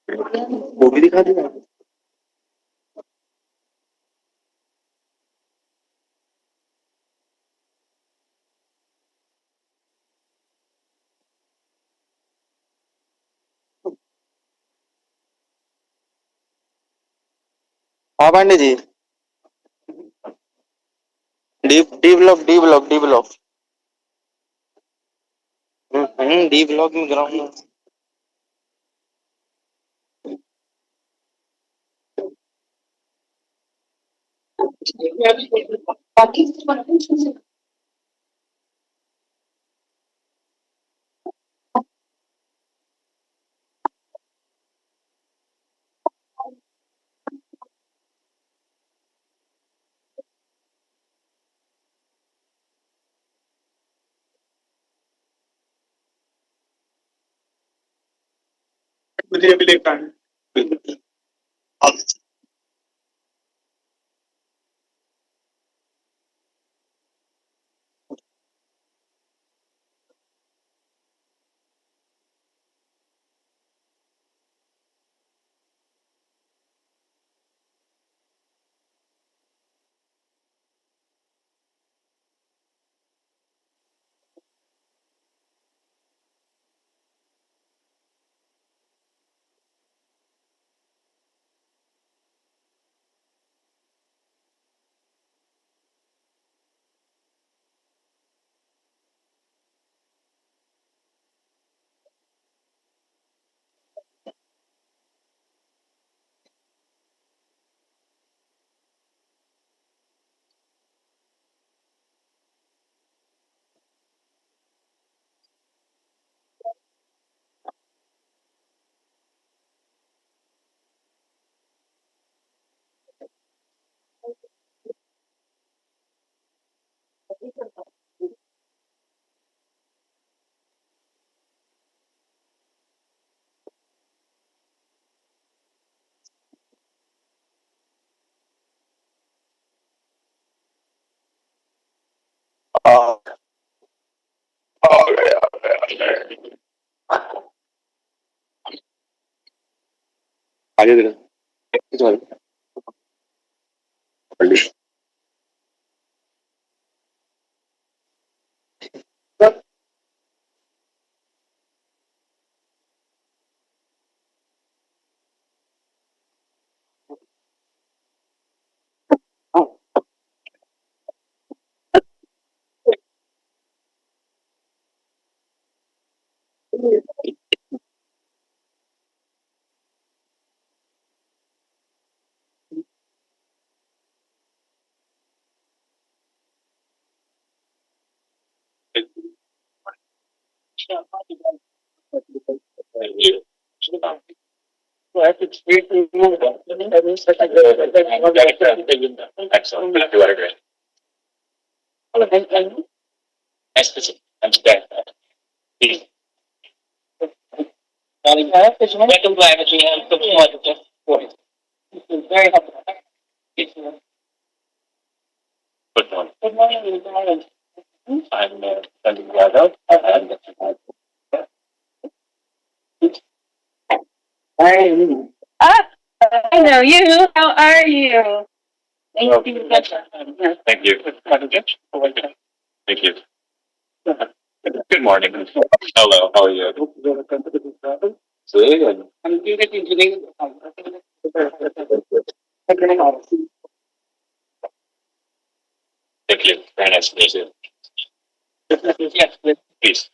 वो भी दिखा दिया। हाँ Pandey ji. D block. D block में ग्राउंड। मुझे अभी देखता है। आगे दे Ah, I know you. How are you? Thank you. Thank you. Thank you. Good morning. Hello. How are you? Good. Thank you. Very nice to meet you. Yes, please.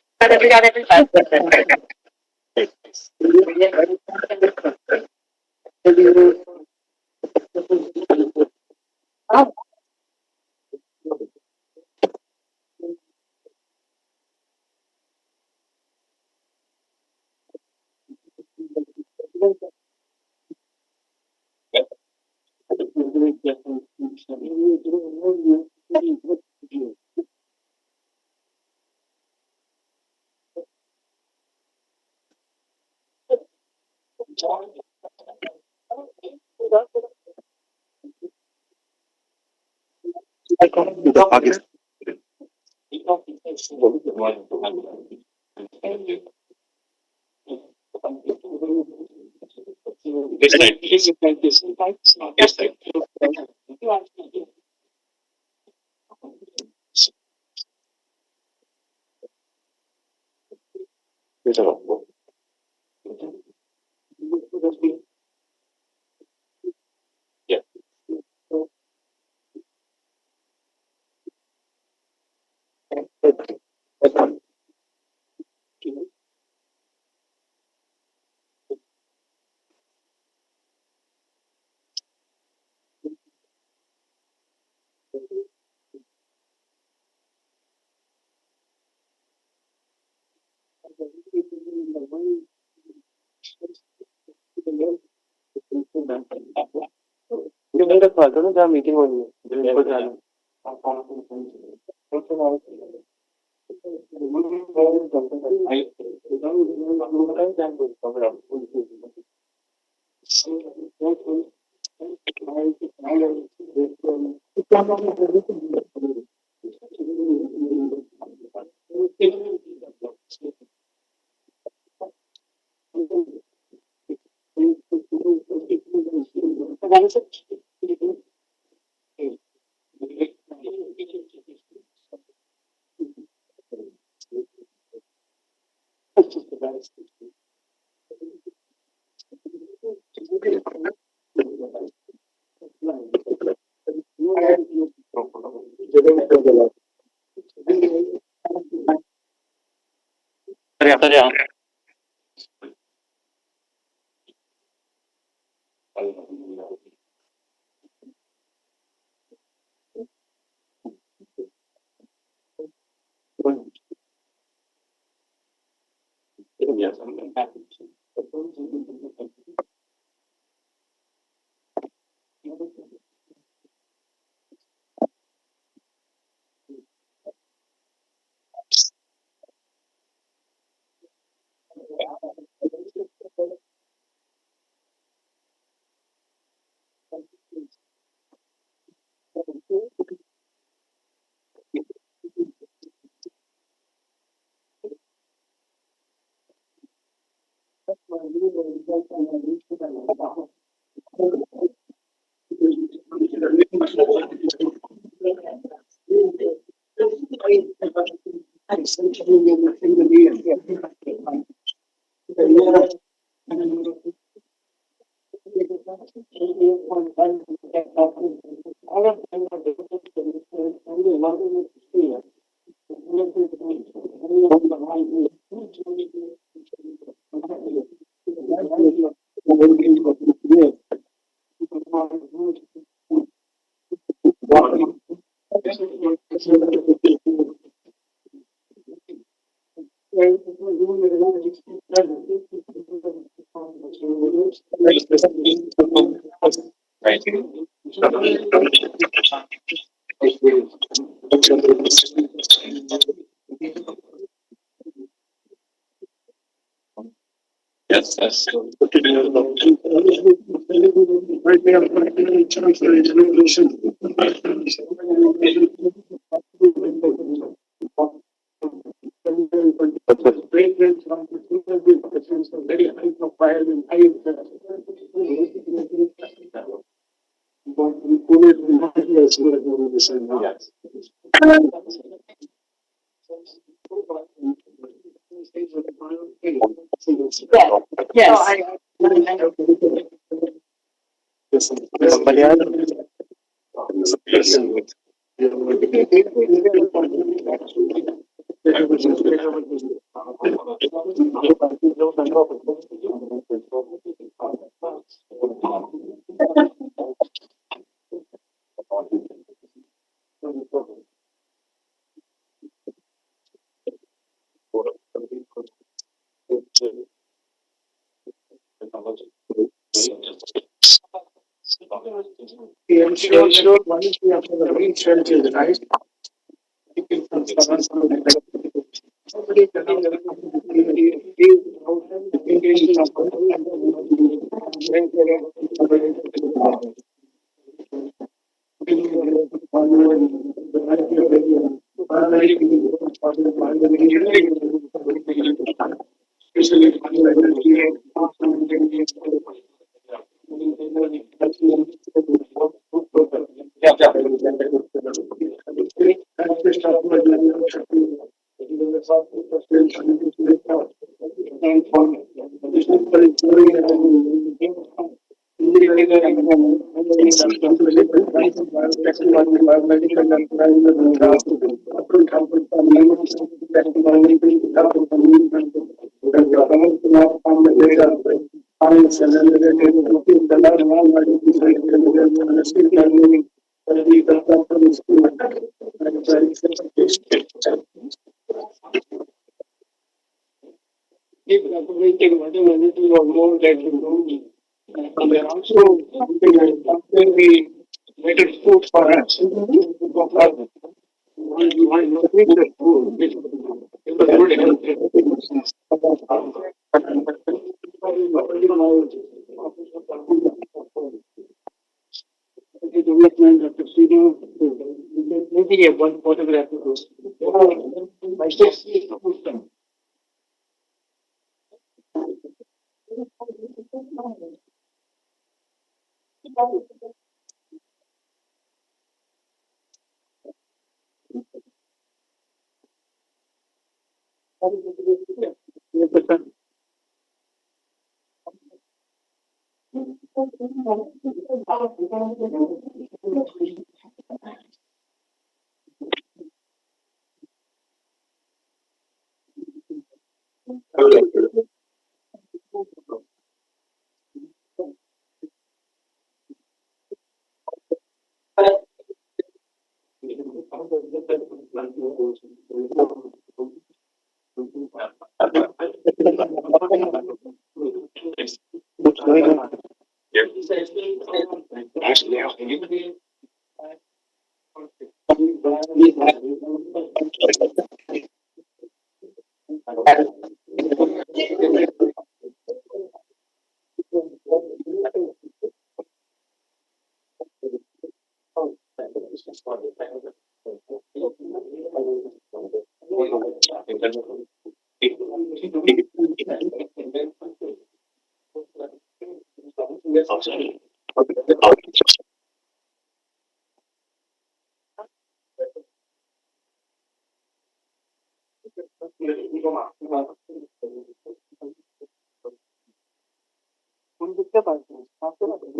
आगे This side. This side. Yeah. जो मेरा था ना जहाँ meeting होनी है बिल्कुल जाना अरे हाँ right. Yes, yes. Yes. Yes. Sure. One is the green strategy, right? And then also, we rated food for us. Why not make the food? It was good development of the studio. Maybe a one photograph. My system.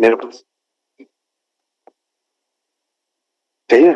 मेरे पास चाहिए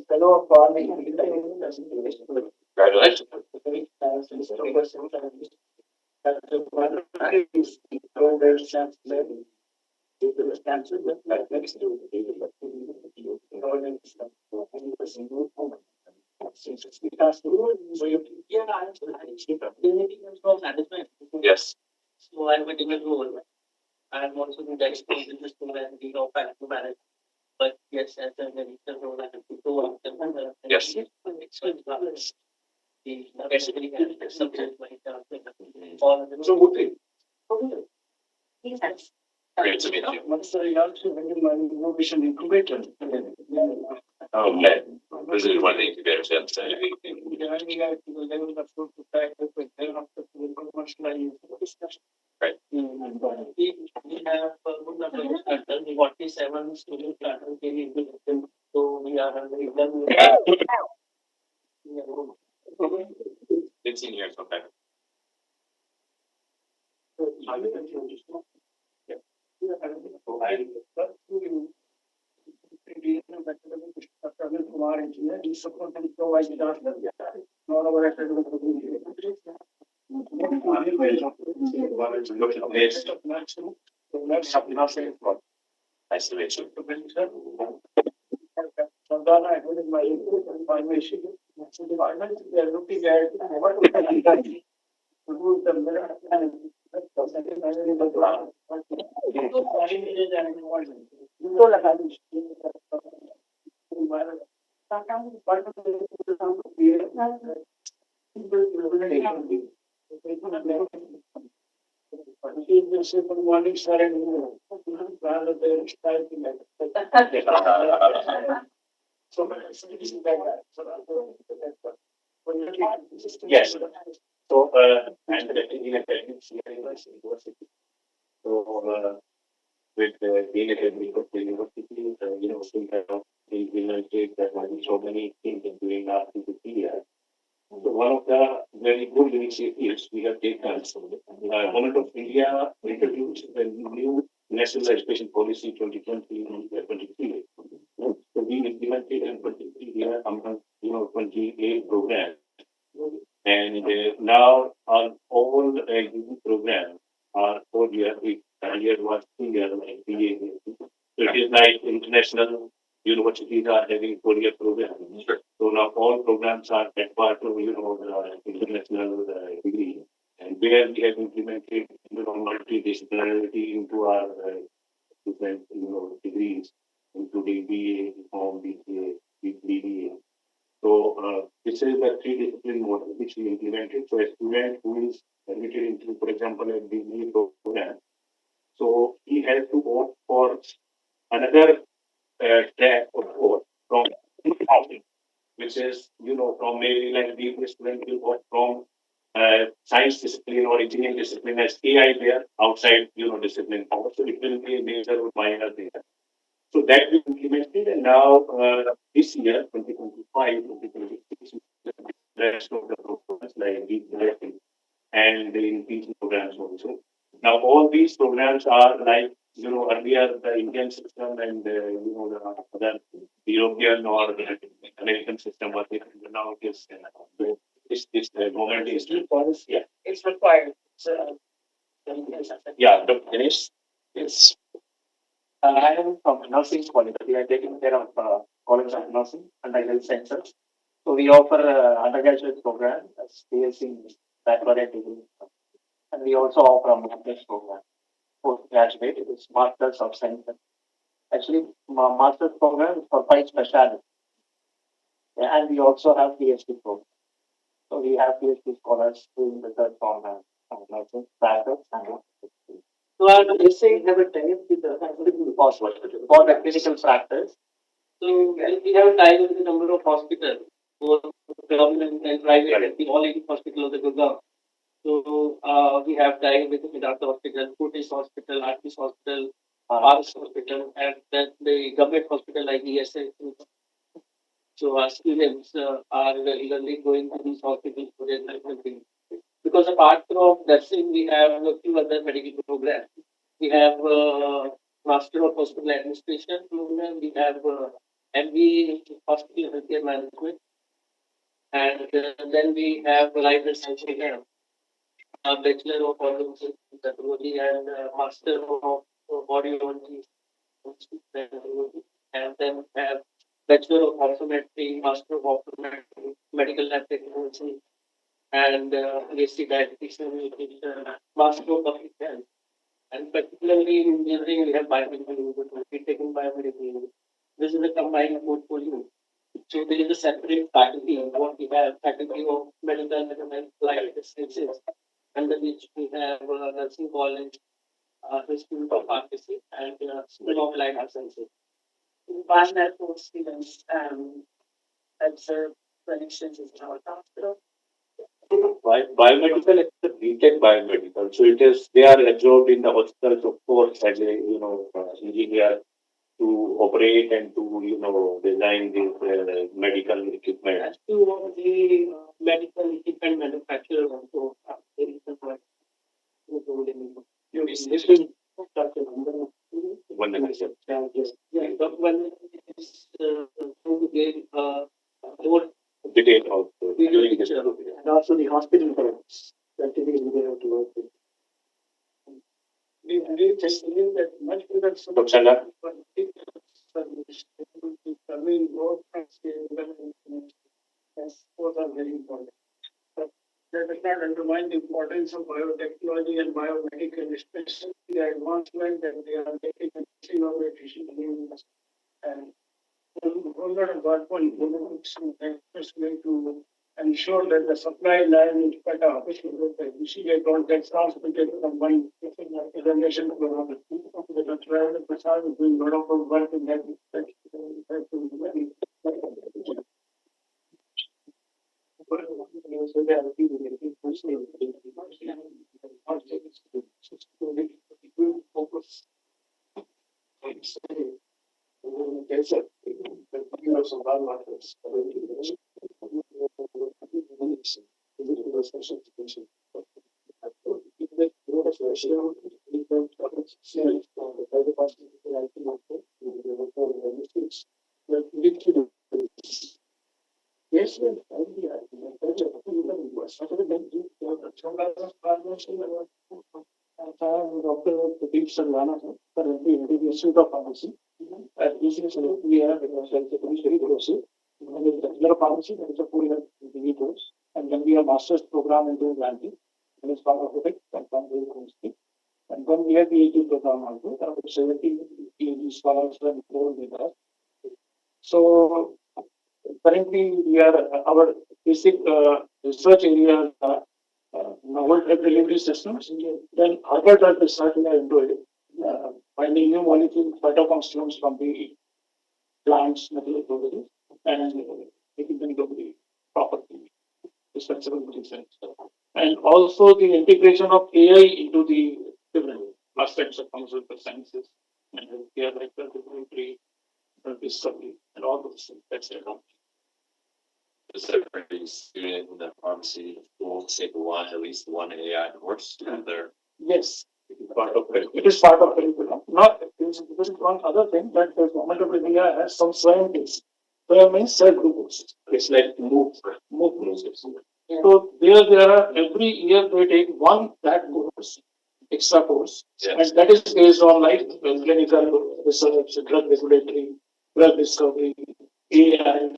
Fellow of farming. Congratulations. Yes. So I'm a different role. I'm also the director of business and the of financial management. But yes, as a director role, I have to go out and Yes. the basically subject like all of them. So yes. Great to meet you. What's the reaction when you innovation incubator? Okay. Visited one of the incubators yesterday. Right. We have a good number of starters, 47 student starters came into the system. So we are very done. 15 years, okay. Nice to meet you. Saldana, I heard in my information, they are looking at remove the mirror and morning, sir, and rather than starting so Yes. So, and in academics, university. So, with being academic of the university, we have implemented that so many things during last 2 to 3 years. So one of the very good initiatives we have taken, Government of India introduced the new National Education Policy 2020-23. So we implemented in 23 year among 28 programs. And now on all UP programs are 4 year, earlier was 3 year, like 3 years. So it is like international universities are having 4 year programs. Sure. So now all programs are that part of the international degree, and where we have implemented multidisciplinarity into our different degrees, including BA, BCom, BCA, BBA. So this is the three discipline model which we implemented. So a student who is admitted into, for example, a degree program, so he has to opt for another track or course from housing, which is, from maybe like the student will opt from science discipline or engineering discipline as AI there outside, discipline. So it will be a major or minor there. So that we implemented, and now this year, 2025, 2026, the rest of the programs like deep learning and the increasing programs also. Now all these programs are like, earlier the Indian system and the other European or the American system was there. Now it is this moment is yeah. it's required. Yeah, Dr. Ganesh. Yes. I am from nursing college. We are taking care of college of nursing and health sciences. So we offer undergraduate program as PhD in baccalaureate degree, and we also offer a master's program. Postgraduate, it is Masters of Science. Actually, master's program is for 5 specialties. Yeah, and we also have PhD program. So we have PhD scholars doing research on nursing practice and so our essay have a tie-up with the hospital for the clinical practice. So we have a tie with a number of hospitals, both government and private, and all 80 hospitals of the Gurgaon. So we have tie with the Medanta Hospital, Fortis Hospital, Artis Hospital, Ars Hospital, and then the government hospital like ESA. So our students are regularly going to these hospitals for their medical treatment. Because apart from nursing, we have a few other medical programs. We have Master of Hospital Administration program. We have MBA in Hospital Healthcare Management, and then we have Life and Science program, Bachelor of Audiology Pathology, and Master of Audiology, and then have Bachelor of Optometry, Master of Optometry, Medical Lab Technology, and PhD Dietetics and Nutrition, Master of Public Health. And particularly in engineering, we have biomedical engineering, we taken biomedical engineering. This is a combined portfolio. So there is a separate faculty. What we have faculty of medical and life sciences, under which we have nursing college, Institute of Pharmacy, and School of Life Sciences. One that for students and serve clinicians in our hospital. Biomedical is the BTech biomedical. So it is they are absorbed in the hospitals, of course, as a engineer to operate and to design this medical equipment. As to the medical equipment manufacturer also, there is a one but when it's to get more detail also during this and also the hospital products that we have to work with. We just believe that much better convey both as both are very important. But that does not undermine the importance of biotechnology and biomedical, especially the advancement that they are making in innovation and a lot of work on especially to ensure that the supply line is better, which they don't get transmitted from one generation to another. The trial of the child is doing a lot of work in that respect. Yes, Dr. Pradeep Sarvana, currently in the Institute of Pharmacy. At UCSF, we have a very course. Bachelor of Pharmacy, that is a 4-year degree course. And then we have master's program into granting, and it's pharmaceutics and chemistry. And then we have PhD program also, that is 70 PhD scholars and 4 with us. So currently, we are our basic research areas are novel drug delivery systems. Then other drug research we are into it, finding new molecules, phytoconstituents from the plants, material properties, and making them to be properly dispensable medicines. And also the integration of AI into the different aspects of pharmaceutical sciences and healthcare, like drug delivery, drug discovery, and all those things. That's it. Is every student in the pharmacy will take at least one AI course together? Yes, it is part of curriculum. It is part of curriculum. Not this is one other thing that the government of India has some SWAYAM base. SWAYAM means self-group courses. It's like move courses. So there are every year they take one that course, extra course, and that is based on like clinical research, drug regulatory, drug discovery, AI,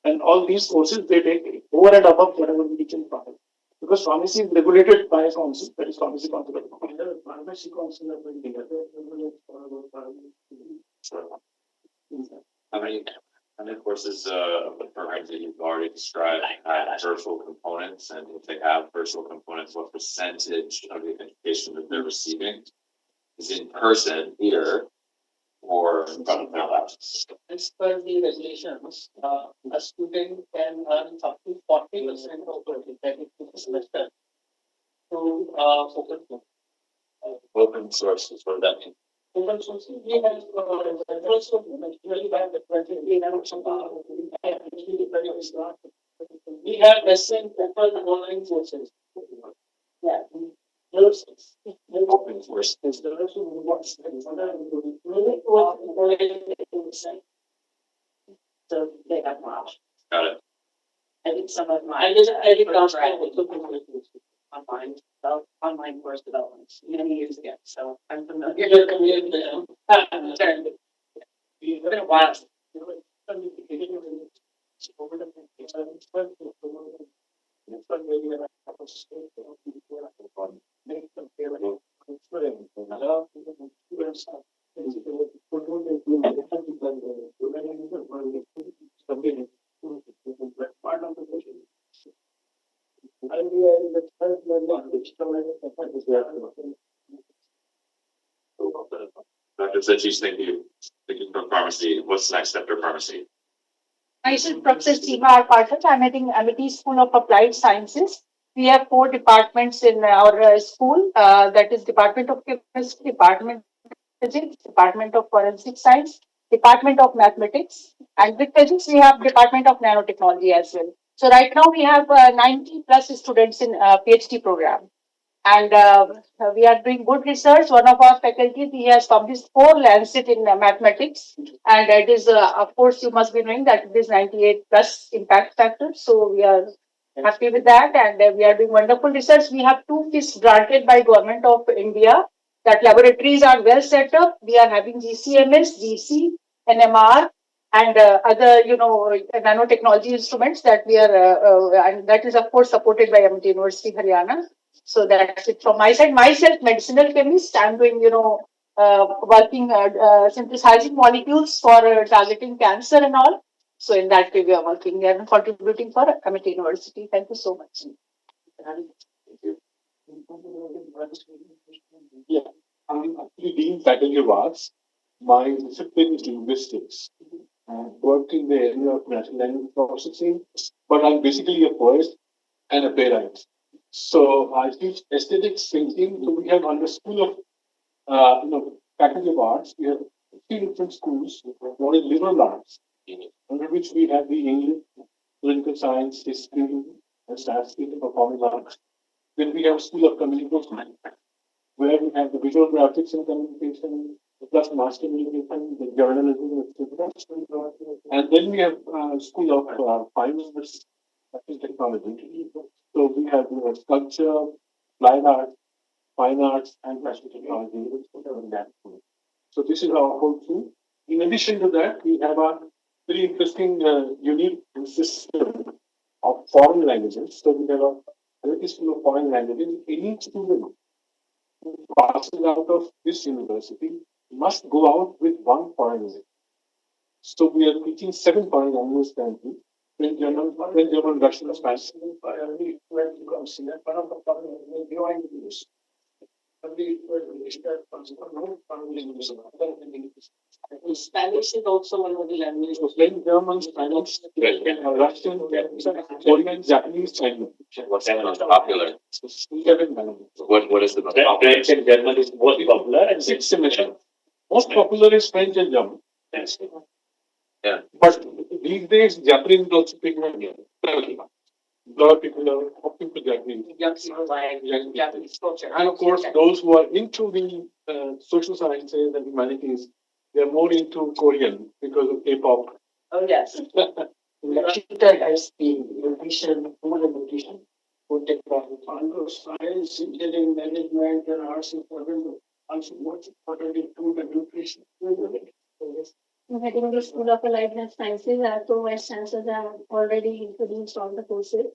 and all these courses they take over and above whatever we teach in pharmacy. Because pharmacy is regulated by a council, that is pharmacy council. Pharmacy council of India. How many courses of the programs that you've already described have virtual components, and if they have virtual components, what percentage of the education that they're receiving is in person here or in front of their labs? As per the regulations, a student can earn up to 40% of the credit semester to Open sources, what does that mean? open source. We have also really by the project. We have some we have lesson open online courses. Yeah, those So they have more options. Got it. I think some of my, I did online, so online course development many years ago, so I'm familiar with them. It's been a while. Dr. Zedges, thank you for pharmacy. What's the next step for pharmacy? Myself, Professor Seema R. Pathak. I'm at Amity School of Applied Sciences. We have four departments in our school. That is Department of Chemistry, Department of Physics, Department of Forensic Science, Department of Mathematics, and with physics we have Department of Nanotechnology as well. So right now we have 90 plus students in PhD program. And we are doing good research. One of our faculty, he has published four Lancet in mathematics, and it is, of course, you must be knowing that it is 98 plus impact factor. So we are happy with that, and we are doing wonderful research. We have two fees granted by Government of India. That laboratories are well set up. We are having GCMS, GC, NMR, and other, nanotechnology instruments that we are, and that is of course supported by MIT University, Haryana. So that's it from my side. Myself, medicinal chemist. I'm doing, working, synthesizing molecules for targeting cancer and all. So in that way, we are working and contributing for MIT University. Thank you so much. Yeah, I'm actually being faculty of arts. My discipline is linguistics. I worked in the area of natural language processing, but I'm basically a poet and a playwright. So I teach aesthetics thinking. So we have on the School of Faculty of Arts, we have three different schools. One is liberal arts, under which we have the English, political science, history, and statistics and performing arts. Then we have School of Communication, where we have the visual graphics and communication, plus mass communication, the journalism, etc. And then we have School of Fine Arts and Technology. So we have sculpture, fine art, fine arts, and fashion technology. In that school. So this is our whole school. In addition to that, we have a very interesting, unique system of foreign languages. So we have a American School of Foreign Languages. Any student passes out of this university must go out with one foreign language. So we are teaching seven foreign languages currently. French, German, Russian, Spanish. Spanish is also one of the languages. So French, German, Spanish, Russian, Korean, Japanese, Chinese. What's the most popular? Seven languages. What is the most popular? French and German is most popular, and Six semesters. Most popular is French and German. Yes. Yeah. But these days, Japanese is also picking up. A lot of people are opting for Japanese. Japanese culture. And of course, those who are into the social sciences and humanities, they're more into Korean because of K-pop. Oh, yes. Computer has been nutrition, food and nutrition, food technology. Science, engineering, management, and arts important. Also, what's important in food and nutrition. I'm heading the School of Applied Health Sciences. Our two vice chancellors have already introduced all the courses.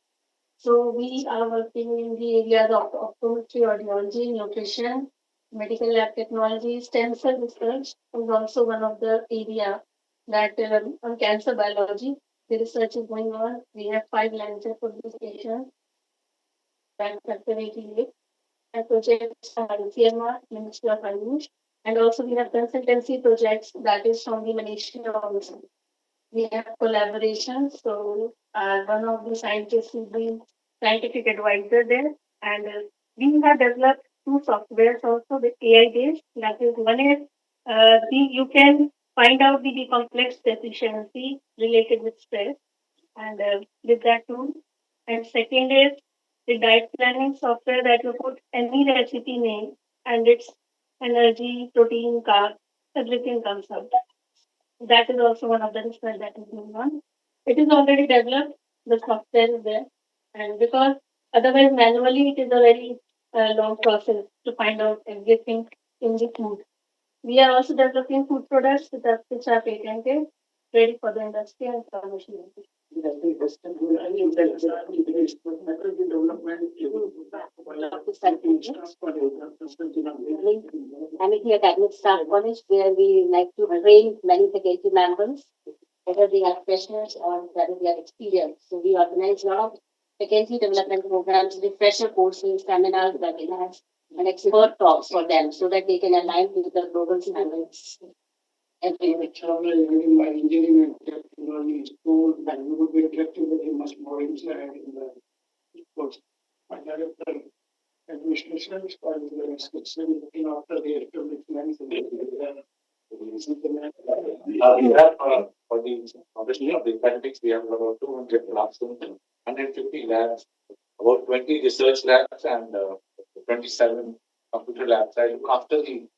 So we are working in the areas of optometry, audiology, nutrition, medical lab technology, stem cell research is also one of the area that on cancer biology, the research is going on. We have 5 Lancet publications that facilitated and projects CMR, Ministry of Finance, and also we have consultancy projects that is from the Ministry of. We have collaborations. So one of the scientists is the scientific advisor there, and we have developed two softwares also with AI based. That is one is you can find out the complex deficiency related with stress, and with that tool. And second is the diet planning software that you put any recipe name and its energy, protein, carbs, everything comes out. That is also one of the research that is going on. It is already developed, the software is there, and because otherwise manually it is a very long process to find out everything in the food. We are also developing food products which are patented, ready for the industry and commercial. Amity Academic Staff College, where we like to train many faculty members, whether they are freshers or whether they are experienced. So we organize a lot of faculty development programs, refresher courses, seminars, webinars, and expert talks for them so that they can align with the global standards. And we would travel by engineering and technology in school, and we would be attracted with much more insight in the course. My director administration is part of the institution looking after the establishments and We have, for the, obviously, of the academics, we have about 200 classrooms, 150 labs, about 20 research labs, and 27 computer labs. I look after the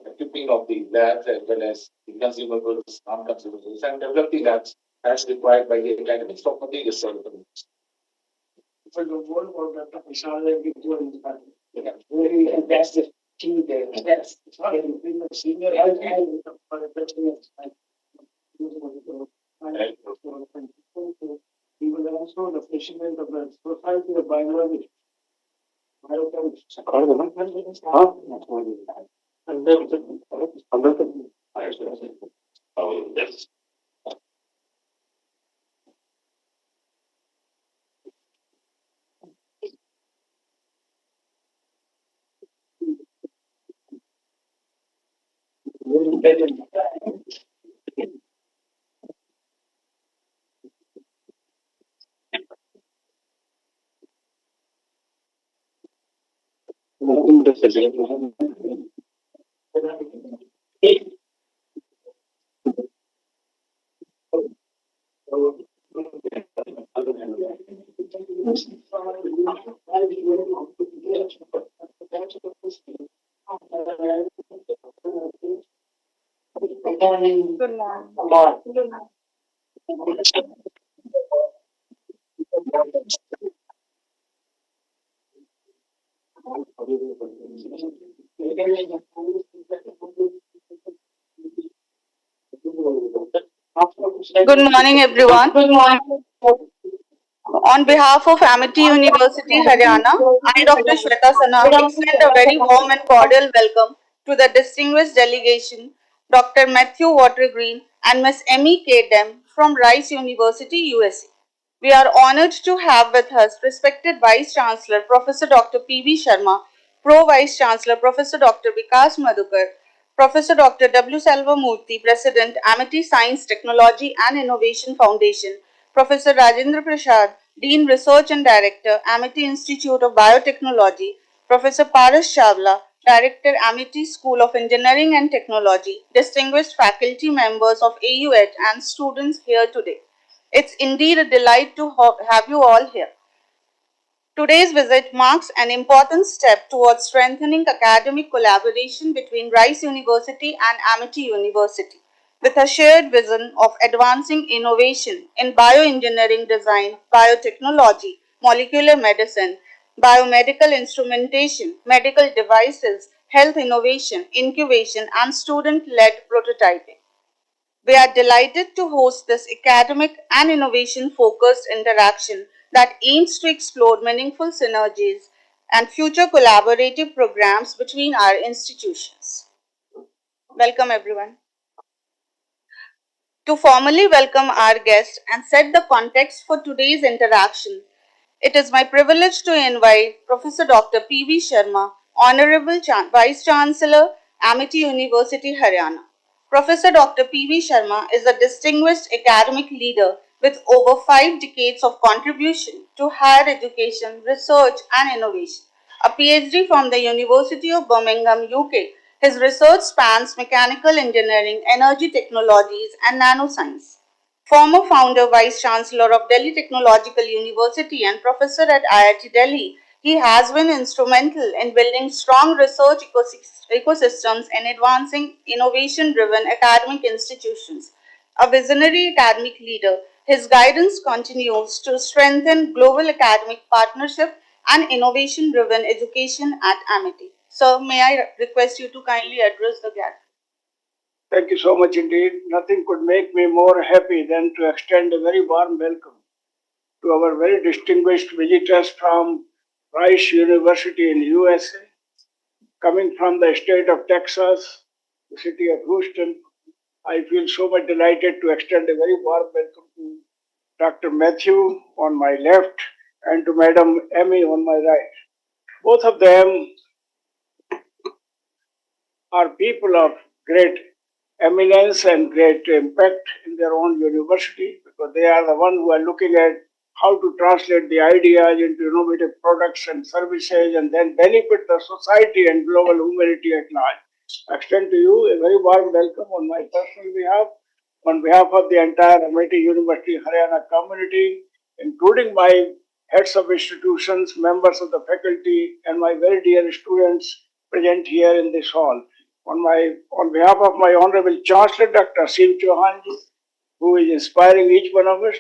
equipping of the labs as well as the consumables, non-consumables, and develop the labs as required by the academics for the research. For the world or that Vishal and people in the very fantastic team there. Yes, it's not even a senior. We will also the fishermen of the society of biology. Oh, yes. Good morning. Good morning. Good morning. Good morning, everyone. Good morning. On behalf of Amity University, Haryana, I, Dr. Shweta Sana, extend a very warm and cordial welcome to the distinguished delegation, Dr. Matthew Watergreen and Ms. Emmy K. Dem from Rice University, USA. We are honored to have with us respected Vice Chancellor Professor Dr. P.V. Sharma, Pro Vice Chancellor Professor Dr. Vikas Madhukar, Professor Dr. W. Salvamurthy, President, Amity Science, Technology and Innovation Foundation, Professor Rajendra Prasad, Dean Research and Director, Amity Institute of Biotechnology, Professor Paras Chawla, Director, Amity School of Engineering and Technology, distinguished faculty members of AUET and students here today. It's indeed a delight to have you all here. Today's visit marks an important step towards strengthening academic collaboration between Rice University and Amity University, with a shared vision of advancing innovation in bioengineering design, biotechnology, molecular medicine, biomedical instrumentation, medical devices, health innovation, incubation, and student led prototyping. We are delighted to host this academic and innovation focused interaction that aims to explore meaningful synergies and future collaborative programs between our institutions. Welcome, everyone. To formally welcome our guest and set the context for today's interaction, it is my privilege to invite Professor Dr. P.V. Sharma, Honorable Vice Chancellor, Amity University, Haryana. Professor Dr. P.V. Sharma is a distinguished academic leader with over 5 decades of contribution to higher education, research, and innovation. A PhD from the University of Birmingham, UK, his research spans mechanical engineering, energy technologies, and nanoscience. Former founder, Vice Chancellor of Delhi Technological University, and professor at IIT Delhi, He has been instrumental in building strong research ecosystems and advancing innovation driven academic institutions. A visionary academic leader, his guidance continues to strengthen global academic partnership and innovation driven education at Amity. Sir, may I request you to kindly address the gathering? Thank you so much indeed. Nothing could make me more happy than to extend a very warm welcome to our very distinguished visitors from Rice University in USA, coming from the state of Texas, the city of Houston. I feel so much delighted to extend a very warm welcome to Dr. Matthew on my left and to Madam Emmy on my right. Both of them are people of great eminence and great impact in their own university because they are the ones who are looking at how to translate the ideas into innovative products and services and then benefit the society and global humanity at large. I extend to you a very warm welcome on my personal behalf, on behalf of the entire Amity University Haryana community, including my heads of institutions, members of the faculty, and my very dear students present here in this hall. On behalf of my Honorable Chancellor, Dr. Shiv Chauhanji, who is inspiring each one of us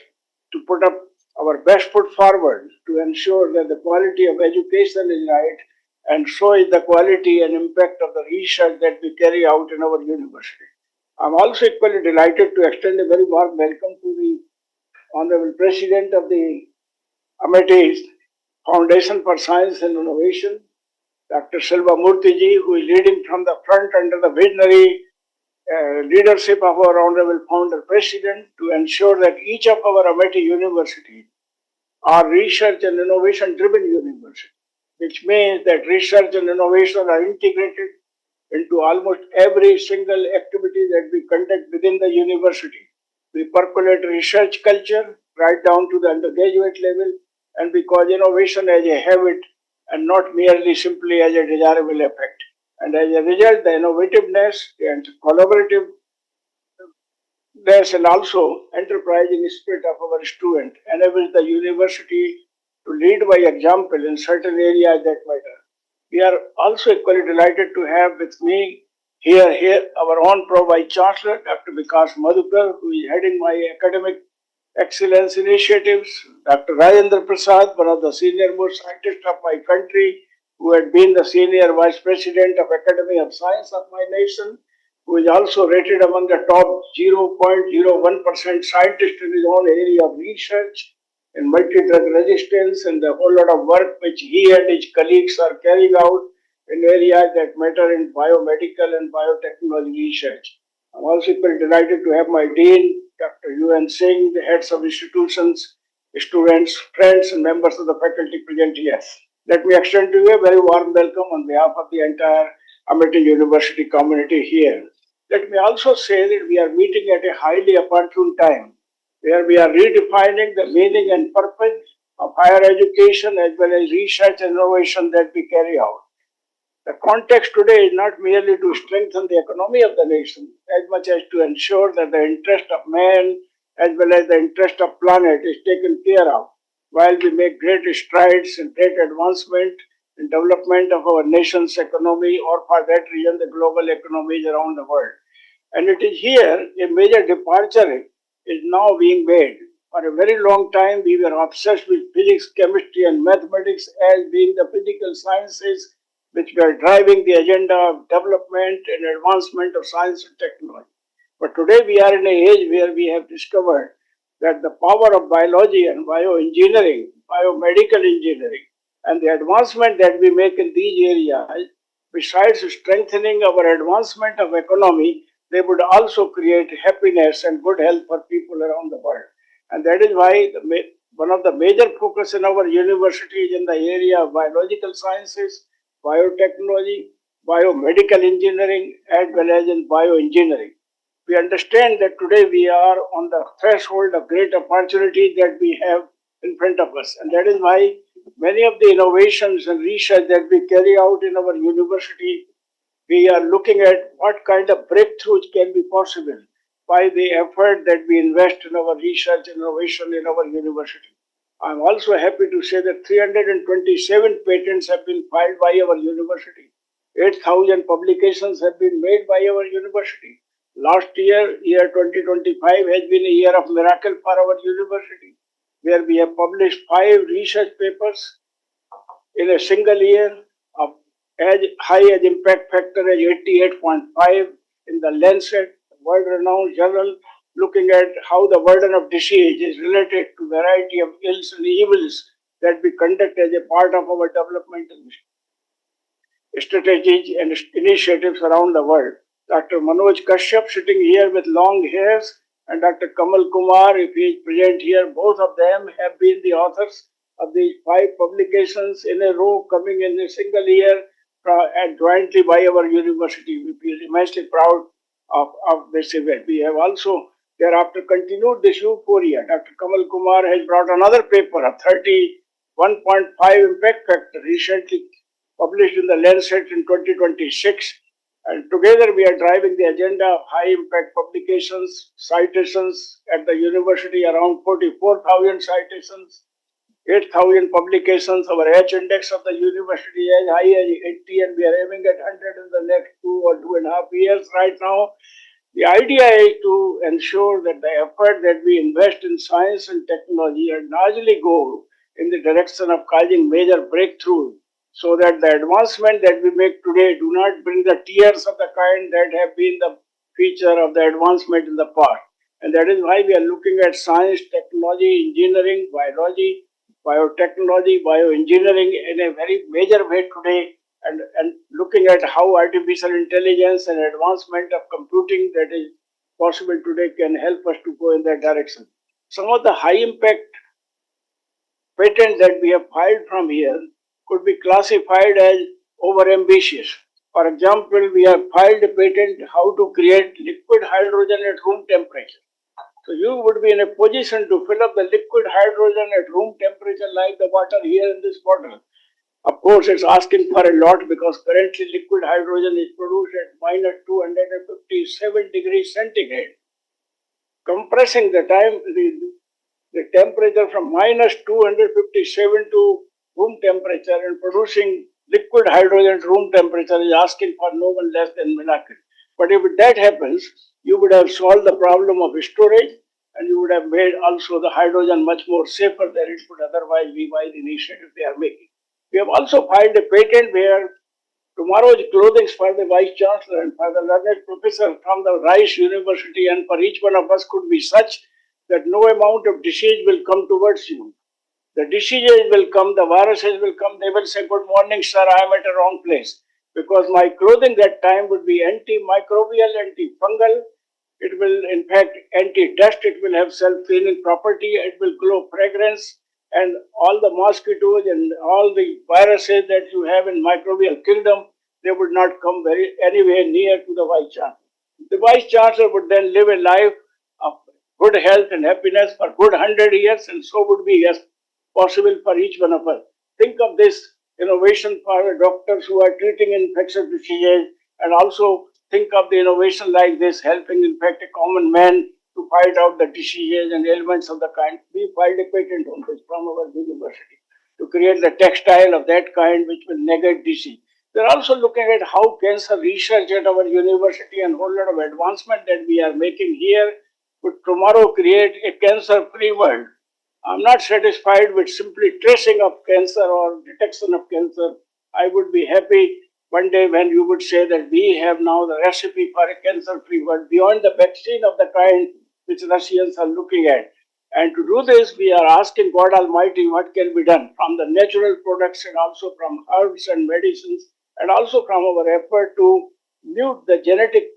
to put up our best foot forward to ensure that the quality of education is right, and so is the quality and impact of the research that we carry out in our university. I'm also equally delighted to extend a very warm welcome to the Honorable President of the Amity Foundation for Science and Innovation, Dr. Silva Murthy, who is leading from the front under the visionary leadership of our Honorable Founder President to ensure that each of our Amity universities are research and innovation driven universities, which means that research and innovation are integrated into almost every single activity that we conduct within the university. We percolate research culture right down to the undergraduate level, and we cause innovation as a habit and not merely simply as a desirable effect. And as a result, the innovativeness and collaborativeness and also enterprising spirit of our student enables the university to lead by example in certain areas that matter. We are also equally delighted to have with me here our own Pro Vice Chancellor, Dr. Vikas Madhukar, who is heading my academic excellence initiatives, Dr. Rajendra Prasad, one of the senior most scientists of my country, who had been the senior vice president of Academy of Science of my nation, who is also rated among the top 0.01% scientists in his own area of research in multi-drug resistance and the whole lot of work which he and his colleagues are carrying out in areas that matter in biomedical and biotechnology research. I'm also very delighted to have my dean, Dr. UN Singh, the heads of institutions, students, friends, and members of the faculty present here. Let me extend to you a very warm welcome on behalf of the entire Amity University community here. Let me also say that we are meeting at a highly opportune time, where we are redefining the meaning and purpose of higher education as well as research and innovation that we carry out. The context today is not merely to strengthen the economy of the nation, as much as to ensure that the interest of man as well as the interest of planet is taken care of, while we make great strides and great advancement in development of our nation's economy, or for that reason, the global economies around the world. And it is here a major departure is now being made. For a very long time, we were obsessed with physics, chemistry, and mathematics as being the physical sciences which were driving the agenda of development and advancement of science and technology. But today we are in an age where we have discovered that the power of biology and bioengineering, biomedical engineering, and the advancement that we make in these areas, besides strengthening our advancement of economy, they would also create happiness and good health for people around the world. And that is why one of the major focus in our university is in the area of biological sciences, biotechnology, biomedical engineering, as well as in bioengineering. We understand that today we are on the threshold of great opportunity that we have in front of us. And that is why many of the innovations and research that we carry out in our university, we are looking at what kind of breakthroughs can be possible by the effort that we invest in our research and innovation in our university. I'm also happy to say that 327 patents have been filed by our university. 8,000 publications have been made by our university. Last year, year 2025, has been a year of miracle for our university, where we have published 5 research papers in a single year of as high as impact factor as 88.5 in the Lancet, world-renowned journal, looking at how the burden of disease is related to variety of ills and evils that we conduct as a part of our developmental strategies and initiatives around the world. Dr. Manoj Kashyap sitting here with long hairs and Dr. Kamal Kumar, if he is present here, both of them have been the authors of these 5 publications in a row coming in a single year and jointly by our university. We feel immensely proud of this event. We have also thereafter continued this euphoria. Dr. Kamal Kumar has brought another paper of 31.5 impact factor recently published in the Lancet in 2026. And together we are driving the agenda of high impact publications, citations at the university, around 44,000 citations, 8,000 publications. Our H index of the university is high as 80, and we are aiming at 100 in the next 2 or 2.5 years right now. The idea is to ensure that the effort that we invest in science and technology and largely go in the direction of causing major breakthroughs, so that the advancement that we make today do not bring the tears of the kind that have been the feature of the advancement in the past. And that is why we are looking at science, technology, engineering, biology, biotechnology, bioengineering in a very major way today, and looking at how artificial intelligence and advancement of computing that is possible today can help us to go in that direction. Some of the high impact patents that we have filed from here could be classified as overambitious. For example, we have filed a patent how to create liquid hydrogen at room temperature. So you would be in a position to fill up the liquid hydrogen at room temperature like the water here in this bottle. Of course, it's asking for a lot because currently liquid hydrogen is produced at minus 257 degrees centigrade. Compressing the temperature from minus 257 to room temperature and producing liquid hydrogen at room temperature is asking for no one less than miracle. But if that happens, you would have solved the problem of storage, and you would have made also the hydrogen much more safer than it would otherwise be by the initiative they are making. We have also filed a patent where tomorrow's clothing for the Vice Chancellor and for the learned professor from the Rice University and for each one of us could be such that no amount of disease will come towards you. The diseases will come, the viruses will come, they will say, "Good morning, sir, I am at a wrong place." Because my clothing that time would be antimicrobial, antifungal, it will in fact anti-dust, it will have self-cleaning property, it will glow fragrance, and all the mosquitoes and all the viruses that you have in microbial kingdom, they would not come anywhere near to the Vice Chancellor. The Vice Chancellor would then live a life of good health and happiness for good 100 years, and so would be as possible for each one of us. Think of this innovation for the doctors who are treating infectious diseases, and also think of the innovation like this helping in fact a common man to find out the diseases and ailments of the kind. We filed a patent on this from our university to create the textile of that kind which will negate disease. We're also looking at how cancer research at our university and whole lot of advancement that we are making here would tomorrow create a cancer-free world. I'm not satisfied with simply tracing of cancer or detection of cancer. I would be happy one day when you would say that we have now the recipe for a cancer-free world beyond the vaccine of the kind which Russians are looking at. And to do this, we are asking God Almighty what can be done from the natural products and also from herbs and medicines, and also from our effort to mute the genetic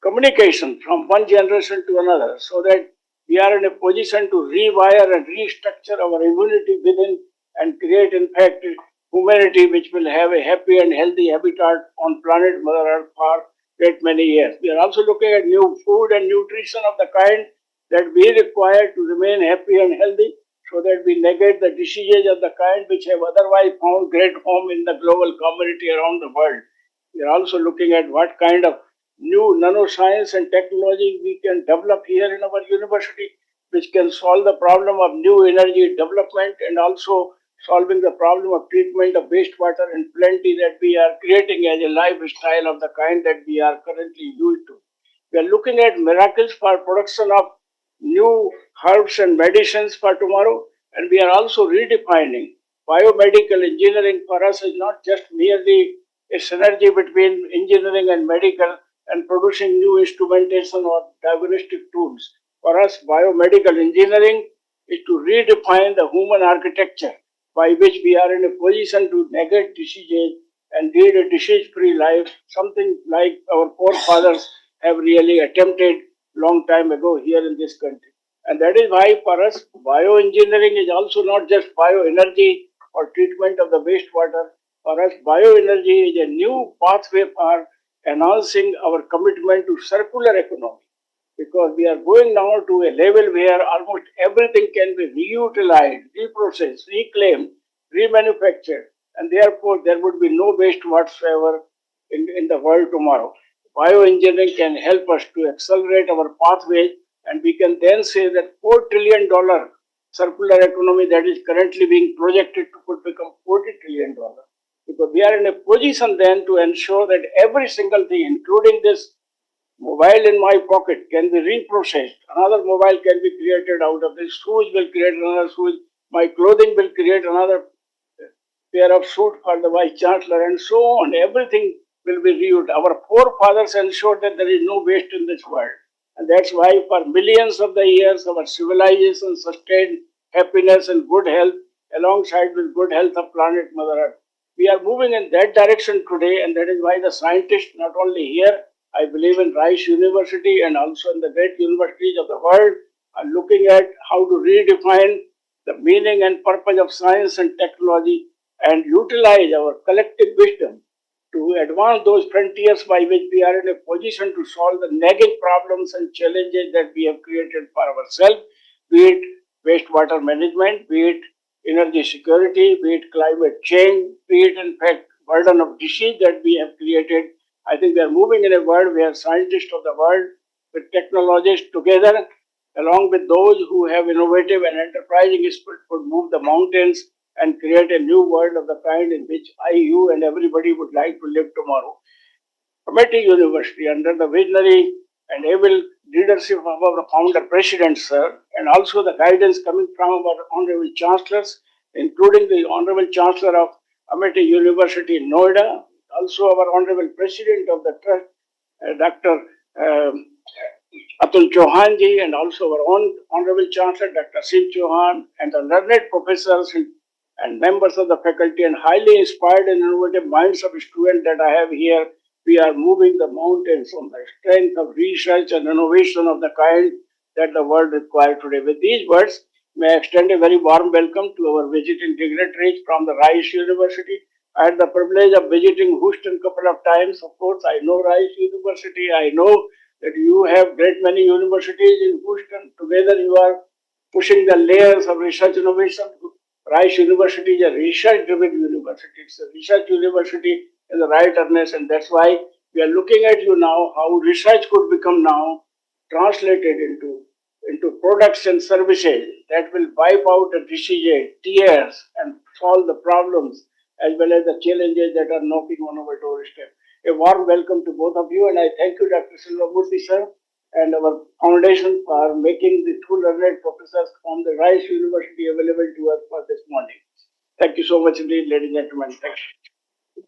communication from one generation to another, so that we are in a position to rewire and restructure our immunity within and create in fact humanity which will have a happy and healthy habitat on planet Mother Earth for great many years. We are also looking at new food and nutrition of the kind that we require to remain happy and healthy, so that we negate the diseases of the kind which have otherwise found great home in the global community around the world. We are also looking at what kind of new nanoscience and technology we can develop here in our university which can solve the problem of new energy development and also solving the problem of treatment of wastewater and plenty that we are creating as a lifestyle of the kind that we are currently used to. We are looking at miracles for production of new herbs and medicines for tomorrow, and we are also redefining biomedical engineering. For us is not just merely a synergy between engineering and medical and producing new instrumentation or diagnostic tools. For us, biomedical engineering is to redefine the human architecture by which we are in a position to negate diseases and lead a disease-free life, something like our forefathers have really attempted long time ago here in this country. And that is why for us, bioengineering is also not just bioenergy or treatment of the wastewater. For us, bioenergy is a new pathway for enhancing our commitment to circular economy, because we are going now to a level where almost everything can be reutilized, reprocessed, reclaimed, remanufactured, and therefore there would be no waste whatsoever in the world tomorrow. Bioengineering can help us to accelerate our pathway, and we can then say that $4 trillion circular economy that is currently being projected to could become $40 trillion, because we are in a position then to ensure that every single thing, including this mobile in my pocket, can be reprocessed. Another mobile can be created out of this. Shoes will create another shoes. My clothing will create another pair of suit for the vice chancellor, and so on. Everything will be reused. Our forefathers ensured that there is no waste in this world. And that's why for millions of the years our civilization sustained happiness and good health alongside with good health of planet Mother Earth. We are moving in that direction today, and that is why the scientists, not only here, I believe in Rice University and also in the great universities of the world, are looking at how to redefine the meaning and purpose of science and technology and utilize our collective wisdom to advance those frontiers by which we are in a position to solve the nagging problems and challenges that we have created for ourselves, be it wastewater management, be it energy security, be it climate change, be it in fact burden of disease that we have created. I think we are moving in a world where scientists of the world with technologists together, along with those who have innovative and enterprising spirit, could move the mountains and create a new world of the kind in which I, you, and everybody would like to live tomorrow. Amity University, under the visionary and able leadership of our founder president, sir, and also the guidance coming from our honorable chancellors, including the honorable chancellor of Amity University in Noida, also our honorable president of the trust, Dr. Atul Chauhan ji, and also our own honorable chancellor, Dr. Shiv Chauhan, and the learned professors and members of the faculty, and highly inspired and innovative minds of students that I have here. We are moving the mountains on the strength of research and innovation of the kind that the world requires today. With these words, may I extend a very warm welcome to our visiting dignitaries from the Rice University. I had the privilege of visiting Houston a couple of times. Of course, I know Rice University. I know that you have great many universities in Houston. Together, you are pushing the layers of research innovation. Rice University is a research-driven university. It's a research university in the right earnest, and that's why we are looking at you now, how research could become now translated into products and services that will wipe out the diseases, tears, and solve the problems as well as the challenges that are knocking on our doorstep. A warm welcome to both of you, and I thank you, Dr. Silvamurthy, sir, and our foundation for making the two learned professors from the Rice University available to us for this morning. Thank you so much indeed, ladies and gentlemen. Thank you.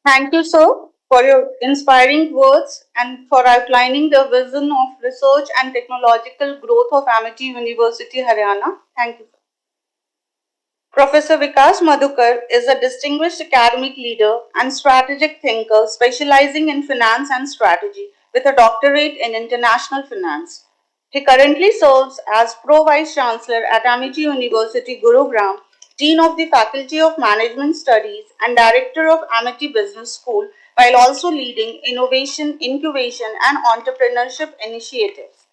Thank you, sir, for your inspiring words and for outlining the vision of research and technological growth of Amity University, Haryana. Thank you. Professor Vikas Madhukar is a distinguished academic leader and strategic thinker specializing in finance and strategy with a doctorate in international finance. He currently serves as Pro Vice Chancellor at Amity University, Gurugram, Dean of the Faculty of Management Studies, and Director of Amity Business School, while also leading innovation, incubation, and entrepreneurship initiatives.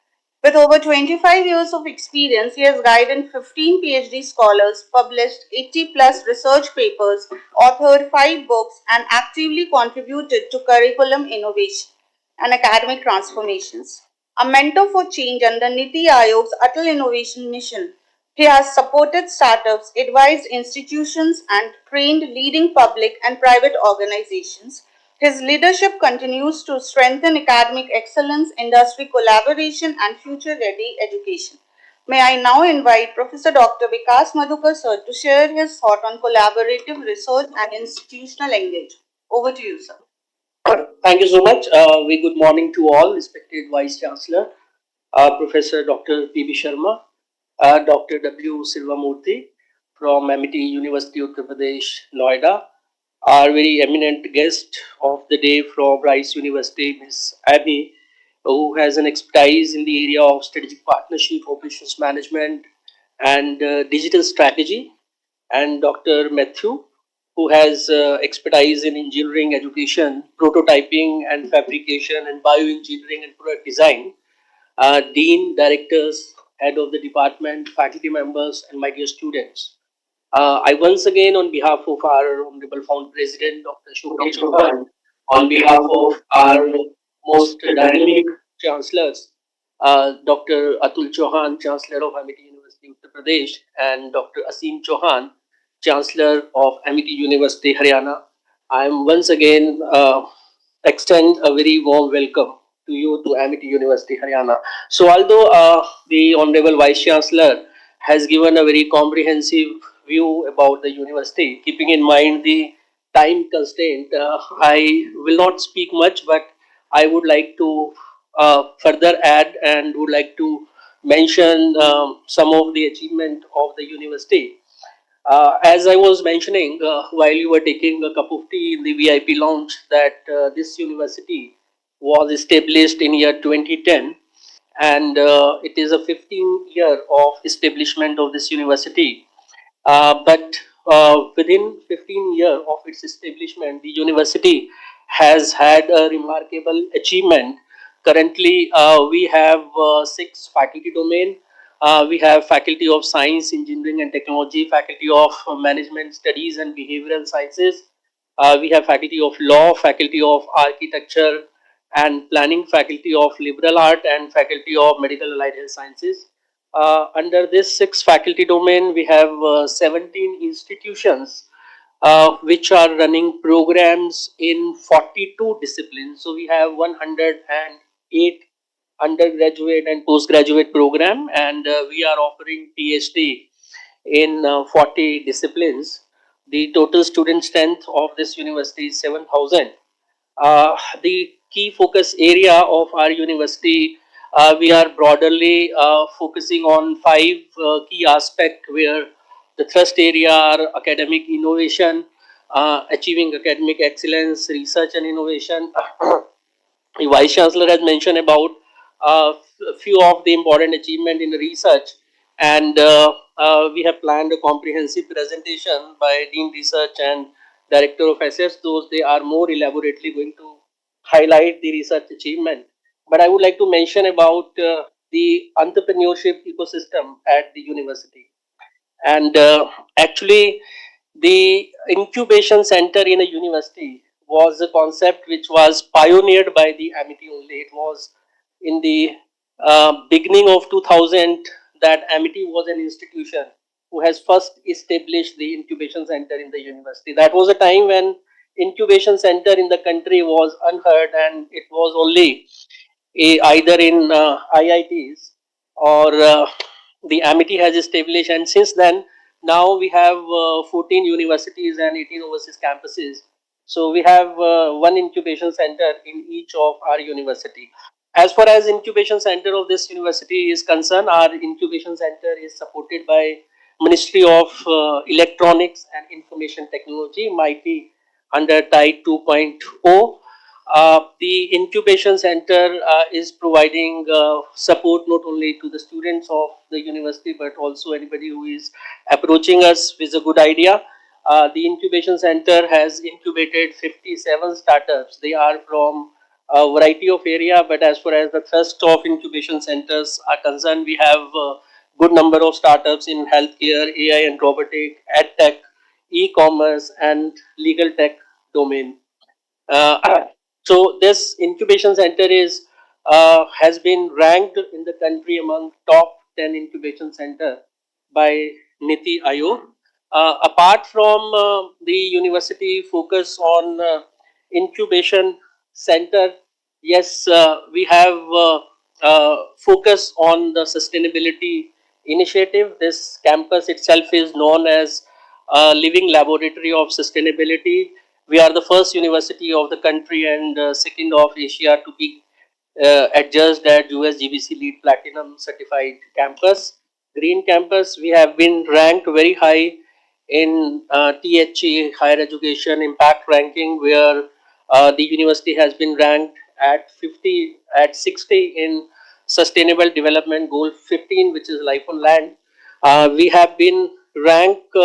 With over 25 years of experience, he has guided 15 PhD scholars, published 80 plus research papers, authored 5 books, and actively contributed to curriculum innovation and academic transformations. A mentor for change under Niti Aayog's Atal Innovation Mission. He has supported startups, advised institutions, and trained leading public and private organizations. His leadership continues to strengthen academic excellence, industry collaboration, and future ready education. May I now invite Professor Dr. Vikas Madhukar sir to share his thought on collaborative research and institutional engagement. Over to you, sir. Thank you so much. Very good morning to all, respected Vice Chancellor, Professor Dr. P.B. Sharma, Dr. W. Silvamurthy from MIT University Uttar Pradesh, Noida, our very eminent guest of the day from Rice University, Ms. Abby, who has an expertise in the area of strategic partnership, operations management, and digital strategy, and Dr. Matthew, who has expertise in engineering education, prototyping and fabrication, and bioengineering and product design, dean, directors, head of the department, faculty members, and my dear students. I once again, on behalf of our Honorable Founder President, Dr. Shobhit Chauhan, on behalf of our most dynamic chancellors, Dr. Atul Chauhan, Chancellor of MIT University, Uttar Pradesh, and Dr. Asim Chauhan, Chancellor of MIT University, Haryana. I am once again extend a very warm welcome to you to MIT University, Haryana. So, although the Honorable Vice Chancellor has given a very comprehensive view about the university, keeping in mind the time constraint, I will not speak much, but I would like to further add and would like to mention some of the achievement of the university. As I was mentioning while you were taking a cup of tea in the VIP lounge, that this university was established in year 2010, and it is a 15-year of establishment of this university. But within 15 years of its establishment, the university has had a remarkable achievement. Currently, we have six faculty domain. We have Faculty of Science, Engineering and Technology, Faculty of Management Studies and Behavioral Sciences. We have Faculty of Law, Faculty of Architecture and Planning, Faculty of Liberal Art, and Faculty of Medical Allied Health Sciences. Under this six faculty domain, we have 17 institutions which are running programs in 42 disciplines. So we have 108 undergraduate and postgraduate program, and we are offering PhD in 40 disciplines. The total student strength of this university is 7,000. The key focus area of our university, we are broadly focusing on five key aspects, where the thrust area are academic innovation, achieving academic excellence, research and innovation. The Vice Chancellor has mentioned about a few of the important achievement in research, and we have planned a comprehensive presentation by Dean Research and Director of SS. Those they are more elaborately going to highlight the research achievement. But I would like to mention about the entrepreneurship ecosystem at the university. And actually, the incubation center in a university was a concept which was pioneered by the MIT only. It was in the beginning of 2000 that MIT was an institution who has first established the incubation center in the university. That was a time when incubation center in the country was unheard, and it was only either in IITs or the MIT has established, and since then now we have 14 universities and 18 overseas campuses. So we have one incubation center in each of our university. As far as incubation center of this university is concerned, our incubation center is supported by Ministry of Electronics and Information Technology, MIT, under TIE 2.0. The incubation center is providing support not only to the students of the university but also anybody who is approaching us with a good idea. The incubation center has incubated 57 startups. They are from a variety of area, but as far as the thrust of incubation centers are concerned, we have a good number of startups in healthcare, AI and robotic, edtech, e-commerce, and legal tech domain. Uh, so this incubation center is has been ranked in the country among top 10 incubation center by Niti Aayog. Apart from the university focus on incubation center, yes, we have focus on the sustainability initiative. This campus itself is known as a living laboratory of sustainability. We are the first university of the country and second of Asia to be adjudged at US GBC LEED Platinum certified campus. Green campus, we have been ranked very high in THE higher education impact ranking, where the university has been ranked at 50, at 60 in sustainable development goal 15, which is life on land. We have been ranked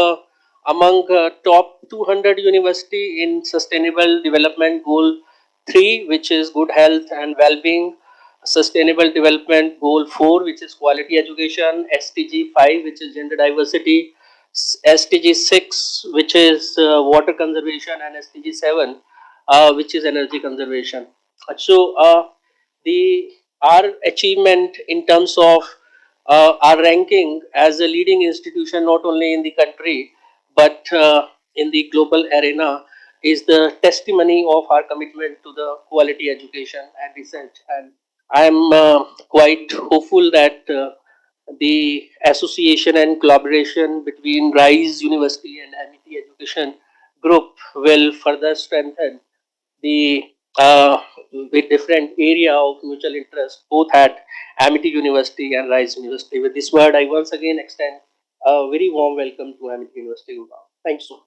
among top 200 university in sustainable development goal 3, which is good health and well-being, sustainable development goal 4, which is quality education, SDG 5, which is gender diversity, SDG 6, which is water conservation, and SDG 7, which is energy conservation. So the our achievement in terms of our ranking as a leading institution, not only in the country but in the global arena, is the testimony of our commitment to the quality education and research. And I'm quite hopeful that the association and collaboration between RISE University and MIT Education Group will further strengthen the with different area of mutual interest, both at Amity University and Rice University. With this word, I once again extend a very warm welcome to Amity University, Gurgaon. Thank you so much.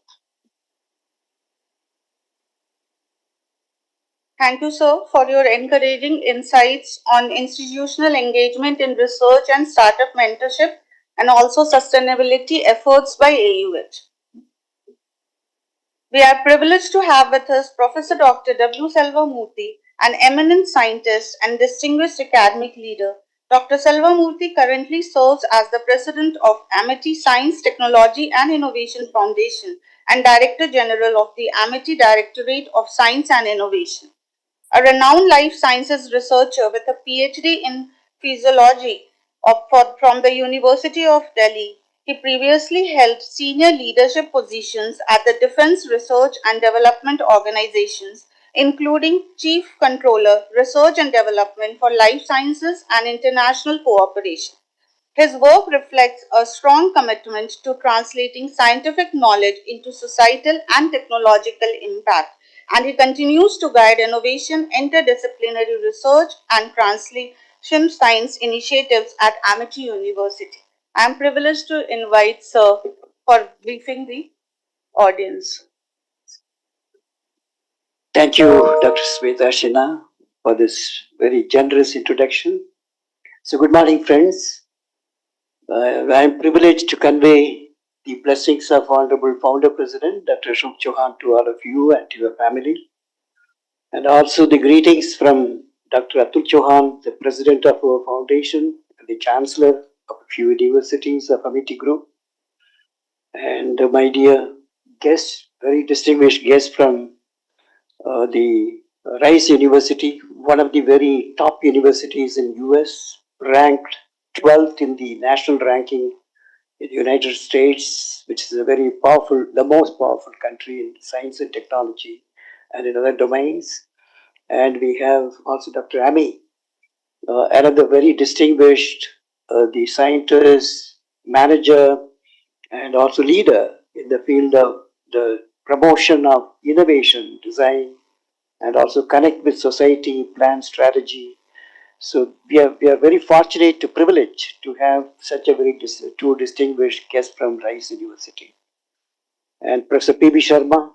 Thank you, sir, for your encouraging insights on institutional engagement in research and startup mentorship and also sustainability efforts by AUH. We are privileged to have with us Professor Dr. W. Selva-Murthy, an eminent scientist and distinguished academic leader. Dr. Selva-Murthy currently serves as the President of Amity Science, Technology and Innovation Foundation and Director General of the Amity Directorate of Science and Innovation. A renowned life sciences researcher with a PhD in physiology from the University of Delhi, he previously held senior leadership positions at the Defense Research and Development Organizations, including Chief Controller, Research and Development for Life Sciences and International Cooperation. His work reflects a strong commitment to translating scientific knowledge into societal and technological impact, and he continues to guide innovation, interdisciplinary research, and translation science initiatives at Amity University. I am privileged to invite Sir for briefing the audience. Thank you, Dr. Sweta Shina, for this very generous introduction. So, good morning, friends. I am privileged to convey the blessings of Honorable Founder President Dr. Ashok Chauhan to all of you and to your family, and also the greetings from Dr. Atul Chauhan, the President of our foundation and the Chancellor of a few universities of Amity Group, and my dear guests, very distinguished guests from the Rice University, one of the very top universities in US, ranked 12th in the national ranking in the United States, which is a very powerful, the most powerful country in science and technology and in other domains. And we have also Dr. Ami, another very distinguished, the scientist, manager, and also leader in the field of the promotion of innovation, design, and also connect with society, plan strategy. So we are very fortunate to privilege to have such a very two distinguished guests from Rice University. And Professor P.B. Sharma,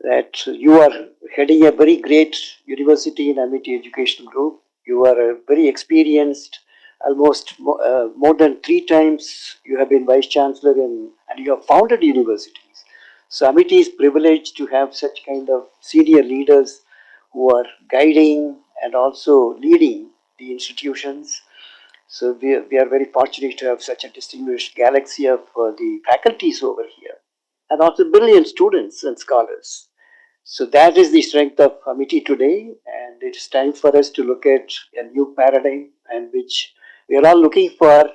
that you are heading a very great university in Amity Education Group. You are a very experienced, almost more than 3 times you have been Vice Chancellor and you have founded universities. So Amity is privileged to have such kind of senior leaders who are guiding and also leading the institutions. So we are very fortunate to have such a distinguished galaxy of the faculties over here, and also brilliant students and scholars. So that is the strength of Amity today, and it's time for us to look at a new paradigm, and which we are all looking for.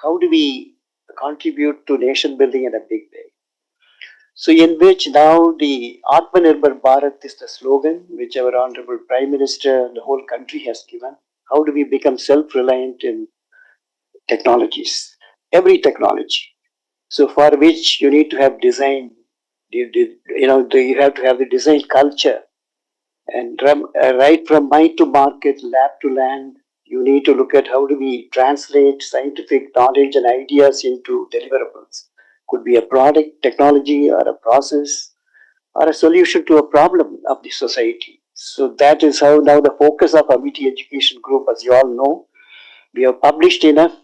How do we contribute to nation building in a big way? So, in which now the Atmanirbhar Bharat is the slogan which our Honorable Prime Minister and the whole country has given. How do we become self-reliant in technologies? Every technology. So, for which you need to have design. You have to have the design culture, and right from mind to market, lab to land. You need to look at how do we translate scientific knowledge and ideas into deliverables. Could be a product, technology, or a process, or a solution to a problem of the society. So that is how now the focus of Amity Education Group, as you all know, we have published enough,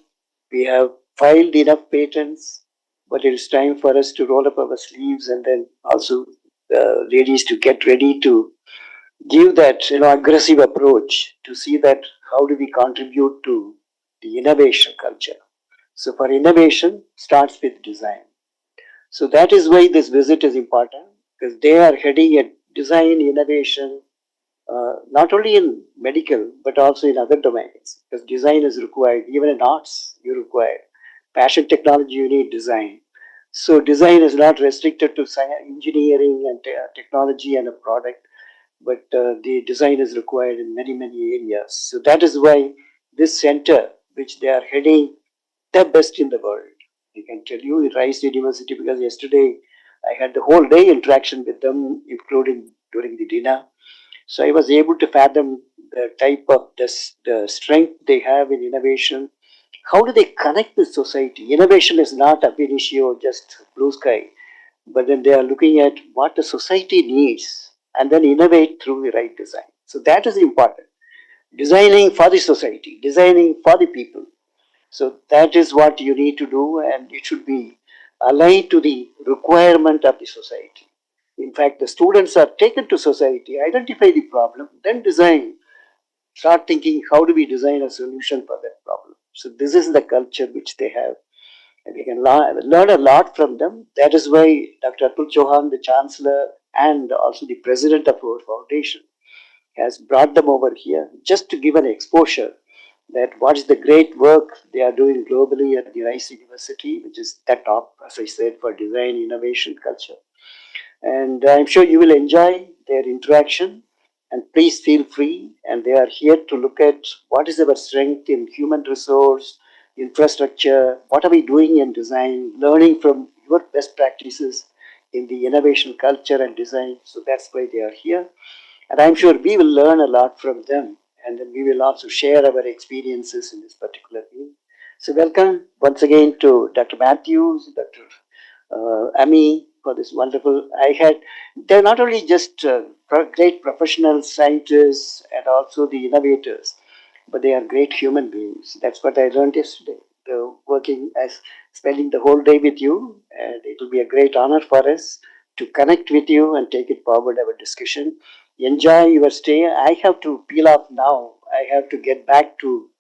we have filed enough patents, but it is time for us to roll up our sleeves and then also ladies to get ready to give that aggressive approach to see that how do we contribute to the innovation culture. So for innovation starts with design. So that is why this visit is important, because they are heading at design innovation, not only in medical but also in other domains, because design is required. Even in arts you require fashion technology, you need design. So design is not restricted to engineering and technology and a product, but the design is required in many areas. So that is why this center, which they are heading, the best in the world. I can tell you, at Rice University, because yesterday I had the whole day interaction with them, including during the dinner. So I was able to fathom the type of the strength they have in innovation. How do they connect with society? Innovation is not ab initio, just blue sky, but then they are looking at what the society needs and then innovate through the right design. So that is important. Designing for the society, designing for the people. So that is what you need to do, and it should be aligned to the requirement of the society. In fact, the students are taken to society, identify the problem, then design. Start thinking how do we design a solution for that problem. So this is the culture which they have, and we can learn a lot from them. That is why Dr. Atul Chauhan, the Chancellor, and also the President of our foundation, has brought them over here just to give an exposure that what is the great work they are doing globally at the Rice University, which is the top, as I said, for design, innovation, culture. And I'm sure you will enjoy their interaction. And please feel free. And they are here to look at what is our strength in human resource, infrastructure, what are we doing in design, learning from your best practices in the innovation culture and design. So that's why they are here. And I'm sure we will learn a lot from them. And then we will also share our experiences in this particular field. So welcome once again to Dr. Matthews, Dr. Ami, for this wonderful. They're not only just great professional scientists and also the innovators, but they are great human beings. That's what I learned yesterday. Spending the whole day with you, and it will be a great honor for us to connect with you and take it forward our discussion. Enjoy your stay. I have to peel off now. I have to get back to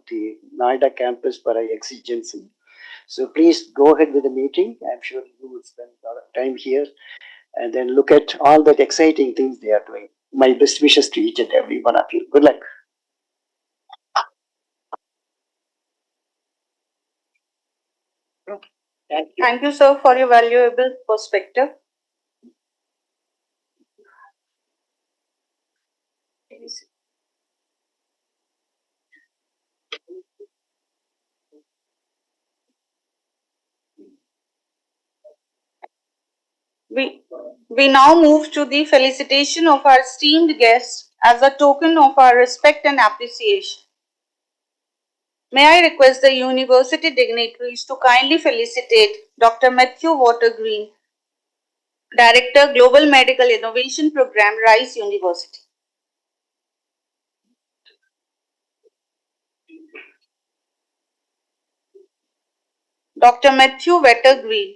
the Noida campus for a exigency. So please go ahead with the meeting. I'm sure you will spend a lot of time here and then look at all that exciting things they are doing. My best wishes to each and every one of you. Good luck. Thank you, sir, for your valuable perspective. We now move to the felicitation of our esteemed guests as a token of our respect and appreciation. May I request the university dignitaries to kindly felicitate Dr. Matthew Watergreen, Director, Global Medical Innovation Program, Rice University. Dr. Matthew Watergreen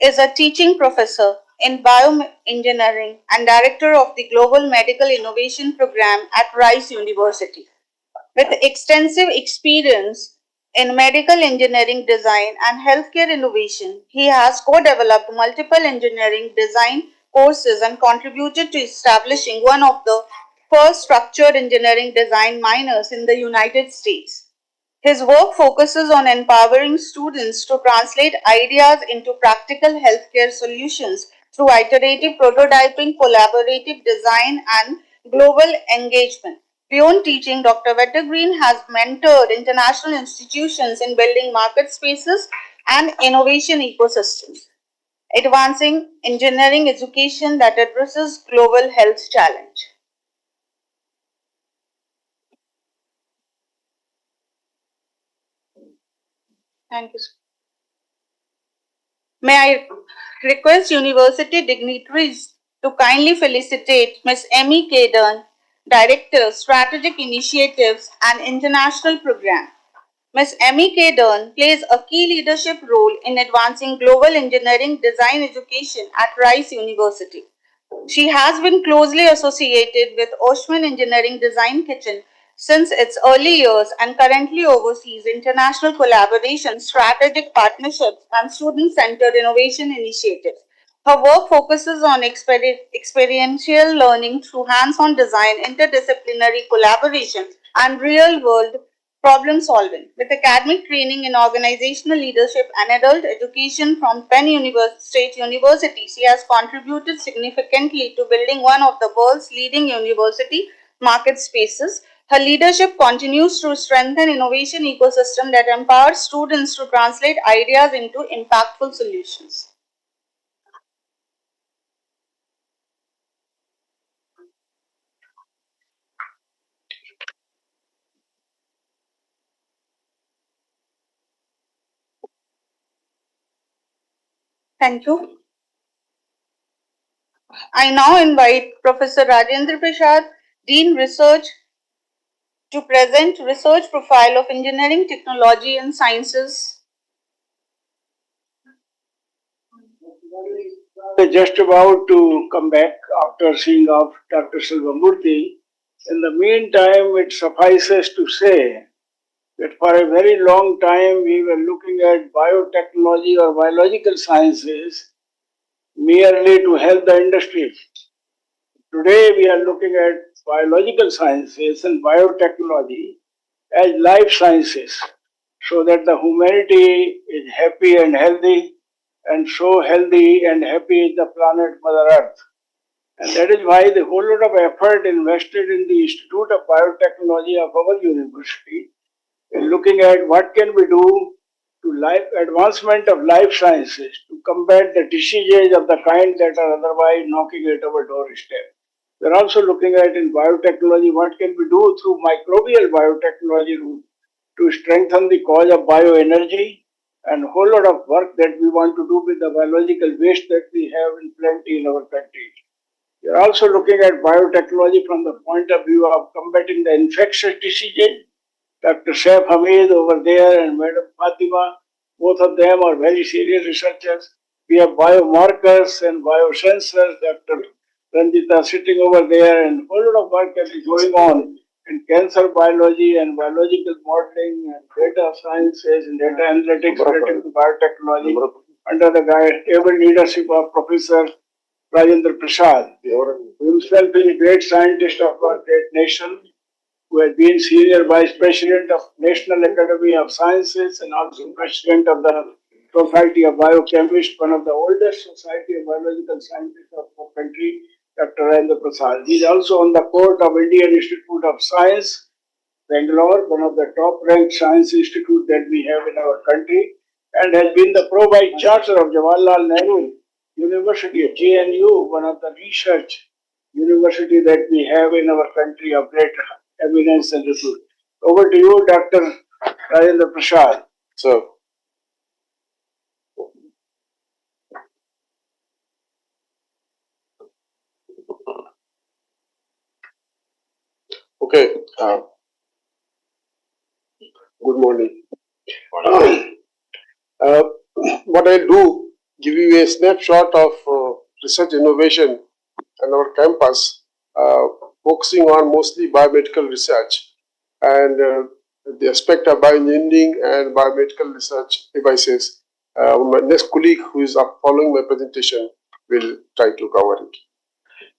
is a teaching professor in bioengineering and director of the Global Medical Innovation Program at Rice University. With extensive experience in medical engineering design and healthcare innovation, he has co-developed multiple engineering design courses and contributed to establishing one of the first structured engineering design minors in the United States. His work focuses on empowering students to translate ideas into practical healthcare solutions through iterative prototyping, collaborative design, and global engagement. Beyond teaching, Dr. Wettergreen has mentored international institutions in building market spaces and innovation ecosystems, advancing engineering education that addresses global health challenge. Thank you. May I request university dignitaries to kindly felicitate Ms. Emmy Kaden, Director, Strategic Initiatives and International Program. Ms. Emmy Kaden plays a key leadership role in advancing global engineering design education at Rice University. She has been closely associated with Oshman Engineering Design Kitchen since its early years and currently oversees international collaboration, strategic partnerships, and student centered innovation initiatives. Her work focuses on experiential learning through hands on design, interdisciplinary collaboration, and real world problem solving. With academic training in organizational leadership and adult education from State University, she has contributed significantly to building one of the world's leading university market spaces. Her leadership continues to strengthen innovation ecosystem that empowers students to translate ideas into impactful solutions. Thank you. I now invite Professor Rajendra Prasad, Dean Research, to present research profile of engineering, technology and sciences. We're just about to come back after seeing off Dr. Silvamurthy. In the meantime, it suffices to say that for a very long time we were looking at biotechnology or biological sciences merely to help the industry. Today we are looking at biological sciences and biotechnology as life sciences so that the humanity is happy and healthy, and so healthy and happy is the planet Mother Earth. And that is why the whole lot of effort invested in the Institute of Biotechnology of our university in looking at what can we do to advancement of life sciences to combat the diseases of the kind that are otherwise knocking at our doorstep. We're also looking at in biotechnology what can we do through microbial biotechnology route to strengthen the cause of bioenergy, and a whole lot of work that we want to do with the biological waste that we have in plenty in our country. We are also looking at biotechnology from the point of view of combating the infectious diseases. Dr. Saif Hamid over there and Madam Fatima, both of them are very serious researchers. We have biomarkers and biosensors. Dr. Ranjita sitting over there, and a whole lot of work that is going on in cancer biology and biological modeling and data sciences and data analytics related to biotechnology under the able leadership of Professor Rajendra Prasad, who himself is a great scientist of our great nation, who has been Senior Vice President of National Academy of Sciences and also President of the Society of Biochemists, one of the oldest society of biological scientists of our country, Dr. Rajendra Prasad. He is also on the court of Indian Institute of Science, Bangalore, one of the top ranked science institutes that we have in our country, and has been the Pro-Vice Chancellor of Jawaharlal Nehru University at JNU, one of the research university that we have in our country of great eminence and repute. Over to you, Dr. Rajendra Prasad. So, okay. Good morning. What I do, give you a snapshot of research innovation on our campus, focusing on mostly biomedical research and the aspect of bioengineering and biomedical research devices. My next colleague who is following my presentation will try to cover it.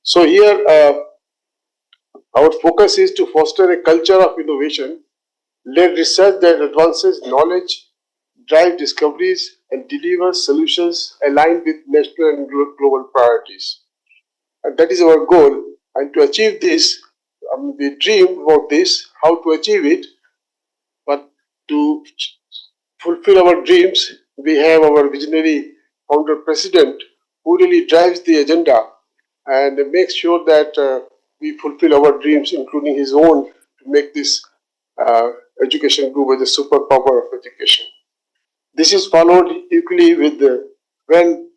So here, our focus is to foster a culture of innovation, lead research that advances knowledge, drive discoveries, and deliver solutions aligned with national and global priorities. And that is our goal. And to achieve this, we dream about this, how to achieve it, but to fulfill our dreams, we have our visionary founder president who really drives the agenda and makes sure that we fulfill our dreams, including his own, to make this education group as a superpower of education. This is followed equally with the when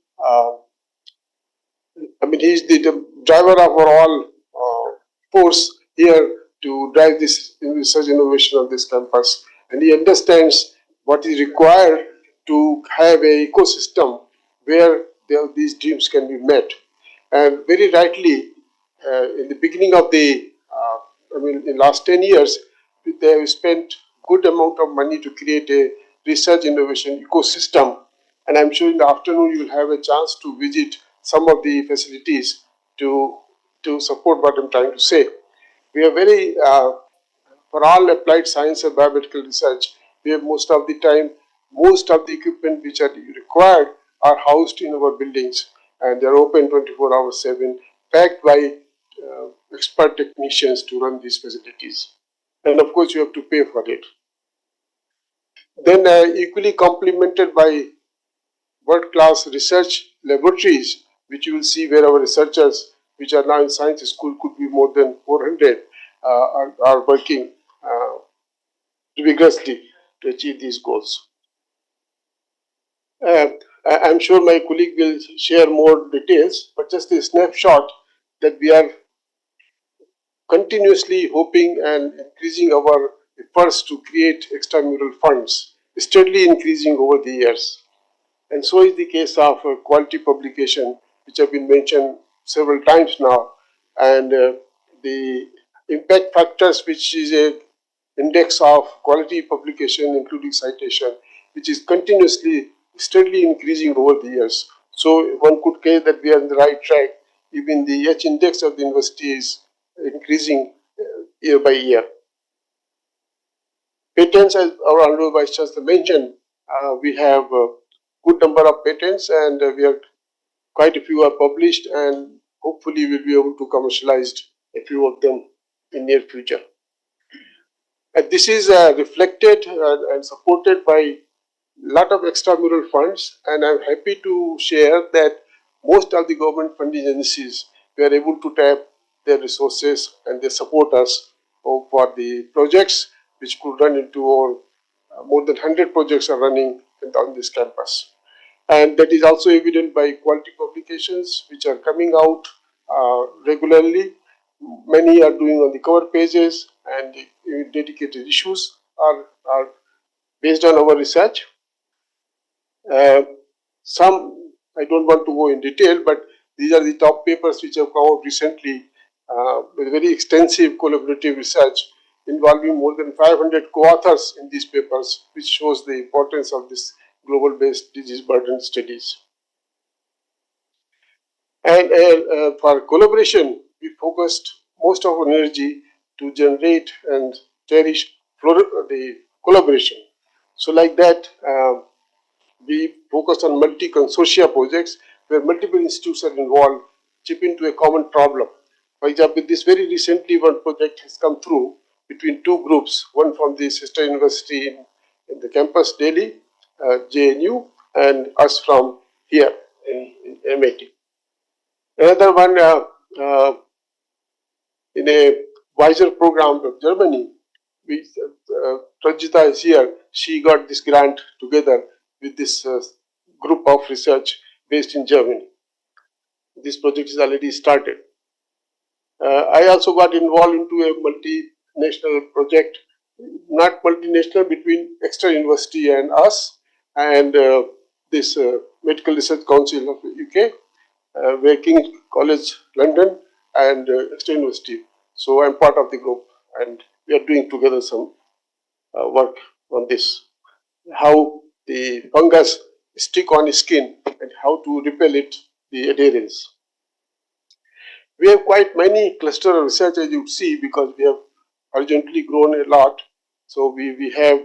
he is the driver of our all force here to drive this research innovation on this campus, and he understands what is required to have a ecosystem where these dreams can be met. And very rightly, in the beginning of in last 10 years, they have spent good amount of money to create a research innovation ecosystem. And I'm sure in the afternoon you will have a chance to visit some of the facilities to support what I'm trying to say. We are very, for all applied science and biomedical research, we have most of the time, most of the equipment which are required are housed in our buildings, and they're open 24 hours 7, backed by expert technicians to run these facilities. And of course, you have to pay for it. Then equally complemented by world-class research laboratories, which you will see where our researchers, which are now in science school, could be more than 400, are working vigorously to achieve these goals. I'm sure my colleague will share more details, but just a snapshot that we are continuously hoping and increasing our efforts to create extramural funds, steadily increasing over the years. And so is the case of quality publication, which have been mentioned several times now, and the impact factors, which is a index of quality publication, including citation, which is continuously, steadily increasing over the years. So one could say that we are on the right track. Even the H index of the university is increasing year by year. Patents, as our Honorable Vice Chancellor mentioned, we have a good number of patents, and we are quite a few are published, and hopefully we'll be able to commercialize a few of them in near future. And this is reflected and supported by a lot of extramural funds, and I'm happy to share that most of the government funding agencies were able to tap their resources, and they support us for the projects which could run into more than 100 projects are running on this campus. And that is also evident by quality publications which are coming out regularly. Many are doing on the cover pages, and dedicated issues are based on our research. Some, I don't want to go in detail, but these are the top papers which have come out recently with very extensive collaborative research involving more than 500 co-authors in these papers, which shows the importance of this global-based disease burden studies. And for collaboration, we focused most of our energy to generate and cherish the collaboration. So like that, we focused on multi-consortia projects where multiple institutes are involved, chip into a common problem. For example, this very recently one project has come through between two groups, one from the sister university in the campus Delhi, JNU, and us from here in MIT. Another one in a wiser program of Germany, Rajita is here. She got this grant together with this group of research based in Germany. This project is already started. I also got involved into a multinational project, not multinational, between extra university and us, and this Medical Research Council of the UK, where King's College London and extra university. So I'm part of the group, and we are doing together some work on this. How the fungus stick on skin and how to repel it the adherence. We have quite many cluster of research, as you see, because we have horizontally grown a lot. So we have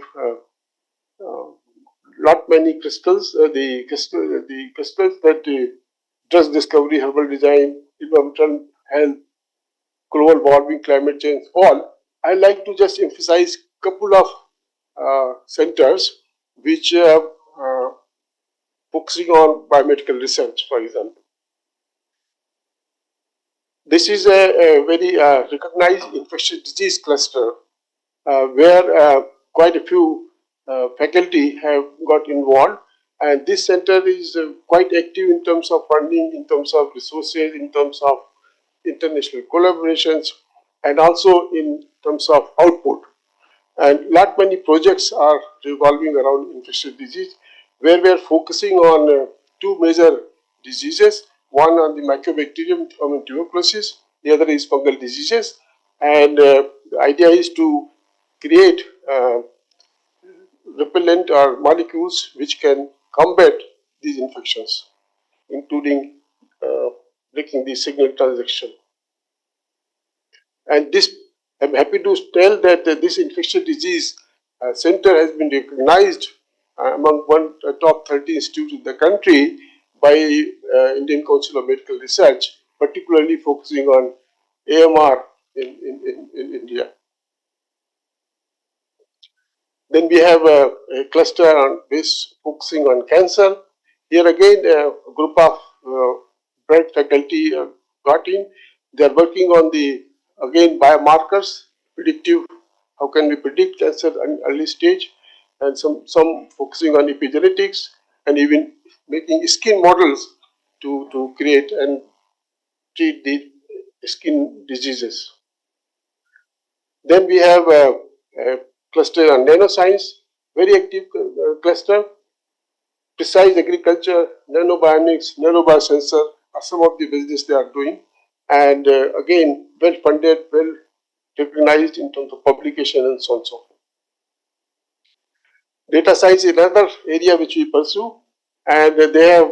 lot many crystals, the crystals that drug discovery, herbal design, environmental health, global warming, climate change, all. I like to just emphasize couple of centers which focusing on biomedical research, for example. This is a very recognized infectious disease cluster where quite a few faculty have got involved, and this center is quite active in terms of funding, in terms of resources, in terms of international collaborations, and also in terms of output. And lot many projects are revolving around infectious disease, where we are focusing on two major diseases. One on the mycobacterium tuberculosis, the other is fungal diseases. And the idea is to create repellent or molecules which can combat these infections, including breaking the signal transaction. And this, I'm happy to tell that this infectious disease center has been recognized among top 30 institutes in the country by Indian Council of Medical Research, particularly focusing on AMR in India. Then we have a cluster on base focusing on cancer. Here again, a group of bright faculty got in. They are working on the, again, biomarkers, predictive, how can we predict cancer at early stage, and some focusing on epigenetics, and even making skin models to create and treat the skin diseases. Then we have a cluster on nanoscience, very active cluster. Precise agriculture, nanobionics, nanobiosensor are some of the business they are doing. And again, well funded, well recognized in terms of publication and so on and so forth. Data science is another area which we pursue, and they have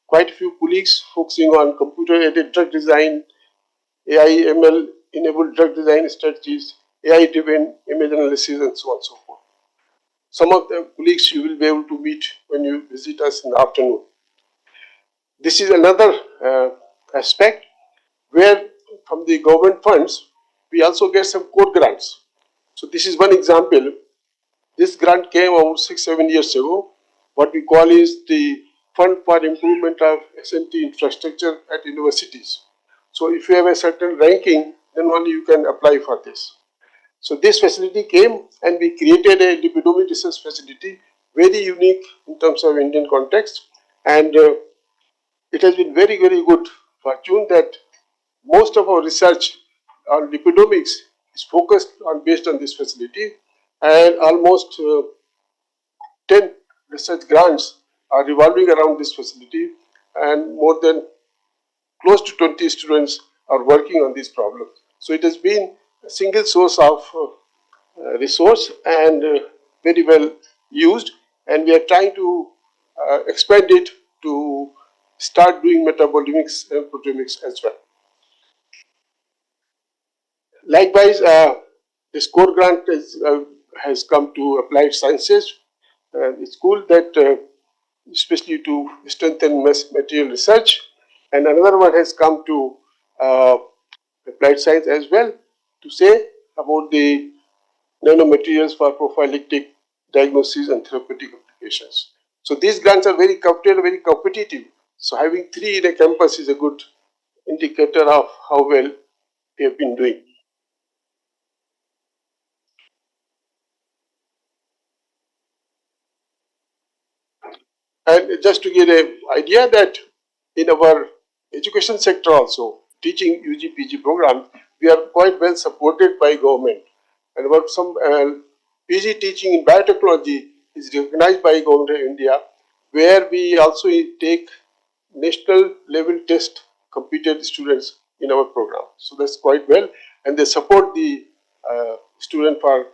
quite a few colleagues focusing on computer-aided drug design, AI, ML enabled drug design strategies, AI driven image analysis, and so on and so forth. Some of the colleagues you will be able to meet when you visit us in the afternoon. This is another aspect where from the government funds, we also get some core grants. So this is one example. This grant came about 6-7 years ago. What we call is the Fund for Improvement of SNT Infrastructure at Universities. So if you have a certain ranking, then only you can apply for this. So this facility came and we created a lipidomic research facility, very unique in terms of Indian context, and it has been very, very good fortune that most of our research on lipidomics is focused on based on this facility, and almost 10 research grants are revolving around this facility, and more than close to 20 students are working on these problems. So it has been a single source of resource and very well used, and we are trying to expand it to start doing metabolomics and proteomics as well. Likewise, this core grant has come to Applied Sciences, the school that especially to strengthen material research, and another one has come to Applied Science as well to say about the nanomaterials for prophylactic diagnosis and therapeutic applications. So these grants are very coveted, very competitive. So having 3 in a campus is a good indicator of how well we have been doing. And just to give an idea that in our education sector also, teaching UG, PG programs, we are quite well supported by government. And about some PG teaching in biotechnology is recognized by government of India, where we also take national level test competent students in our program. So that's quite well, and they support the student for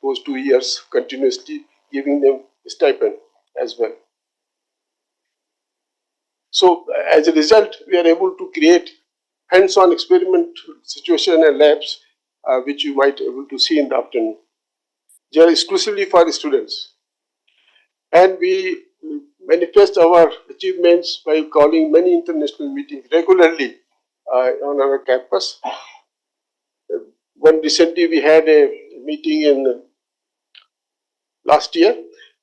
those 2 years continuously, giving them stipend as well. So as a result, we are able to create hands-on experiment situation and labs, which you might be able to see in the afternoon. They are exclusively for students. And we manifest our achievements by calling many international meetings regularly on our campus. One recently we had a meeting in last year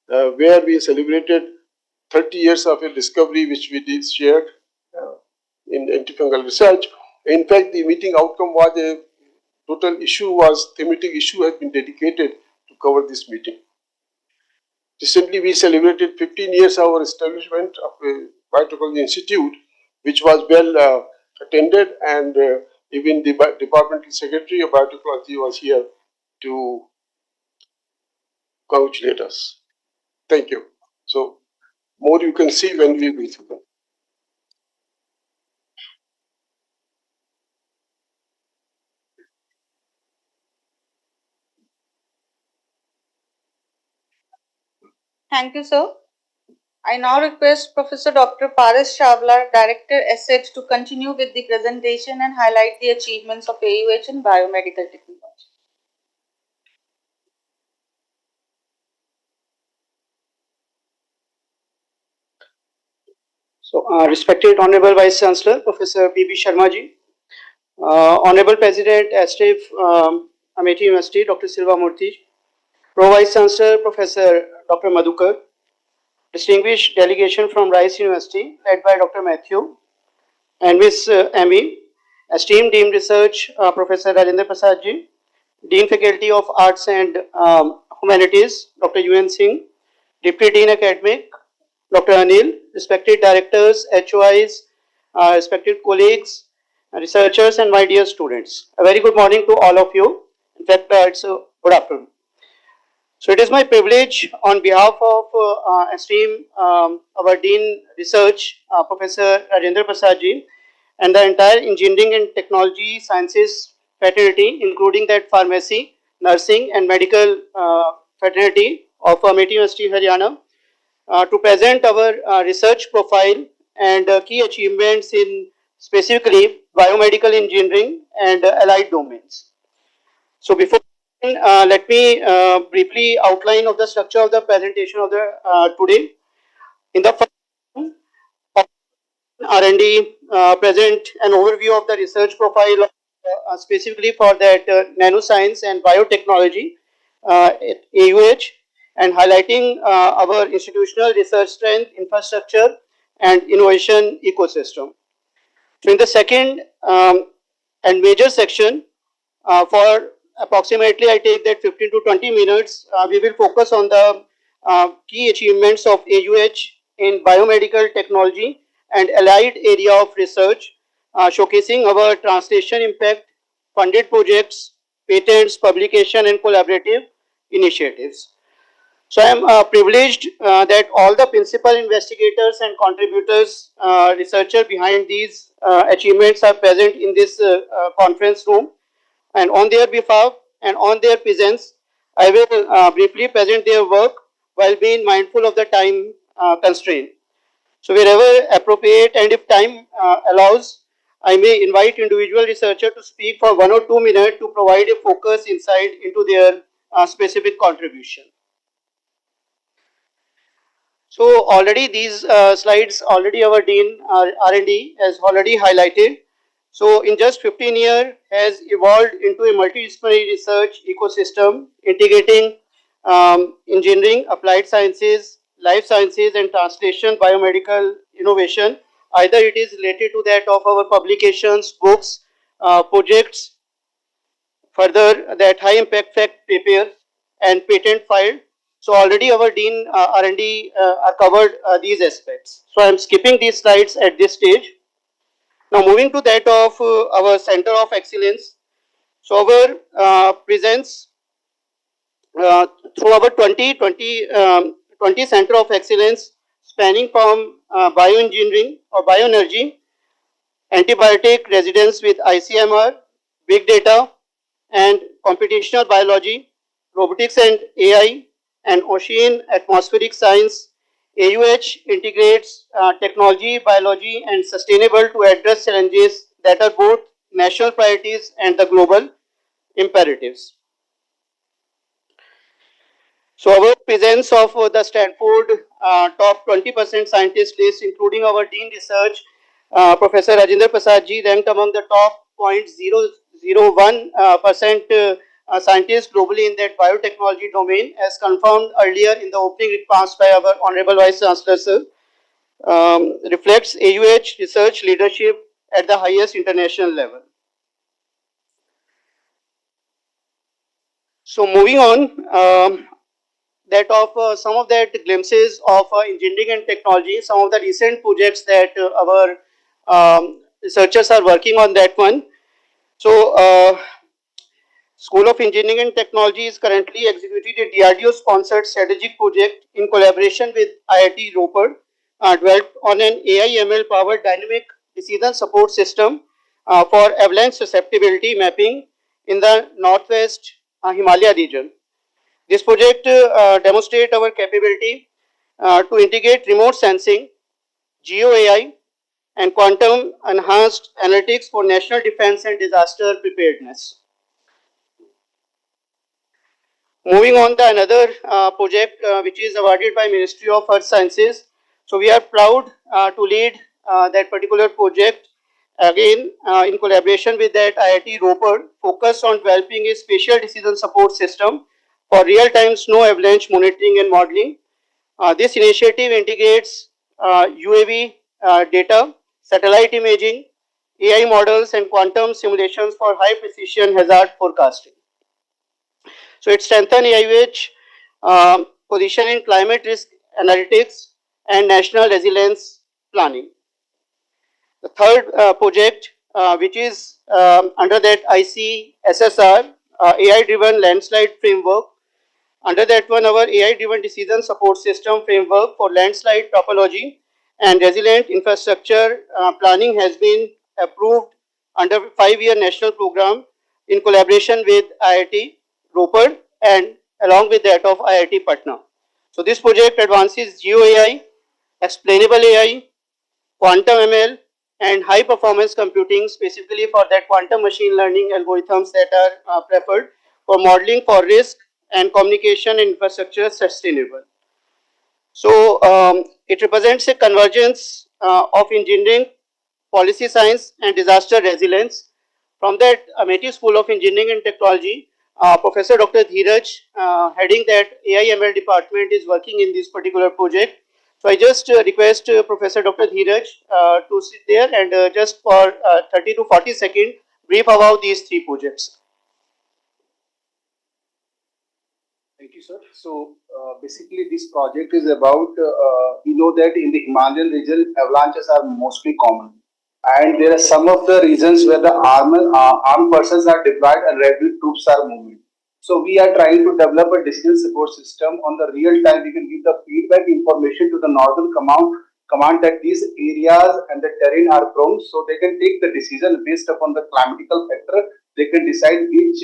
where we celebrated 30 years of a discovery which we did shared in antifungal research. In fact, the meeting outcome was a total issue was thematic issue has been dedicated to cover this meeting. Recently, we celebrated 15 years of our establishment of a biotechnology institute, which was well attended, and even the departmental secretary of biotechnology was here to congratulate us. Thank you. So, more you can see when we meet. Thank you, sir. I now request Professor Dr. Paras Chawla, Director Assets, to continue with the presentation and highlight the achievements of AUH in biomedical technology. So, respected Honorable Vice Chancellor, Professor P.B. Sharma ji, Honorable President, STF, Amity University, Dr. Silva Murthy, Pro Vice Chancellor, Professor Dr. Madhukar, distinguished delegation from Rice University, led by Dr. Matthew, and Miss Amy, esteemed Dean Research, Professor Rajendra Prasad ji, Dean Faculty of Arts and Humanities, Dr. UN Singh, Deputy Dean Academic, Dr. Anil, respected directors, HOIs, respected colleagues, researchers, and my dear students. A very good morning to all of you. In fact, it's a good afternoon. So it is my privilege on behalf of esteemed our Dean Research, Professor Rajendra Prasad ji, and the entire Engineering and Technology Sciences fraternity, including that pharmacy, nursing, and medical fraternity of Amity University, Haryana, to present our research profile and key achievements in specifically biomedical engineering and allied domains. So before let me briefly outline of the structure of the presentation of the today. In the first R&D present an overview of the research profile specifically for that nanoscience and biotechnology at AUH, and highlighting our institutional research strength, infrastructure, and innovation ecosystem. So in the second and major section, for approximately I take that 15 to 20 minutes, we will focus on the key achievements of AUH in biomedical technology and allied area of research, showcasing our translation impact, funded projects, patents, publication, and collaborative initiatives. So I am privileged that all the principal investigators and contributors, researchers behind these achievements are present in this conference room, and on their behalf and on their presence, I will briefly present their work while being mindful of the time constraint. So wherever appropriate and if time allows, I may invite individual researcher to speak for 1 or 2 minutes to provide a focused insight into their specific contribution. So already these slides, already our Dean R&D has already highlighted. So in just 15 years has evolved into a multidisciplinary research ecosystem integrating engineering, applied sciences, life sciences, and translation biomedical innovation. Either it is related to that of our publications, books, projects, further that high impact fact paper and patent filed. So already our Dean R&D are covered these aspects. So I am skipping these slides at this stage. Now moving to that of our Center of Excellence. So our presence through our 20 Center of Excellence spanning from bioengineering or bioenergy, antibiotic residence with ICMR, big data, and computational biology, robotics and AI, and ocean atmospheric science, AUH integrates technology, biology, and sustainable to address challenges that are both national priorities and the global imperatives. So our presence of the Stanford top 20% scientist list, including our Dean Research, Professor Rajinder Prasad ji, ranked among the top 0.001% scientists globally in that biotechnology domain, as confirmed earlier in the opening remarks by our Honorable Vice Chancellor, sir, reflects AUH research leadership at the highest international level. So moving on, that of some of that glimpses of engineering and technology, some of the recent projects that our researchers are working on that one. So School of Engineering and Technology is currently executing a DRDO-sponsored strategic project in collaboration with IIT Ropar, developed on an AI/ML-powered dynamic decision support system for avalanche susceptibility mapping in the Northwest Himalaya region. This project demonstrates our capability to integrate remote sensing, geo AI, and quantum enhanced analytics for national defense and disaster preparedness. Moving on to another project which is awarded by Ministry of Earth Sciences. So we are proud to lead that particular project again in collaboration with that IIT Ropar, focused on developing a spatial decision support system for real-time snow avalanche monitoring and modeling. This initiative integrates UAV data, satellite imaging, AI models, and quantum simulations for high precision hazard forecasting. So it strengthens AIH position in climate risk analytics and national resilience planning. The third project, which is under that ICSSR, AI-driven landslide framework. Under that one, our AI-driven decision support system framework for landslide topology and resilient infrastructure planning has been approved under 5-year national program in collaboration with IIT Ropar and along with that of IIT Patna. So this project advances Geo AI, explainable AI, quantum ML, and high performance computing specifically for that quantum machine learning algorithms that are preferred for modeling for risk and communication infrastructure sustainable. So it represents a convergence of engineering, policy science, and disaster resilience. From that Amity School of Engineering and Technology, Professor Dr. Dheeraj, heading that AI/ML department, is working in this particular project. So I just request Professor Dr. Dheeraj to sit there and just for 30 to 40 seconds brief about these three projects. Thank you, sir. So basically, this project is about we know that in the Himalayan region, avalanches are mostly common, and there are some of the regions where the armed persons are deployed and regular troops are moving. So we are trying to develop a decision support system on the real time. We can give the feedback information to the northern command that these areas and the terrain are prone, so they can take the decision based upon the climatical factor. They can decide which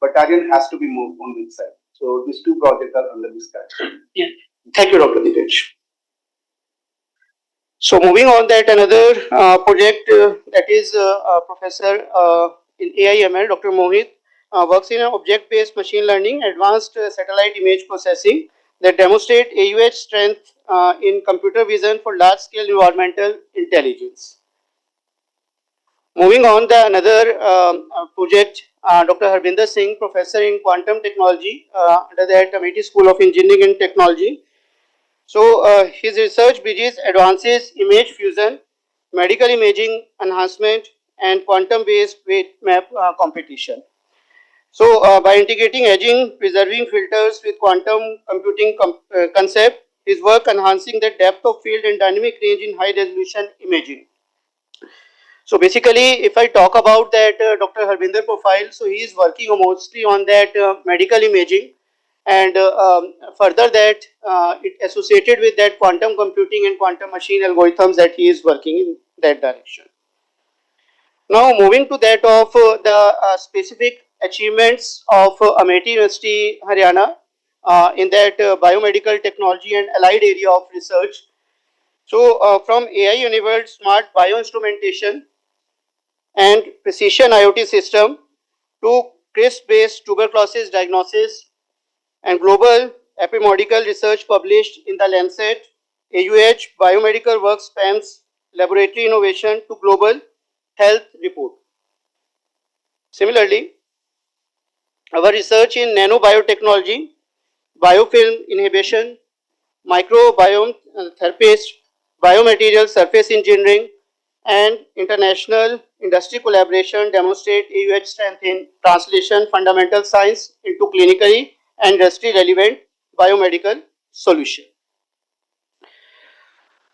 battalion has to be moved on which side. So these two projects are under discussion. Yeah. Thank you, Dr. Dheeraj. So moving on, that another project that is Professor in AI/ML, Dr. Mohit, works in object-based machine learning, advanced satellite image processing that demonstrate AUH strength in computer vision for large-scale environmental intelligence. Moving on, the another project, Dr. Harbinder Singh, Professor in Quantum Technology under the Amity School of Engineering and Technology. So his research bridges advances image fusion, medical imaging enhancement, and quantum-based weight map competition. So by integrating edging, preserving filters with quantum computing concept, his work enhancing the depth of field and dynamic range in high-resolution imaging. So basically, if I talk about that Dr. Harbinder profile, so he is working mostly on that medical imaging, and further that it associated with that quantum computing and quantum machine algorithms that he is working in that direction. Now moving to that of the specific achievements of Amity University, Haryana. in that biomedical technology and allied area of research. So from AI-enabled smart bioinstrumentation and precision IoT system to CRISP-based tuberculosis diagnosis and global epidemiological research published in the Lancet, AUH biomedical work spans laboratory innovation to global health report. Similarly, our research in nanobiotechnology, biofilm inhibition, microbiome therapies, biomaterial surface engineering, and international industry collaboration demonstrate AUH strength in translation fundamental science into clinically and industry relevant biomedical solution.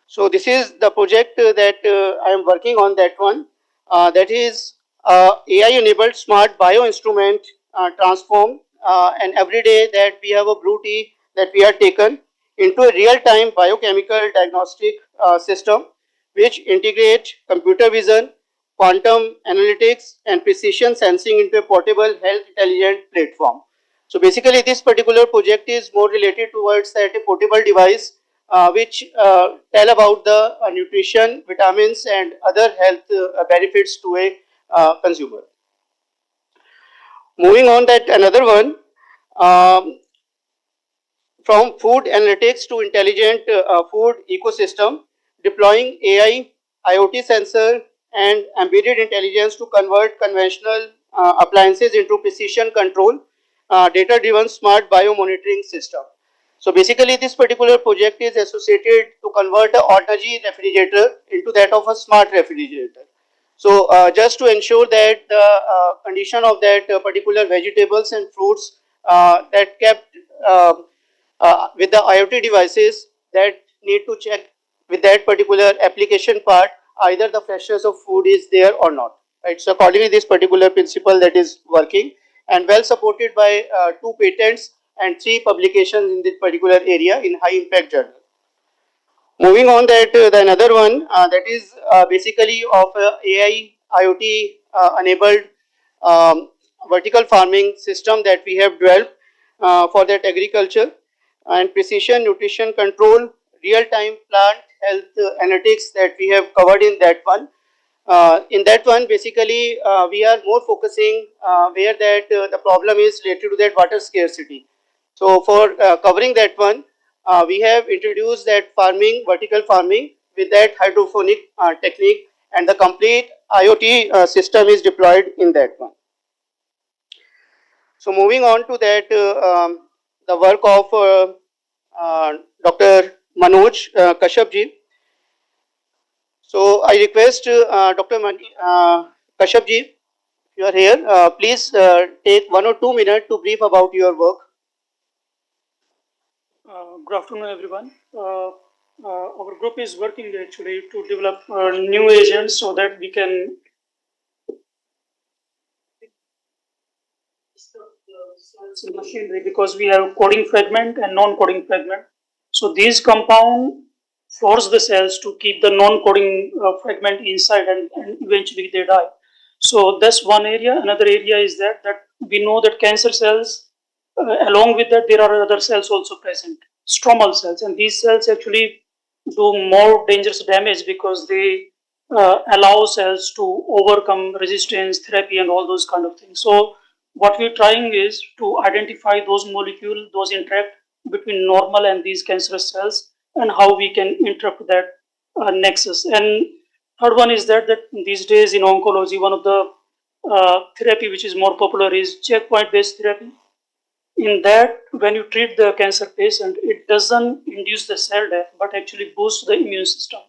So this is the project that I am working on, that one. That is AI-enabled smart bioinstrument transform and every day that we have a blue tea that we are taken into a real-time biochemical diagnostic system which integrate computer vision, quantum analytics and precision sensing into a portable health intelligent platform. So basically this particular project is more related towards that a portable device which tell about the nutrition, vitamins and other health benefits to a consumer. Moving on, that another one, from food analytics to intelligent food ecosystem, deploying AI, IoT sensor and embedded intelligence to convert conventional appliances into precision control, data-driven smart biomonitoring system. So basically this particular project is associated to convert an ordinary refrigerator into that of a smart refrigerator. So just to ensure that the condition of that particular vegetables and fruits that kept with the IoT devices that need to check with that particular application part either the freshness of food is there or not. Right. So accordingly this particular principle that is working and well supported by 2 patents and 3 publications in this particular area in high impact journal. Moving on, that the another one that is basically of AI IoT enabled vertical farming system that we have developed for that agriculture and precision nutrition control, real time plant health analytics that we have covered in that one. In that one basically we are more focusing where that the problem is related to that water scarcity. So for covering that one, we have introduced that farming, vertical farming with that hydroponic technique and the complete IoT system is deployed in that one. So moving on to that, the work of Dr. Manoj Kashyap ji. So I request Dr. Kashyap ji, if you are here, please take 1 or 2 minutes to brief about your work. Good afternoon, everyone. Our group is working actually to develop new agents so that we can machinery, because we have coding fragment and non-coding fragment. So these compound force the cells to keep the non-coding fragment inside and eventually they die. So that's one area. Another area is that we know that cancer cells, along with that there are other cells also present, stromal cells, and these cells actually do more dangerous damage because they allow cells to overcome resistance therapy and all those kind of things. So what we're trying is to identify those molecules, those interact between normal and these cancerous cells, and how we can interrupt that nexus. And third one is that these days in oncology, one of the therapy which is more popular is checkpoint based therapy. In that, when you treat the cancer patient, it doesn't induce the cell death, but actually boosts the immune system.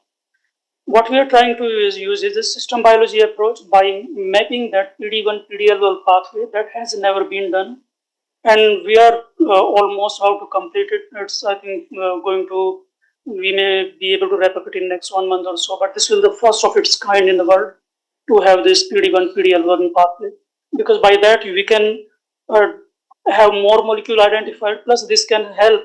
What we are trying to use is a system biology approach by mapping that PD1 PDL1 pathway that has never been done, and we are almost about to complete it. It's I think we may be able to wrap up it in next 1 month or so. But this will be the first of its kind in the world to have this PD1 PDL1 pathway, because by that we can have more molecule identified. Plus, this can help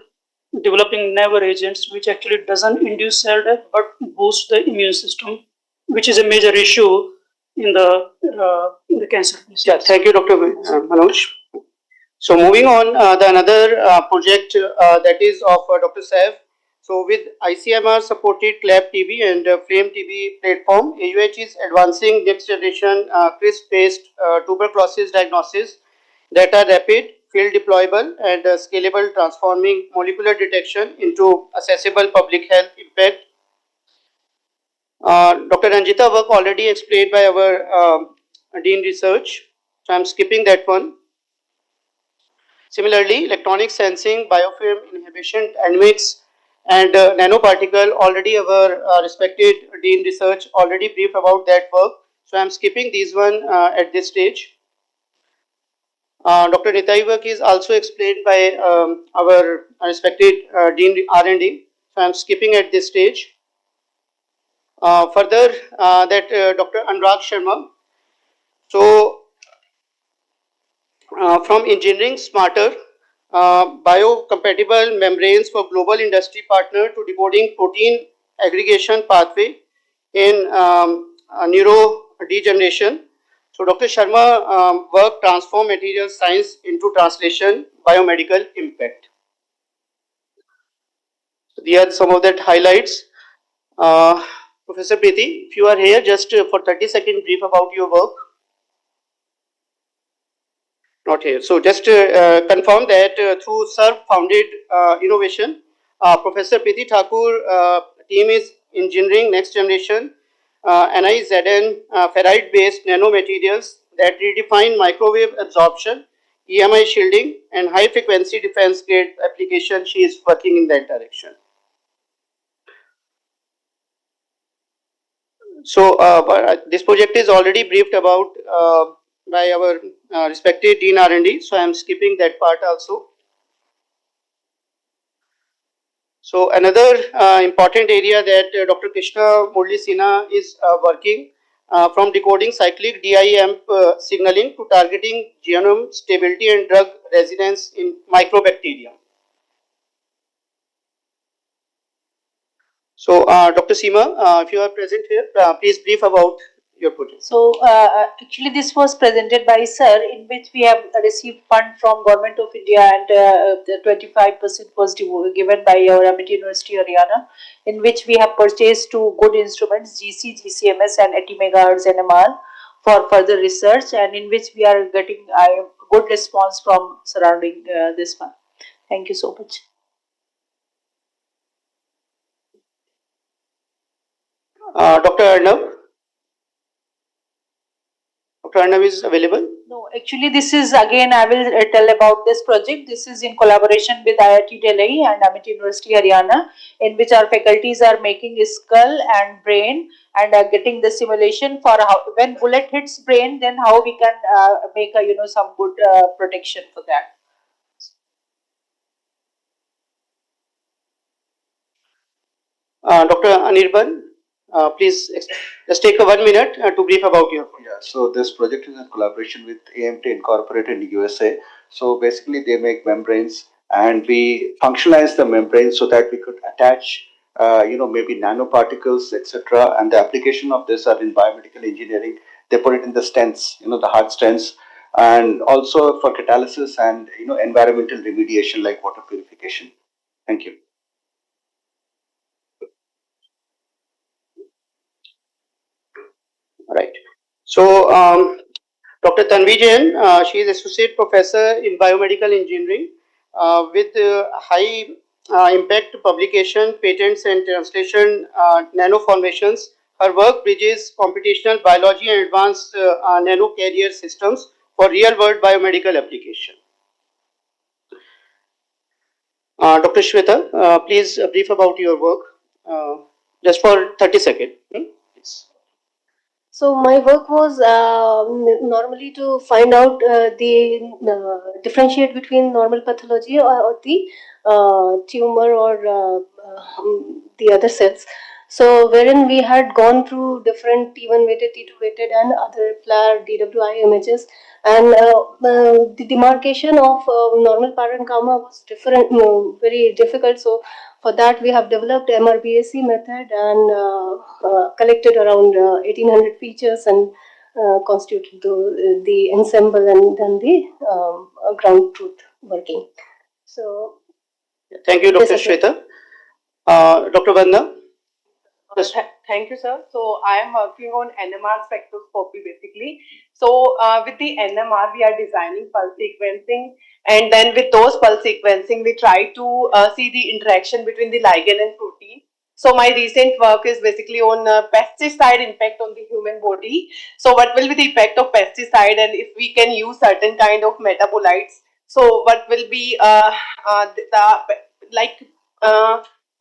developing never agents which actually doesn't induce cell death but boosts the immune system, which is a major issue in the cancer. Yeah, thank you, Dr. Manoj. So moving on, the another project that is of Dr. Saif. So with ICMR supported CLAP TB and Flame TB platform, AUH is advancing next generation CRISP-based tuberculosis diagnosis that are rapid, field deployable and scalable, transforming molecular detection into accessible public health impact. Dr. Ranjita work already explained by our Dean Research, so I'm skipping that one. Similarly, electronic sensing, biofilm inhibition, NMIX, and nanoparticle, already our respected Dean Research already briefed about that work. So I'm skipping these one at this stage. Dr. Nitai work is also explained by our respected Dean R&D. So I'm skipping at this stage. Further, that Dr. Anurag Sharma. So from engineering smarter biocompatible membranes for global industry partner to decoding protein aggregation pathway in neurodegeneration. So Dr. Sharma work transform material science into translation biomedical impact. So these are some of that highlights. Professor Preeti, if you are here, just for 30-second brief about your work. Not here. So just confirm that through SERP founded innovation, Professor Preeti Thakur team is engineering next generation NIZN ferrite based nanomaterials that redefine microwave absorption, EMI shielding and high frequency defense grade application. She is working in that direction. So this project is already briefed about by our respected Dean R&D. So I am skipping that part also. So another important area that Dr. Krishna Murli Sinha is working from decoding cyclic DIAMP signaling to targeting genome stability and drug resistance in microbacteria. So Dr. Seema, if you are present here, please brief about your project. So actually this was presented by sir, in which we have received fund from Government of India, and the 25% was given by our Amity University Haryana, in which we have purchased two good instruments, GC, GCMS and 80 megahertz NMR for further research, and in which we are getting good response from surrounding this one. Thank you so much. Dr. Arnav. Dr. Arnav is available? No, actually this is again, I will tell about this project. This is in collaboration with IIT Delhi and Amity University Haryana, in which our faculties are making a skull and brain and are getting the simulation for how when bullet hits brain, then how we can make a some good protection for that. Dr. Anirban, please just take 1 minute to brief about your project. Yeah, so this project is in collaboration with AMT Incorporated in USA. So basically they make membranes and we functionalize the membranes so that we could attach maybe nanoparticles, etc. And the application of this are in biomedical engineering. They put it in the stents, the heart stents, and also for catalysis and environmental remediation like water purification. Thank you. Right. So, Dr. Tanvi Jain, she is Associate Professor in Biomedical Engineering with high impact publication, patents and translation, nanoformations. Her work bridges computational biology and advanced nano carrier systems for real world biomedical application. Dr. Shweta, please brief about your work just for 30 seconds. Please. So my work was normally to find out differentiate between normal pathology or the tumor or the other cells. So wherein we had gone through different T1 weighted, T2 weighted and other FLAR, DWI images, and the demarcation of normal parenchyma was different, very difficult. So for that, we have developed MRBAC method and collected around 1800 features and constitute the ensemble and then the ground truth working. So Thank you, Dr. This is it. Shweta. Dr. Vandana. Yes. Thank you, sir. So I am working on NMR spectroscopy basically. So with the NMR, we are designing pulse sequencing, and then with those pulse sequencing, we try to see the interaction between the ligand and protein. So my recent work is basically on pesticide impact on the human body. So what will be the effect of pesticide, and if we can use certain kind of metabolites? So what will be the like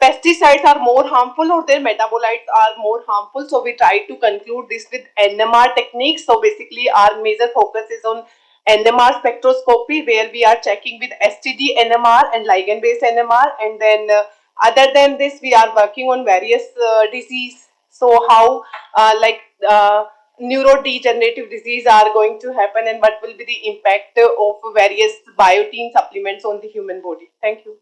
pesticides are more harmful or their metabolites are more harmful? So we try to conclude this with NMR techniques. So basically our major focus is on NMR spectroscopy, where we are checking with STD NMR and ligand based NMR, and then other than this we are working on various disease. So how neurodegenerative disease are going to happen, and what will be the impact of various biotin supplements on the human body. Thank you.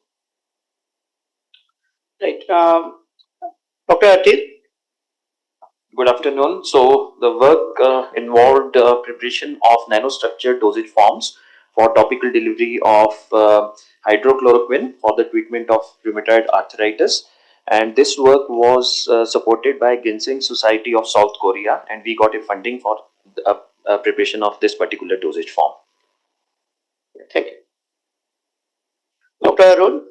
Right. Dr. Atil. Good afternoon. So the work involved preparation of nanostructured dosage forms for topical delivery of hydrochloroquine for the treatment of rheumatoid arthritis. And this work was supported by Ginseng Society of South Korea, and we got a funding for the preparation of this particular dosage form. Thank you. Dr. Arun.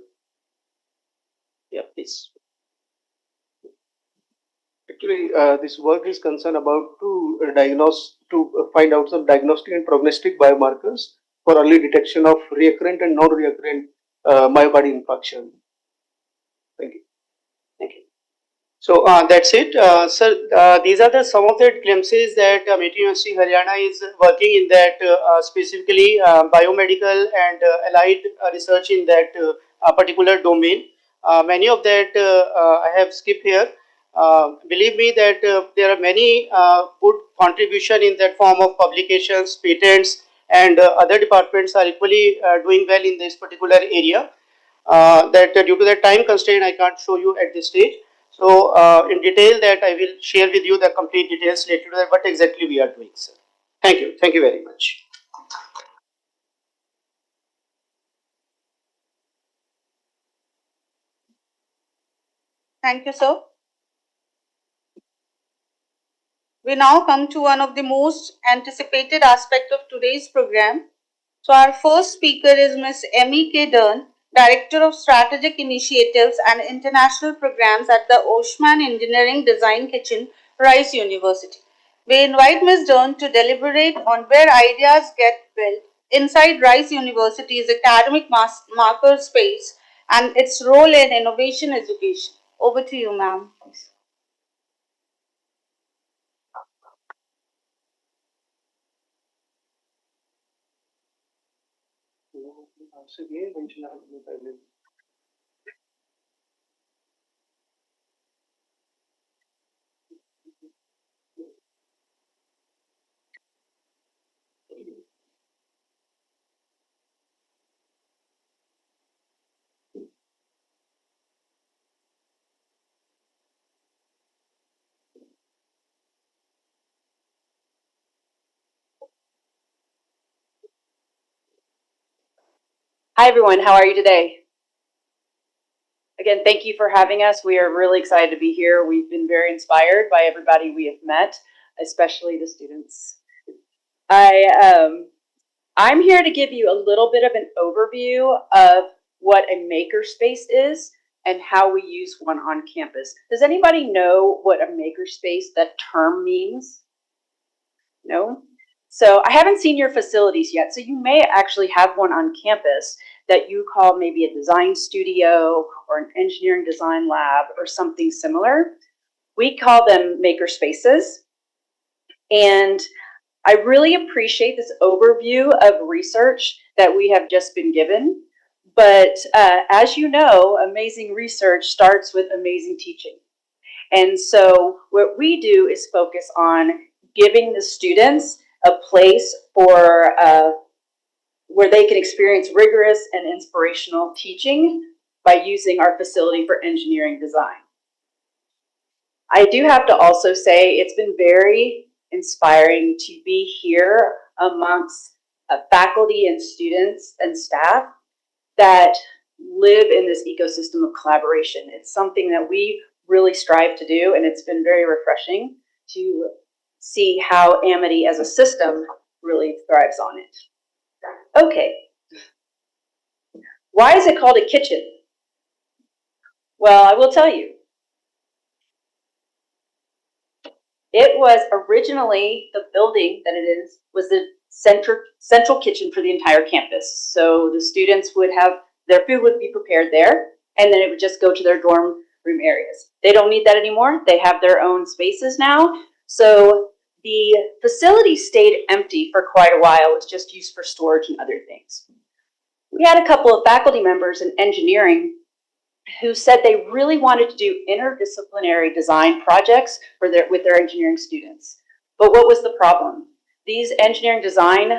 Yeah, please. Actually, this work is concerned about to find out some diagnostic and prognostic biomarkers for early detection of recurrent and non-recurrent myocardial infarction. Thank you. Thank you. So that's it, sir. These are some of the glimpses that Amity University Haryana is working in that specifically biomedical and allied research in that particular domain. Many of that I have skipped here. Believe me that there are many good contribution in that form of publications, patents, and other departments are equally doing well in this particular area. That due to the time constraint, I can't show you at this stage. So in detail that I will share with you the complete details related to that, what exactly we are doing, sir. Thank you. Thank you very much. Thank you, sir. We now come to one of the most anticipated aspects of today's program. So our first speaker is Ms. Emmy K. Dern, Director of Strategic Initiatives and International Programs at the Oshman Engineering Design Kitchen, Rice University. We invite Ms. Dern to deliberate on where ideas get built inside Rice University's academic marker space and its role in innovation education. Over to you, ma'am. Hi, everyone. How are you today? Again, thank you for having us. We are really excited to be here. We've been very inspired by everybody we have met, especially the students. I'm here to give you a little bit of an overview of what a makerspace is and how we use one on campus. Does anybody know what a makerspace, that term, means? No? So I haven't seen your facilities yet, so you may actually have one on campus that you call maybe a design studio or an engineering design lab or something similar. We call them maker spaces. And I really appreciate this overview of research that we have just been given. But as you know, amazing research starts with amazing teaching. And so what we do is focus on giving the students a place for where they can experience rigorous and inspirational teaching by using our facility for engineering design. I do have to also say it's been very inspiring to be here amongst faculty and students and staff that live in this ecosystem of collaboration. It's something that we really strive to do, and it's been very refreshing to see how Amity as a system really thrives on it. Okay. Why is it called a kitchen? Well, I will tell you. It was originally, the building that it is, was the central kitchen for the entire campus. So the students would have, their food would be prepared there, and then it would just go to their dorm room areas. They don't need that anymore. They have their own spaces now. So the facility stayed empty for quite a while. It was just used for storage and other things. We had a couple of faculty members in engineering who said they really wanted to do interdisciplinary design projects with their engineering students. But what was the problem? These engineering design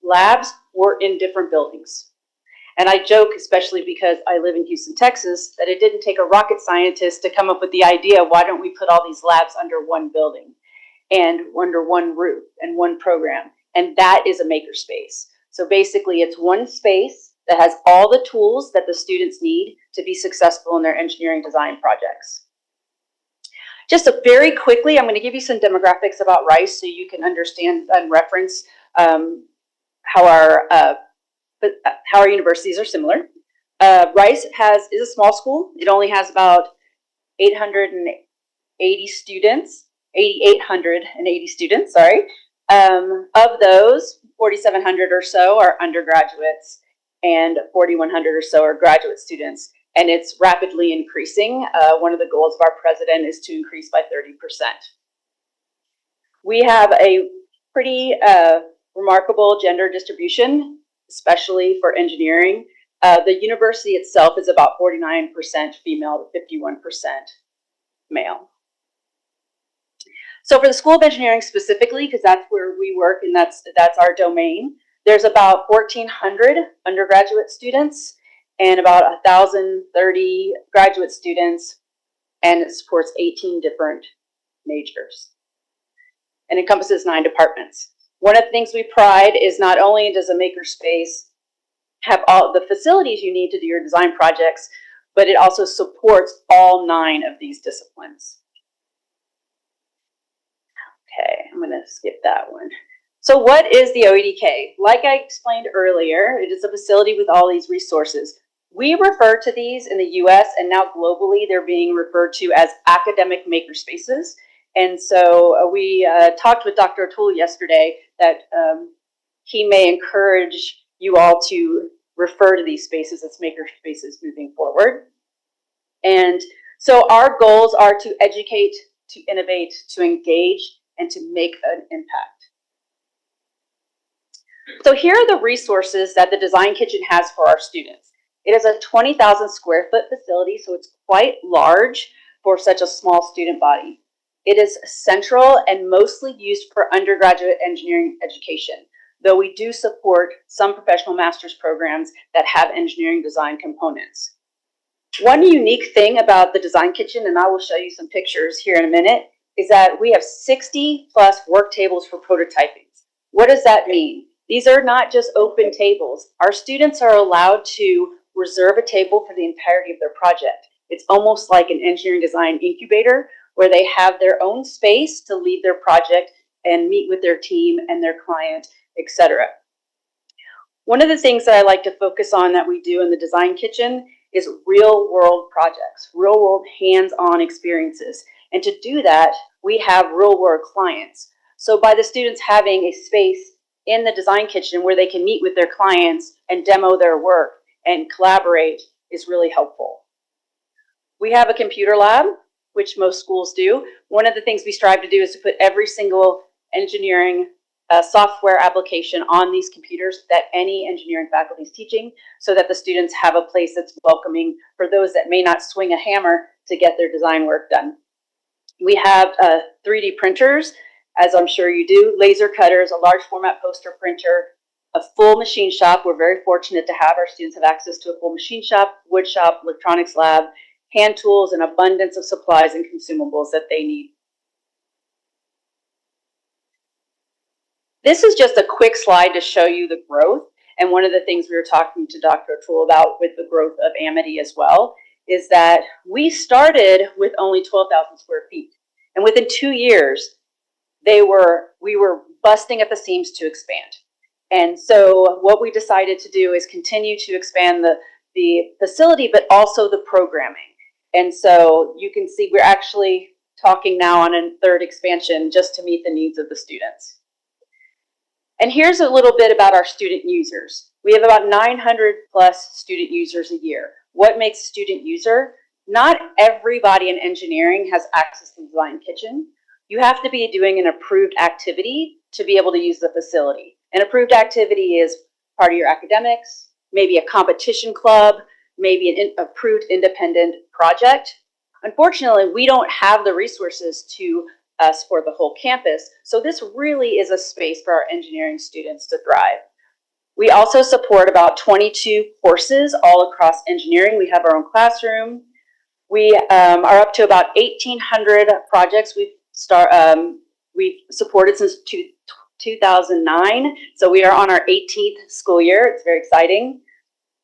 labs were in different buildings. And I joke, especially because I live in Houston, Texas, that it didn't take a rocket scientist to come up with the idea, why don't we put all these labs under one building and under one roof and one program? And that is a makerspace. So basically it's one space that has all the tools that the students need to be successful in their engineering design projects. Just very quickly, I'm going to give you some demographics about Rice so you can understand and reference how our universities are similar. Rice is a small school. It only has about 880 students, 8,880 students, sorry. Of those, 4,700 or so are undergraduates, and 4,100 or so are graduate students, and it's rapidly increasing. One of the goals of our president is to increase by 30%. We have a pretty remarkable gender distribution, especially for engineering. The university itself is about 49% female to 51% male. So for the School of Engineering specifically, because that's where we work and that's our domain, there's about 1,400 undergraduate students and about 1,030 graduate students, and it supports 18 different majors and encompasses 9 departments. One of the things we pride is not only does a makerspace have all the facilities you need to do your design projects, but it also supports all 9 of these disciplines. Okay, I'm going to skip that one. So what is the OEDK? Like I explained earlier, it is a facility with all these resources. We refer to these in the US and now globally, they're being referred to as academic makerspaces. And so we talked with Dr. O'Toole yesterday that he may encourage you all to refer to these spaces as makerspaces moving forward. And so our goals are to educate, to innovate, to engage, and to make an impact. So here are the resources that the Design Kitchen has for our students. It is a 20,000 square foot facility, so it's quite large for such a small student body. It is central and mostly used for undergraduate engineering education, though we do support some professional master's programs that have engineering design components. One unique thing about the Design Kitchen, and I will show you some pictures here in a minute, is that we have 60 plus work tables for prototyping. What does that mean? These are not just open tables. Our students are allowed to reserve a table for the entirety of their project. It's almost like an engineering design incubator where they have their own space to lead their project and meet with their team and their client, etc. One of the things that I like to focus on that we do in the Design Kitchen is real world projects, real world hands-on experiences. And to do that, we have real world clients. So by the students having a space in the Design Kitchen where they can meet with their clients and demo their work and collaborate is really helpful. We have a computer lab, which most schools do. One of the things we strive to do is to put every single engineering software application on these computers that any engineering faculty is teaching so that the students have a place that's welcoming for those that may not swing a hammer to get their design work done. We have 3D printers, as I'm sure you do, laser cutters, a large format poster printer, a full machine shop. We're very fortunate to have our students have access to a full machine shop, wood shop, electronics lab, hand tools, and abundance of supplies and consumables that they need. This is just a quick slide to show you the growth. And one of the things we were talking to Dr. O'Toole about with the growth of Amity as well is that we started with only 12,000 square feet. And within 2 years, we were busting at the seams to expand. And so what we decided to do is continue to expand the facility, but also the programming. And so you can see we're actually talking now on a third expansion just to meet the needs of the students. And here's a little bit about our student users. We have about 900 plus student users a year. What makes a student user? Not everybody in engineering has access to the design kitchen. You have to be doing an approved activity to be able to use the facility. An approved activity is part of your academics, maybe a competition club, maybe an approved independent project. Unfortunately, we don't have the resources to support the whole campus, so this really is a space for our engineering students to thrive. We also support about 22 courses all across engineering. We have our own classroom. We are up to about 1,800 projects we've supported since 2009. So we are on our 18th school year. It's very exciting.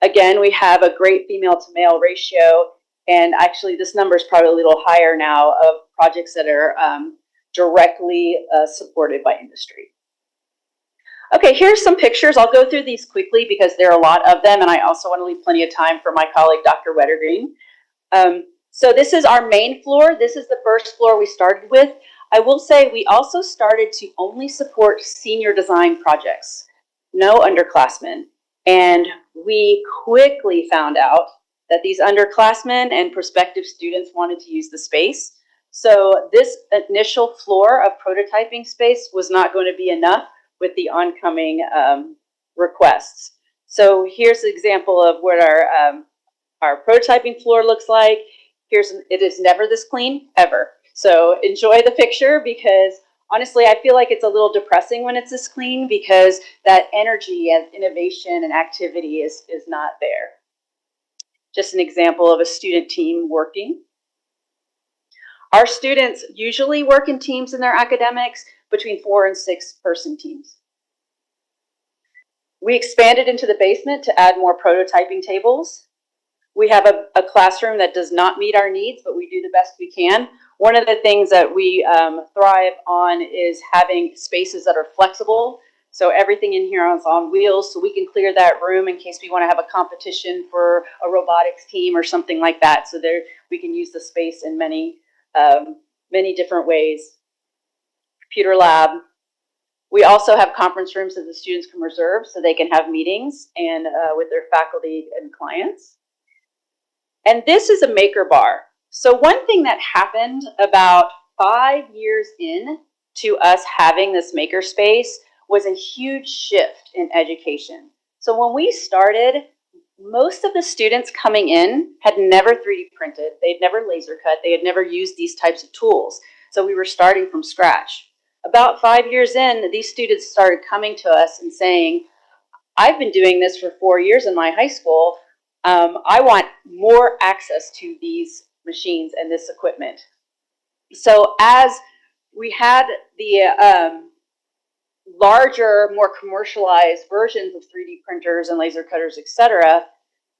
Again, we have a great female to male ratio. And actually this number is probably a little higher now of projects that are directly supported by industry. Okay, here's some pictures. I'll go through these quickly because there are a lot of them, and I also want to leave plenty of time for my colleague, Dr. Wettergreen. So this is our main floor. This is the first floor we started with. I will say we also started to only support senior design projects, no underclassmen. And we quickly found out that these underclassmen and prospective students wanted to use the space. So this initial floor of prototyping space was not going to be enough with the oncoming requests. So here's an example of what our prototyping floor looks like. It is never this clean, ever. So enjoy the picture because honestly, I feel like it's a little depressing when it's this clean because that energy and innovation and activity is not there. Just an example of a student team working. Our students usually work in teams in their academics between 4 and 6 person teams. We expanded into the basement to add more prototyping tables. We have a classroom that does not meet our needs, but we do the best we can. One of the things that we thrive on is having spaces that are flexible. So everything in here is on wheels, so we can clear that room in case we want to have a competition for a robotics team or something like that. So there we can use the space in many different ways. Computer lab. We also have conference rooms that the students can reserve so they can have meetings and with their faculty and clients. And this is a maker bar. So one thing that happened about 5 years in to us having this maker space was a huge shift in education. So when we started, most of the students coming in had never 3D printed, they'd never laser cut, they had never used these types of tools. So we were starting from scratch. About 5 years in, these students started coming to us and saying, I've been doing this for 4 years in my high school. I want more access to these machines and this equipment. So as we had the larger, more commercialized versions of 3D printers and laser cutters, etc.,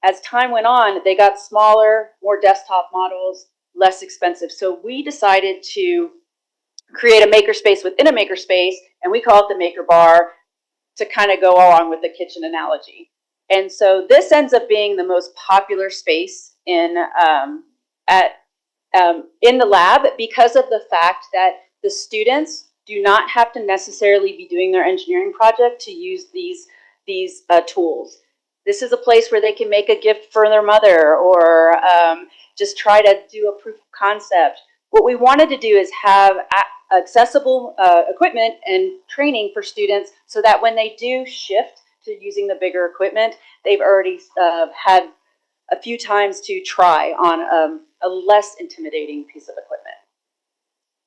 as time went on, they got smaller, more desktop models, less expensive. So we decided to create a makerspace within a makerspace, and we call it the Maker Bar to kind of go along with the kitchen analogy. And so this ends up being the most popular space in the lab because of the fact that the students do not have to necessarily be doing their engineering project to use these tools. This is a place where they can make a gift for their mother or just try to do a proof of concept. What we wanted to do is have accessible equipment and training for students so that when they do shift to using the bigger equipment, they've already had a few times to try on a less intimidating piece of equipment.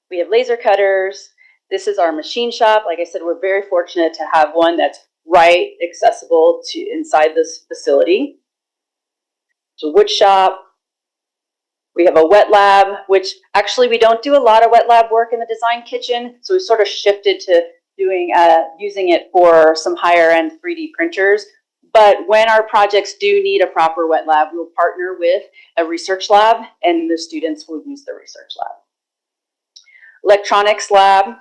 We have laser cutters. This is our machine shop. Like I said, we're very fortunate to have one that's right accessible to inside this facility. It's a wood shop. We have a wet lab, which actually we don't do a lot of wet lab work in the design kitchen. So we sort of shifted to using it for some higher end 3D printers. But when our projects do need a proper wet lab, we'll partner with a research lab and the students will use the research lab. Electronics lab,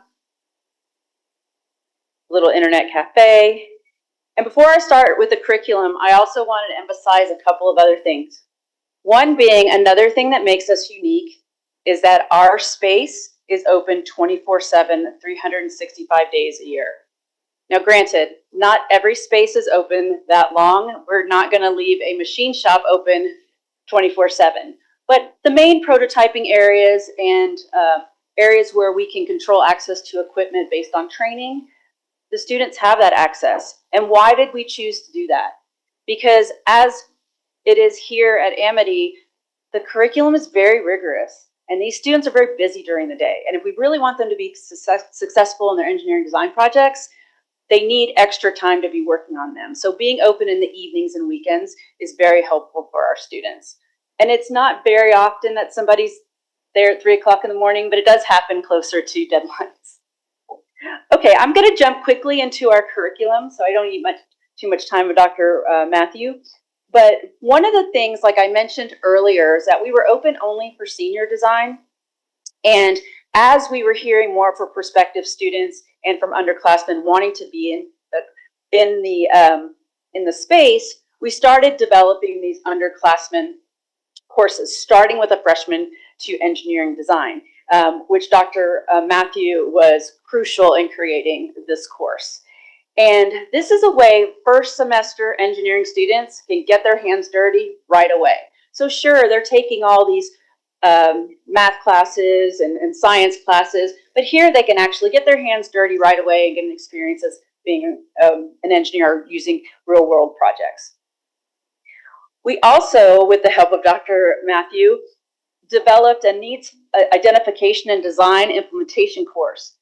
little internet cafe. And before I start with the curriculum, I also wanted to emphasize a couple of other things. One being, another thing that makes us unique is that our space is open 24/7, 365 days a year. Now, granted, not every space is open that long. We're not going to leave a machine shop open 24/7. But the main prototyping areas and areas where we can control access to equipment based on training, the students have that access. And why did we choose to do that? Because as it is here at Amity, the curriculum is very rigorous. And these students are very busy during the day. And if we really want them to be successful in their engineering design projects, they need extra time to be working on them. So being open in the evenings and weekends is very helpful for our students. And it's not very often that somebody's there at 3 o'clock in the morning, but it does happen closer to deadlines. Okay, I'm going to jump quickly into our curriculum, so I don't need too much time with Dr. Matthew. But one of the things, like I mentioned earlier, is that we were open only for senior design. And as we were hearing more from prospective students and from underclassmen wanting to be in the space, we started developing these underclassmen courses, starting with a freshman to engineering design, which Dr. Matthew was crucial in creating this course. And this is a way first semester engineering students can get their hands dirty right away. So sure, they're taking all these math classes and science classes, but here they can actually get their hands dirty right away and get an experience as being an engineer using real world projects. We also, with the help of Dr. Matthew, developed a needs identification and design implementation course.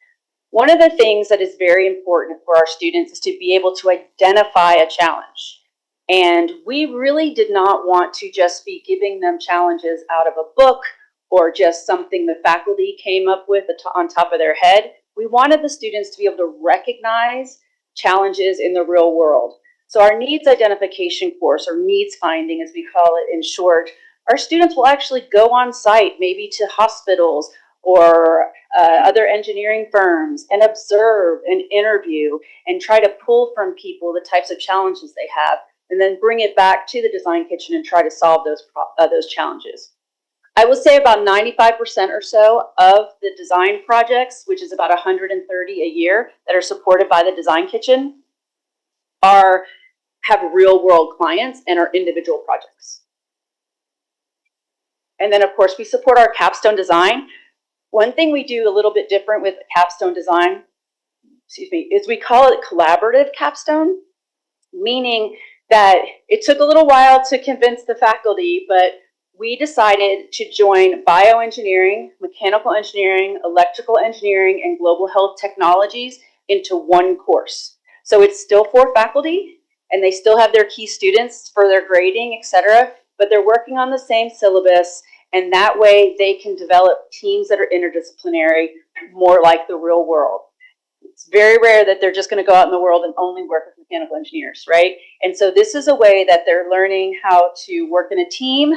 One of the things that is very important for our students is to be able to identify a challenge. And we really did not want to just be giving them challenges out of a book or just something the faculty came up with on top of their head. We wanted the students to be able to recognize challenges in the real world. So our needs identification course, or needs finding as we call it in short, our students will actually go on site, maybe to hospitals or other engineering firms, and observe and interview and try to pull from people the types of challenges they have, and then bring it back to the design kitchen and try to solve those challenges. I will say about 95% or so of the design projects, which is about 130 a year that are supported by the design kitchen, have real world clients and are individual projects. And then of course we support our capstone design. One thing we do a little bit different with capstone design, is we call it collaborative capstone, meaning that it took a little while to convince the faculty, but we decided to join bioengineering, mechanical engineering, electrical engineering, and global health technologies into one course. So it's still for faculty, and they still have their key students for their grading, etc., but they're working on the same syllabus, and that way they can develop teams that are interdisciplinary, more like the real world. It's very rare that they're just going to go out in the world and only work with mechanical engineers, right? And so this is a way that they're learning how to work in a team,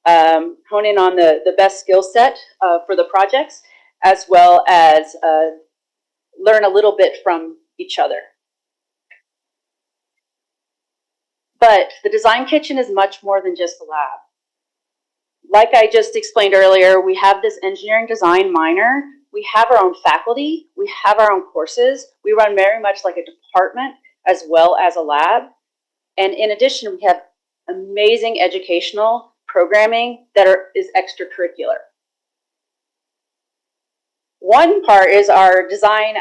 hone in on the best skill set for the projects, as well as learn a little bit from each other. But the design kitchen is much more than just a lab. Like I just explained earlier, we have this engineering design minor. We have our own faculty. We have our own courses. We run very much like a department as well as a lab. And in addition, we have amazing educational programming that is extracurricular. One part is our design,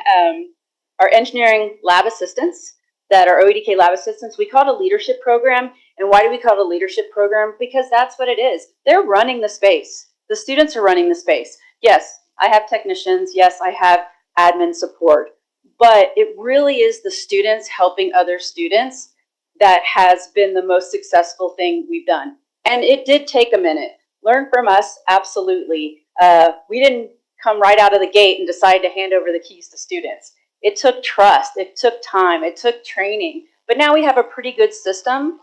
our engineering lab assistants that are OEDK lab assistants. We call it a leadership program. And why do we call it a leadership program? Because that's what it is. They're running the space. The students are running the space. Yes, I have technicians. Yes, I have admin support. But it really is the students helping other students that has been the most successful thing we've done. And it did take a minute. Learn from us, absolutely. We didn't come right out of the gate and decide to hand over the keys to students. It took trust, it took time, it took training, but now we have a pretty good system.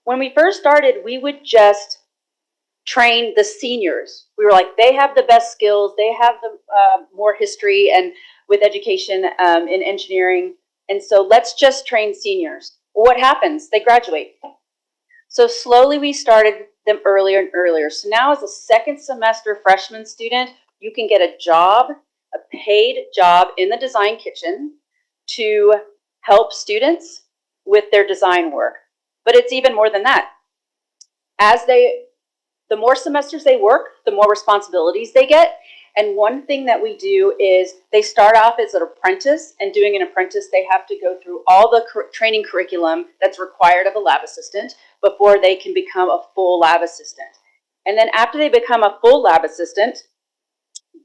When we first started, we would just train the seniors. We were like, they have the best skills, they have the more history and with education in engineering, and so let's just train seniors. Well, what happens? They graduate. So slowly we started them earlier and earlier. So now as a second semester freshman student, you can get a job, a paid job in the design kitchen to help students with their design work. But it's even more than that. The more semesters they work, the more responsibilities they get. And one thing that we do is they start off as an apprentice, and doing an apprentice, they have to go through all the training curriculum that's required of a lab assistant before they can become a full lab assistant. And then after they become a full lab assistant,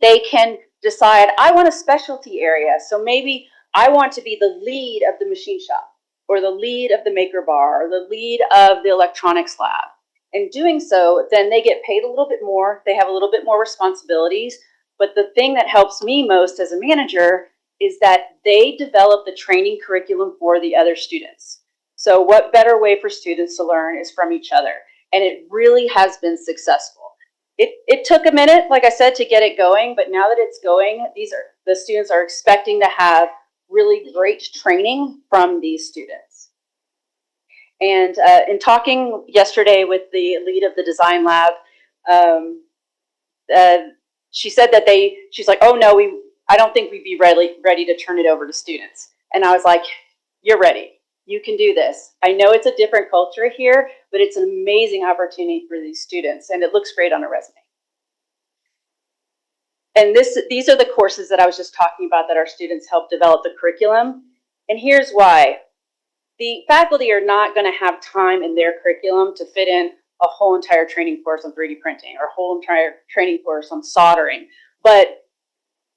they can decide, I want a specialty area. So maybe I want to be the lead of the machine shop, or the lead of the maker bar, or the lead of the electronics lab. In doing so, then they get paid a little bit more, they have a little bit more responsibilities, but the thing that helps me most as a manager is that they develop the training curriculum for the other students. So what better way for students to learn is from each other, and it really has been successful. It took a minute, like I said, to get it going, but now that it's going, the students are expecting to have really great training from these students. And in talking yesterday with the lead of the design lab, she said that she's like, oh no, I don't think we'd be ready to turn it over to students. And I was like, you're ready. You can do this. I know it's a different culture here, but it's an amazing opportunity for these students, and it looks great on a resume. And these are the courses that I was just talking about that our students help develop the curriculum. And here's why. The faculty are not going to have time in their curriculum to fit in a whole entire training course on 3D printing or a whole entire training course on soldering, but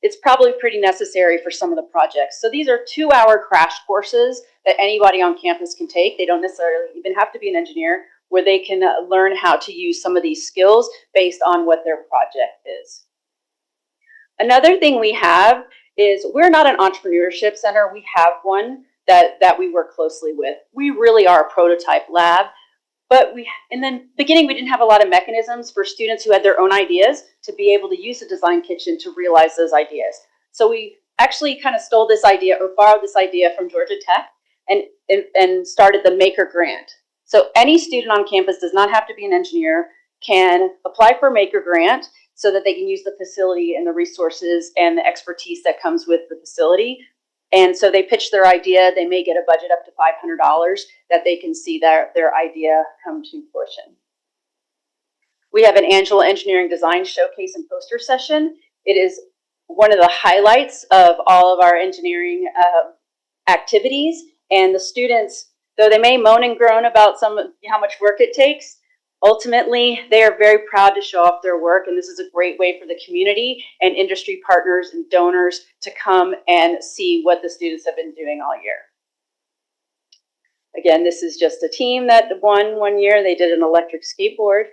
it's probably pretty necessary for some of the projects. So these are 2-hour crash courses that anybody on campus can take. They don't necessarily even have to be an engineer, where they can learn how to use some of these skills based on what their project is. Another thing we have is we're not an entrepreneurship center. We have one that we work closely with. We really are a prototype lab, but in the beginning, we didn't have a lot of mechanisms for students who had their own ideas to be able to use the design kitchen to realize those ideas. So we actually kind of stole this idea, or borrowed this idea from Georgia Tech, and started the Maker Grant. So any student on campus does not have to be an engineer, can apply for Maker Grant so that they can use the facility and the resources and the expertise that comes with the facility. And so they pitch their idea, they may get a budget up to $500 that they can see their idea come to fruition. We have an annual engineering design showcase and poster session. It is one of the highlights of all of our engineering activities. And the students, though they may moan and groan about how much work it takes, ultimately, they are very proud to show off their work, and this is a great way for the community and industry partners and donors to come and see what the students have been doing all year. Again, this is just a team that won one year. They did an electric skateboard.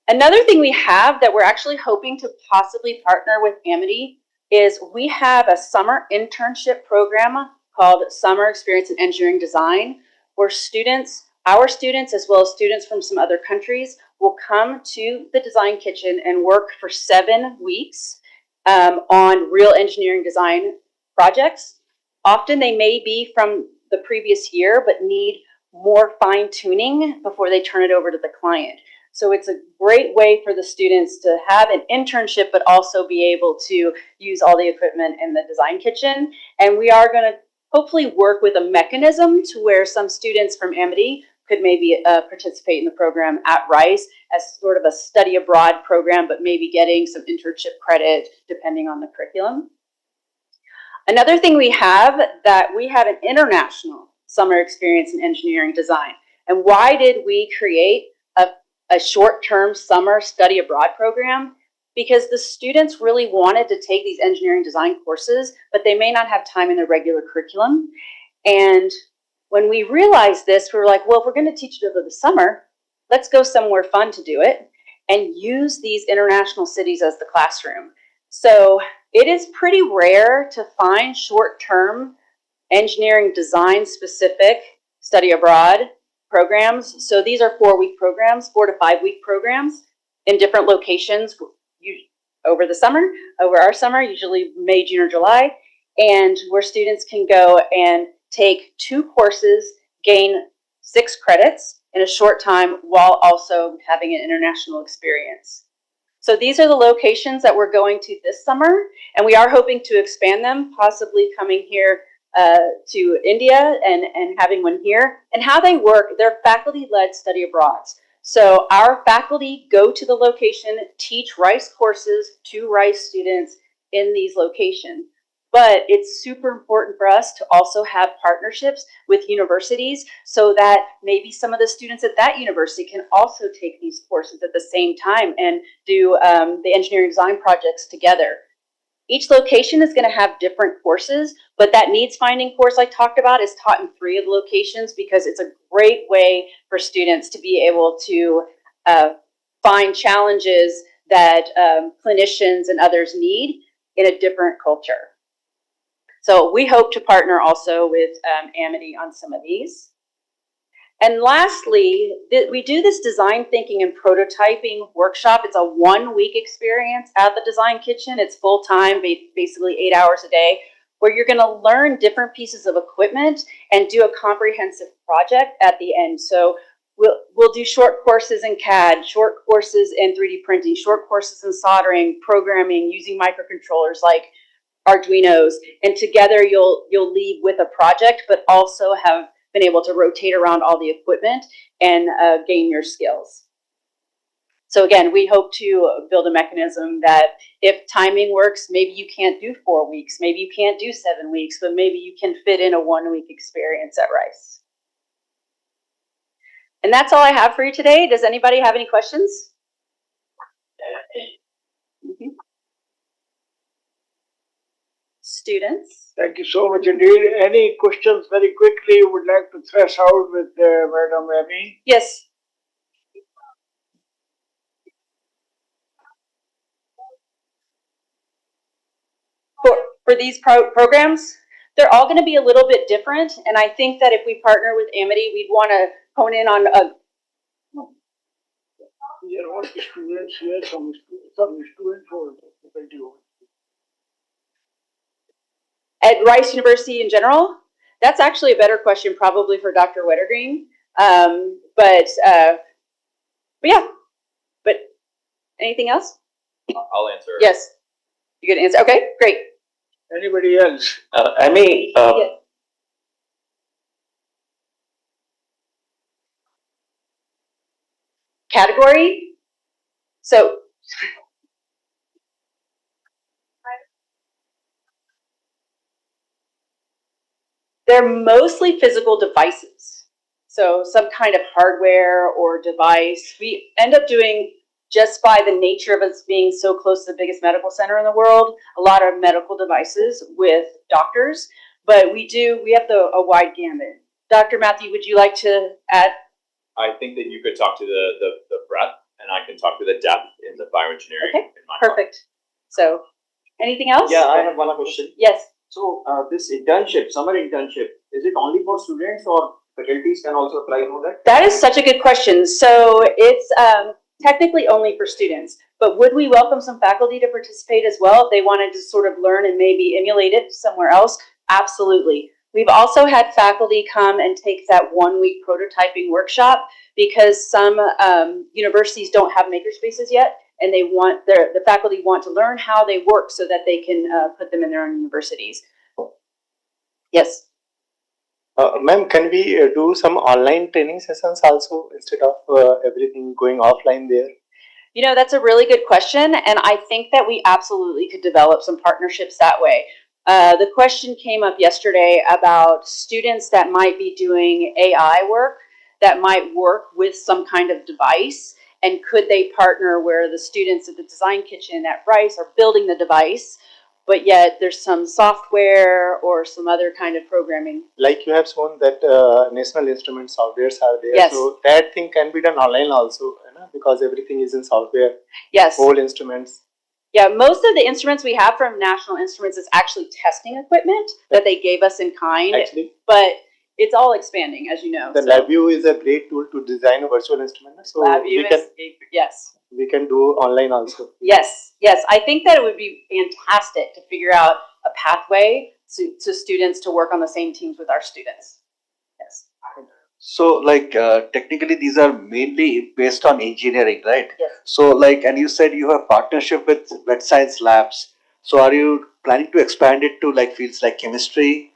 Another thing we have that we're actually hoping to possibly partner with Amity is we have a summer internship program called Summer Experience in Engineering Design, where our students, as well as students from some other countries, will come to the design kitchen and work for 7 weeks on real engineering design projects. Often they may be from the previous year, but need more fine tuning before they turn it over to the client. So it's a great way for the students to have an internship, but also be able to use all the equipment in the design kitchen. And we are going to hopefully work with a mechanism to where some students from Amity could maybe participate in the program at Rice as sort of a study abroad program, but maybe getting some internship credit depending on the curriculum. Another thing we have an international summer experience in engineering design. And why did we create a short-term summer study abroad program? Because the students really wanted to take these engineering design courses, but they may not have time in their regular curriculum. And when we realized this, we were like, well, if we're going to teach it over the summer, let's go somewhere fun to do it and use these international cities as the classroom. So It is pretty rare to find short-term engineering design specific study abroad programs. So these are 4-week programs, 4 to 5 week programs in different locations over the summer, over our summer, usually May, June, or July, and where students can go and take 2 courses, gain 6 credits in a short time while also having an international experience. So these are the locations that we're going to this summer, and we are hoping to expand them, possibly coming here to India and having one here. And how they work, they're faculty-led study abroads. So our faculty go to the location, teach RICE courses to RICE students in these locations. But it's super important for us to also have partnerships with universities so that maybe some of the students at that university can also take these courses at the same time and do the engineering design projects together. Each location is going to have different courses, but that needs finding course I talked about is taught in 3 of the locations because it's a great way for students to be able to find challenges that clinicians and others need in a different culture. So we hope to partner also with Amity on some of these. And lastly, we do this design thinking and prototyping workshop. It's a 1-week experience at the Design Kitchen. It's full-time, basically 8 hours a day, where you're going to learn different pieces of equipment and do a comprehensive project at the end. So we'll do short courses in CAD, short courses in 3D printing, short courses in soldering, programming, using microcontrollers like Arduinos, and together you'll leave with a project, but also have been able to rotate around all the equipment and gain your skills. So again, we hope to build a mechanism that if timing works, maybe you can't do 4 weeks, maybe you can't do 7 weeks, but maybe you can fit in a 1-week experience at RICE. And that's all I have for you today. Does anybody have any questions? Mm-hmm. Students? Thank you so much indeed. Any questions very quickly you would like to thresh out with Madam Amy? Yes. For these programs, they're all going to be a little bit different. And I think that if we partner with Amity, we'd want to hone in on We are all students here, some students for faculty. at Rice University in general. That's actually a better question probably for Dr. Wettergreen. But yeah, but anything else? I'll answer. Yes, you get an answer. Okay, great. Anybody else? Amy, Yes. Category. So they're mostly physical devices. So some kind of hardware or device. We end up doing, just by the nature of us being so close to the biggest medical center in the world, a lot of medical devices with doctors, but we have a wide gamut. Dr. Matthew, would you like to add? I think that you could talk to the breadth, and I can talk to the depth in the bioengineering. Okay, perfect. So, anything else? Yeah, I have one question. Yes. So this internship, summer internship, is it only for students or faculties can also apply for that? That is such a good question. So it's technically only for students, but would we welcome some faculty to participate as well if they wanted to sort of learn and maybe emulate it somewhere else? Absolutely. We've also had faculty come and take that 1-week prototyping workshop because some universities don't have makerspaces yet, and they want the faculty want to learn how they work so that they can put them in their own universities. Yes. Ma'am, can we do some online training sessions also instead of everything going offline there? You know, that's a really good question, and I think that we absolutely could develop some partnerships that way. The question came up yesterday about students that might be doing AI work that might work with some kind of device, and could they partner where the students at the Design Kitchen at Rice are building the device, but yet there's some software or some other kind of programming. Like you have shown that National Instrument softwares are there, Yes. so that thing can be done online also, you know, because everything is in software. Yes. Whole instruments. Yeah, most of the instruments we have from National Instruments is actually testing equipment that they gave us in kind, Actually, but it's all expanding, as you know. the so LabVIEW is a great tool to design a virtual instrument. So LabVIEW is, yes. we can do online also. Yes, yes. I think that it would be fantastic to figure out a pathway to students to work on the same teams with our students. Yes. So, like, technically, these are mainly based on engineering, right? Yes. So, like, and you said you have partnership with wet science labs. So, are you planning to expand it to like fields like chemistry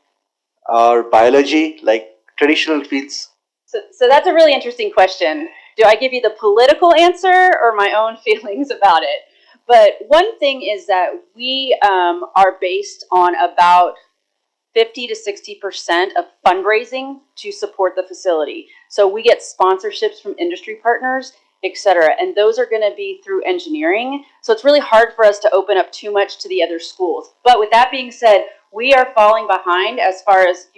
or biology, like traditional fields? So that's a really interesting question. Do I give you the political answer or my own feelings about it? But one thing is that we are based on about 50 to 60% of fundraising to support the facility. So we get sponsorships from industry partners, et cetera, and those are going to be through engineering. So it's really hard for us to open up too much to the other schools. But with that being said, we are falling behind as far as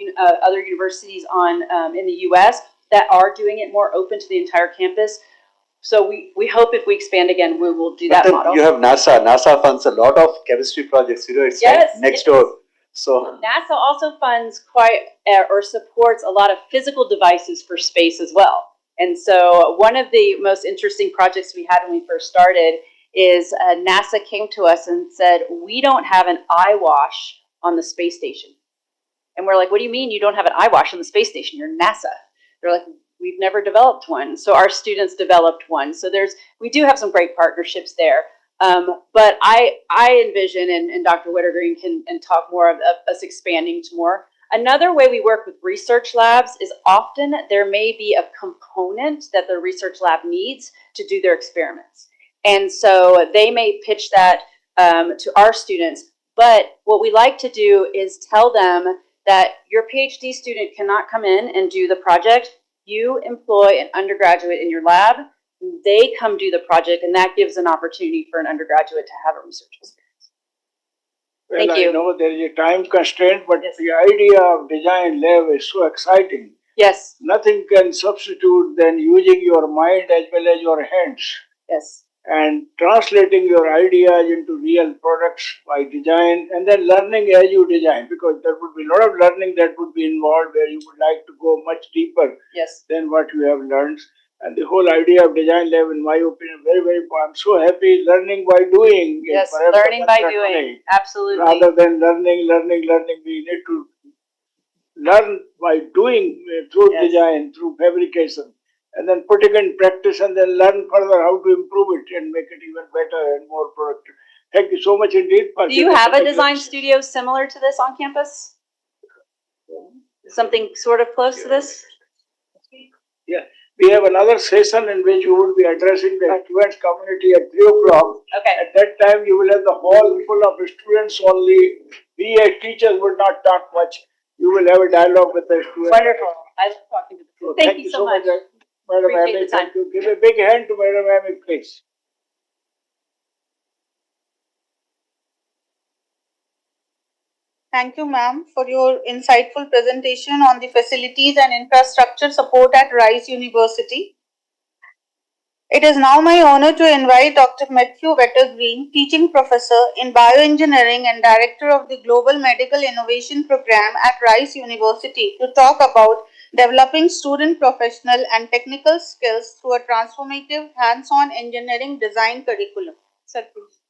other universities on in the U.S. that are doing it more open to the entire campus. So we hope if we expand again, we will do But that then model. you have NASA. NASA funds a lot of chemistry projects. You know, it's Yes, like next yes. door. So NASA also funds quite or supports a lot of physical devices for space as well. And so one of the most interesting projects we had when we first started is NASA came to us and said, we don't have an eye wash on the space station. And we're like, what do you mean you don't have an eye wash on the space station? You're NASA. They're like, we've never developed one. So our students developed one. So we do have some great partnerships there. But I envision, and Dr. Wettergreen can talk more of us expanding to more. Another way we work with research labs is often there may be a component that the research lab needs to do their experiments. And so they may pitch that to our students. But what we like to do is tell them that your PhD student cannot come in and do the project. You employ an undergraduate in your lab. They come do the project, and that gives an opportunity for an undergraduate to have a research experience. Well, Thank you. I know there is a time constraint, but Yes. the idea of design lab is so exciting. Yes, Nothing can substitute than using your mind as well as your hands yes, and translating your ideas into real products by design, and then learning as you design, because there would be a lot of learning that would be involved where you would like to go much deeper yes. than what you have learned. And the whole idea of design lab, in my opinion, very, very important. I'm so happy learning by doing. is Yes, perhaps the learning by mantra doing. today. Absolutely. Rather than learning. We need to learn by doing through Yes. design, through fabrication, and then put it in practice, and then learn further how to improve it and make it even better and more productive. Thank you so much indeed for Do you giving have such a design lecture. studio similar to this on campus? Something sort of close to this? Yeah, we have another session in which you will be addressing the students community at 3 o'clock. Okay. At that time, you will have the hall full of students only. We as teachers would not talk much. You will have a dialogue with the students. Wonderful. I love talking to the So students. Thank you so much. Madam Appreciate Amy. the time. Thank you. Give a big hand to Madam Amy, please. Thank you, ma'am, for your insightful presentation on the facilities and infrastructure support at Rice University. It is now my honor to invite Dr. Matthew Wettergreen, teaching professor in bioengineering and director of the Global Medical Innovation Program at Rice University, to talk about developing student professional and technical skills through a transformative hands-on engineering design curriculum. Sir, please.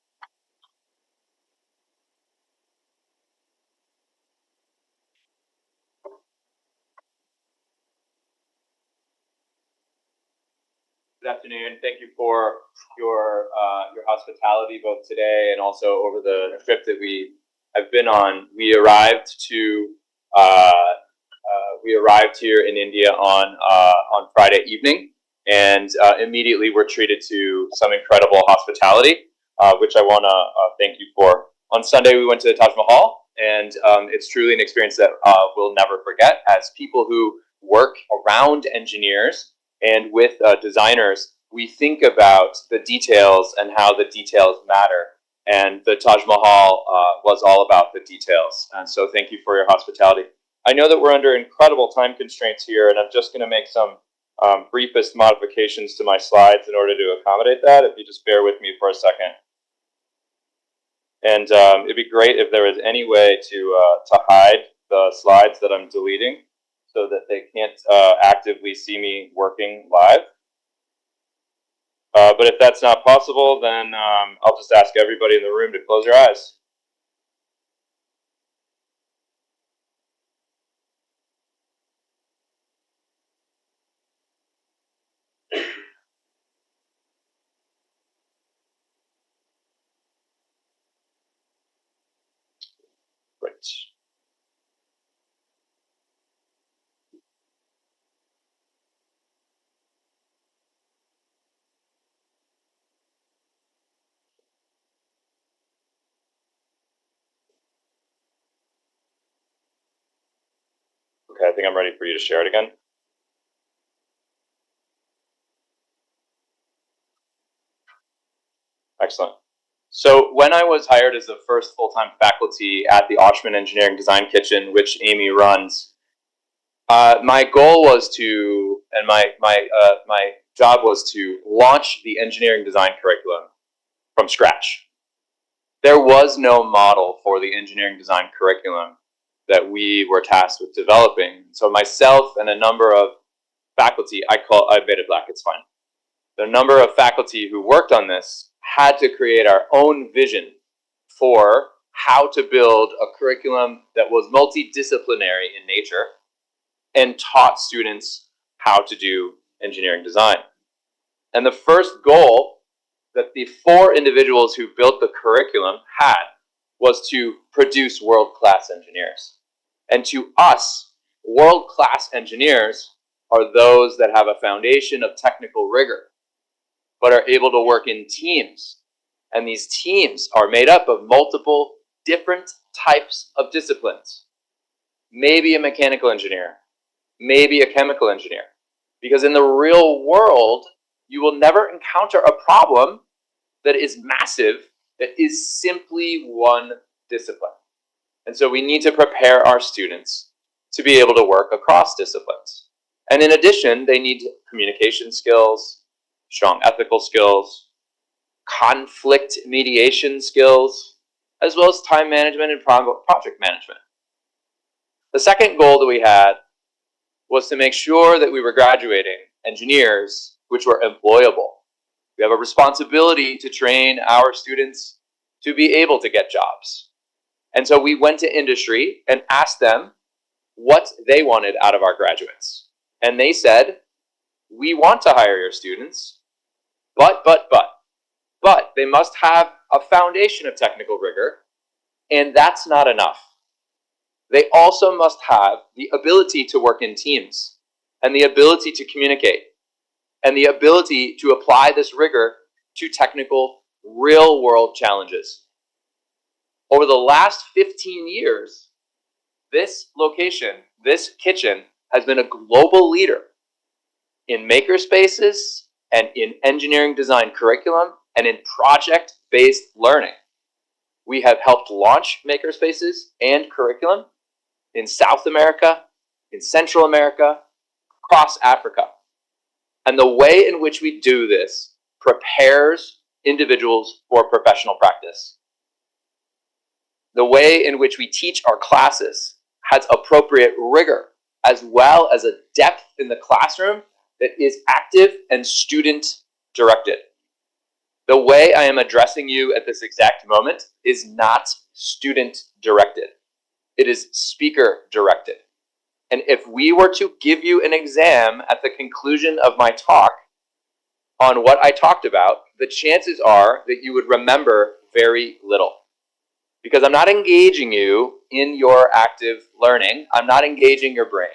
Good afternoon. Thank you for your hospitality both today and also over the trip that we have been on. We arrived here in India on Friday evening, and immediately were treated to some incredible hospitality, which I want to thank you for. On Sunday, we went to the Taj Mahal, and it's truly an experience that we'll never forget. As people who work around engineers and with designers, we think about the details and how the details matter. And the Taj Mahal was all about the details. And so thank you for your hospitality. I know that we're under incredible time constraints here, and I'm just going to make some briefest modifications to my slides in order to accommodate that, if you just bear with me for a second. And it'd be great if there was any way to hide the slides that I'm deleting so that they can't actively see me working live. But if that's not possible, then I'll just ask everybody in the room to close your eyes. Great. Okay, I think I'm ready for you to share it again. Excellent. So when I was hired as the first full-time faculty at the Oshman Engineering Design Kitchen, which Amy runs, my goal was to, and my job was to launch the engineering design curriculum from scratch. There was no model for the engineering design curriculum that we were tasked with developing. So myself and a number of faculty, I made it black, it's fine. The number of faculty who worked on this had to create our own vision for how to build a curriculum that was multidisciplinary in nature and taught students how to do engineering design. And the first goal that the 4 individuals who built the curriculum had was to produce world-class engineers. And to us, world-class engineers are those that have a foundation of technical rigor, but are able to work in teams. And these teams are made up of multiple different types of disciplines. Maybe a mechanical engineer, maybe a chemical engineer. Because in the real world, you will never encounter a problem that is massive, that is simply one discipline. And so we need to prepare our students to be able to work across disciplines. And in addition, they need communication skills, strong ethical skills, conflict mediation skills, as well as time management and project management. The second goal that we had was to make sure that we were graduating engineers which were employable. We have a responsibility to train our students to be able to get jobs. And so we went to industry and asked them what they wanted out of our graduates. And they said, we want to hire your students, but they must have a foundation of technical rigor, and that's not enough. They also must have the ability to work in teams, and the ability to communicate, and the ability to apply this rigor to technical, real-world challenges. Over the last 15 years, this location, this kitchen, has been a global leader in makerspaces and in engineering design curriculum and in project-based learning. We have helped launch makerspaces and curriculum in South America, in Central America, across Africa. And the way in which we do this prepares individuals for professional practice. The way in which we teach our classes has appropriate rigor, as well as a depth in the classroom that is active and student-directed. The way I am addressing you at this exact moment is not student-directed. It is speaker-directed. And if we were to give you an exam at the conclusion of my talk on what I talked about, the chances are that you would remember very little. Because I'm not engaging you in your active learning. I'm not engaging your brain.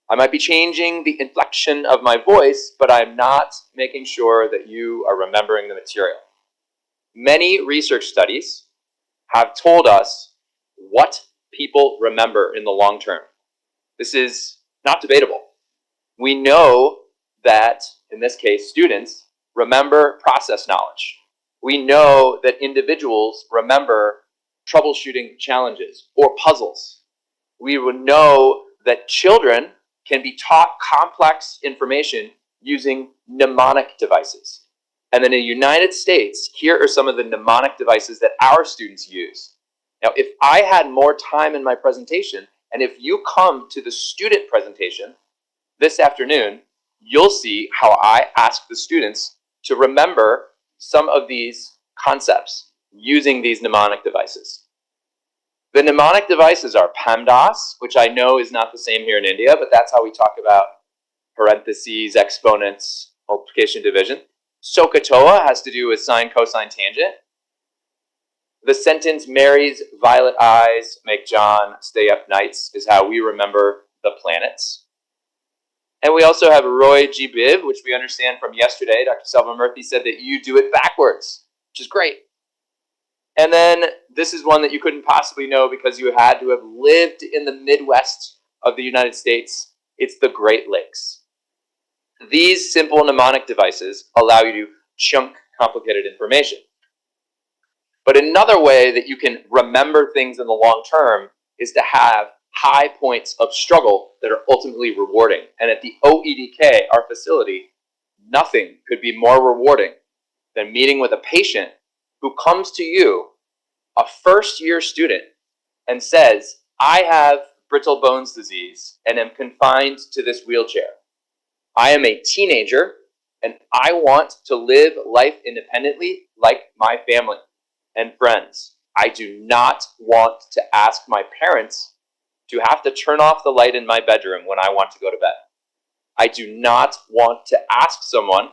I might be changing the inflection of my voice, but I'm not making sure that you are remembering the material. Many research studies have told us what people remember in the long term. This is not debatable. We know that, in this case, students remember process knowledge. We know that individuals remember troubleshooting challenges or puzzles. We would know that children can be taught complex information using mnemonic devices. And then in the United States, here are some of the mnemonic devices that our students use. Now, if I had more time in my presentation, and if you come to the student presentation this afternoon, you'll see how I ask the students to remember some of these concepts using these mnemonic devices. The mnemonic devices are PEMDAS, which I know is not the same here in India, but that's how we talk about parentheses, exponents, multiplication, division. SOHCAHTOA has to do with sine, cosine, tangent. The sentence, Mary's violet eyes make John stay up nights, is how we remember the planets. And we also have Roy G. Biv, which we understand from yesterday. Dr. Selvamurthy said that you do it backwards, which is great. And then this is one that you couldn't possibly know because you had to have lived in the Midwest of the United States. It's the Great Lakes. These simple mnemonic devices allow you to chunk complicated information. But another way that you can remember things in the long term is to have high points of struggle that are ultimately rewarding. And at the OEDK, our facility, nothing could be more rewarding than meeting with a patient who comes to you, a first-year student, and says, I have brittle bones disease and am confined to this wheelchair. I am a teenager and I want to live life independently like my family and friends. I do not want to ask my parents to have to turn off the light in my bedroom when I want to go to bed. I do not want to ask someone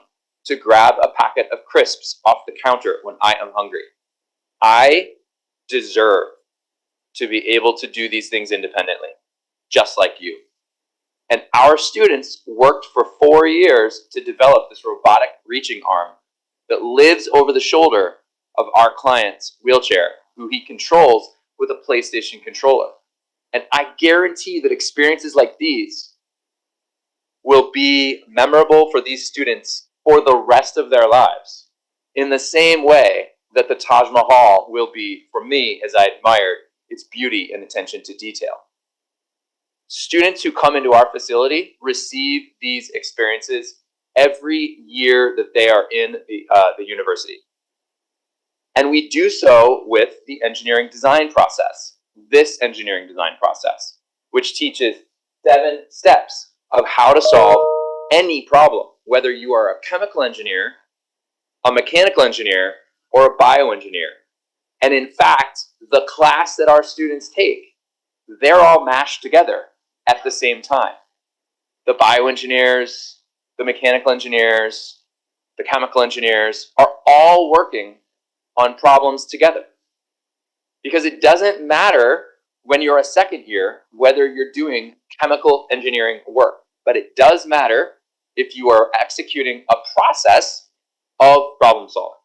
to grab a packet of crisps off the counter when I am hungry. I deserve to be able to do these things independently, just like you. And our students worked for 4 years to develop this robotic reaching arm that lives over the shoulder of our client's wheelchair, who he controls with a PlayStation controller. And I guarantee that experiences like these will be memorable for these students for the rest of their lives, in the same way that the Taj Mahal will be for me, as I admired its beauty and attention to detail. Students who come into our facility receive these experiences every year that they are in the university. And we do so with the engineering design process, this engineering design process, which teaches 7 steps of how to solve any problem, whether you are a chemical engineer, a mechanical engineer, or a bioengineer. And in fact, the class that our students take, they're all mashed together at the same time. The bioengineers, the mechanical engineers, the chemical engineers are all working on problems together. Because it doesn't matter when you're a second year whether you're doing chemical engineering work, but it does matter if you are executing a process of problem solving.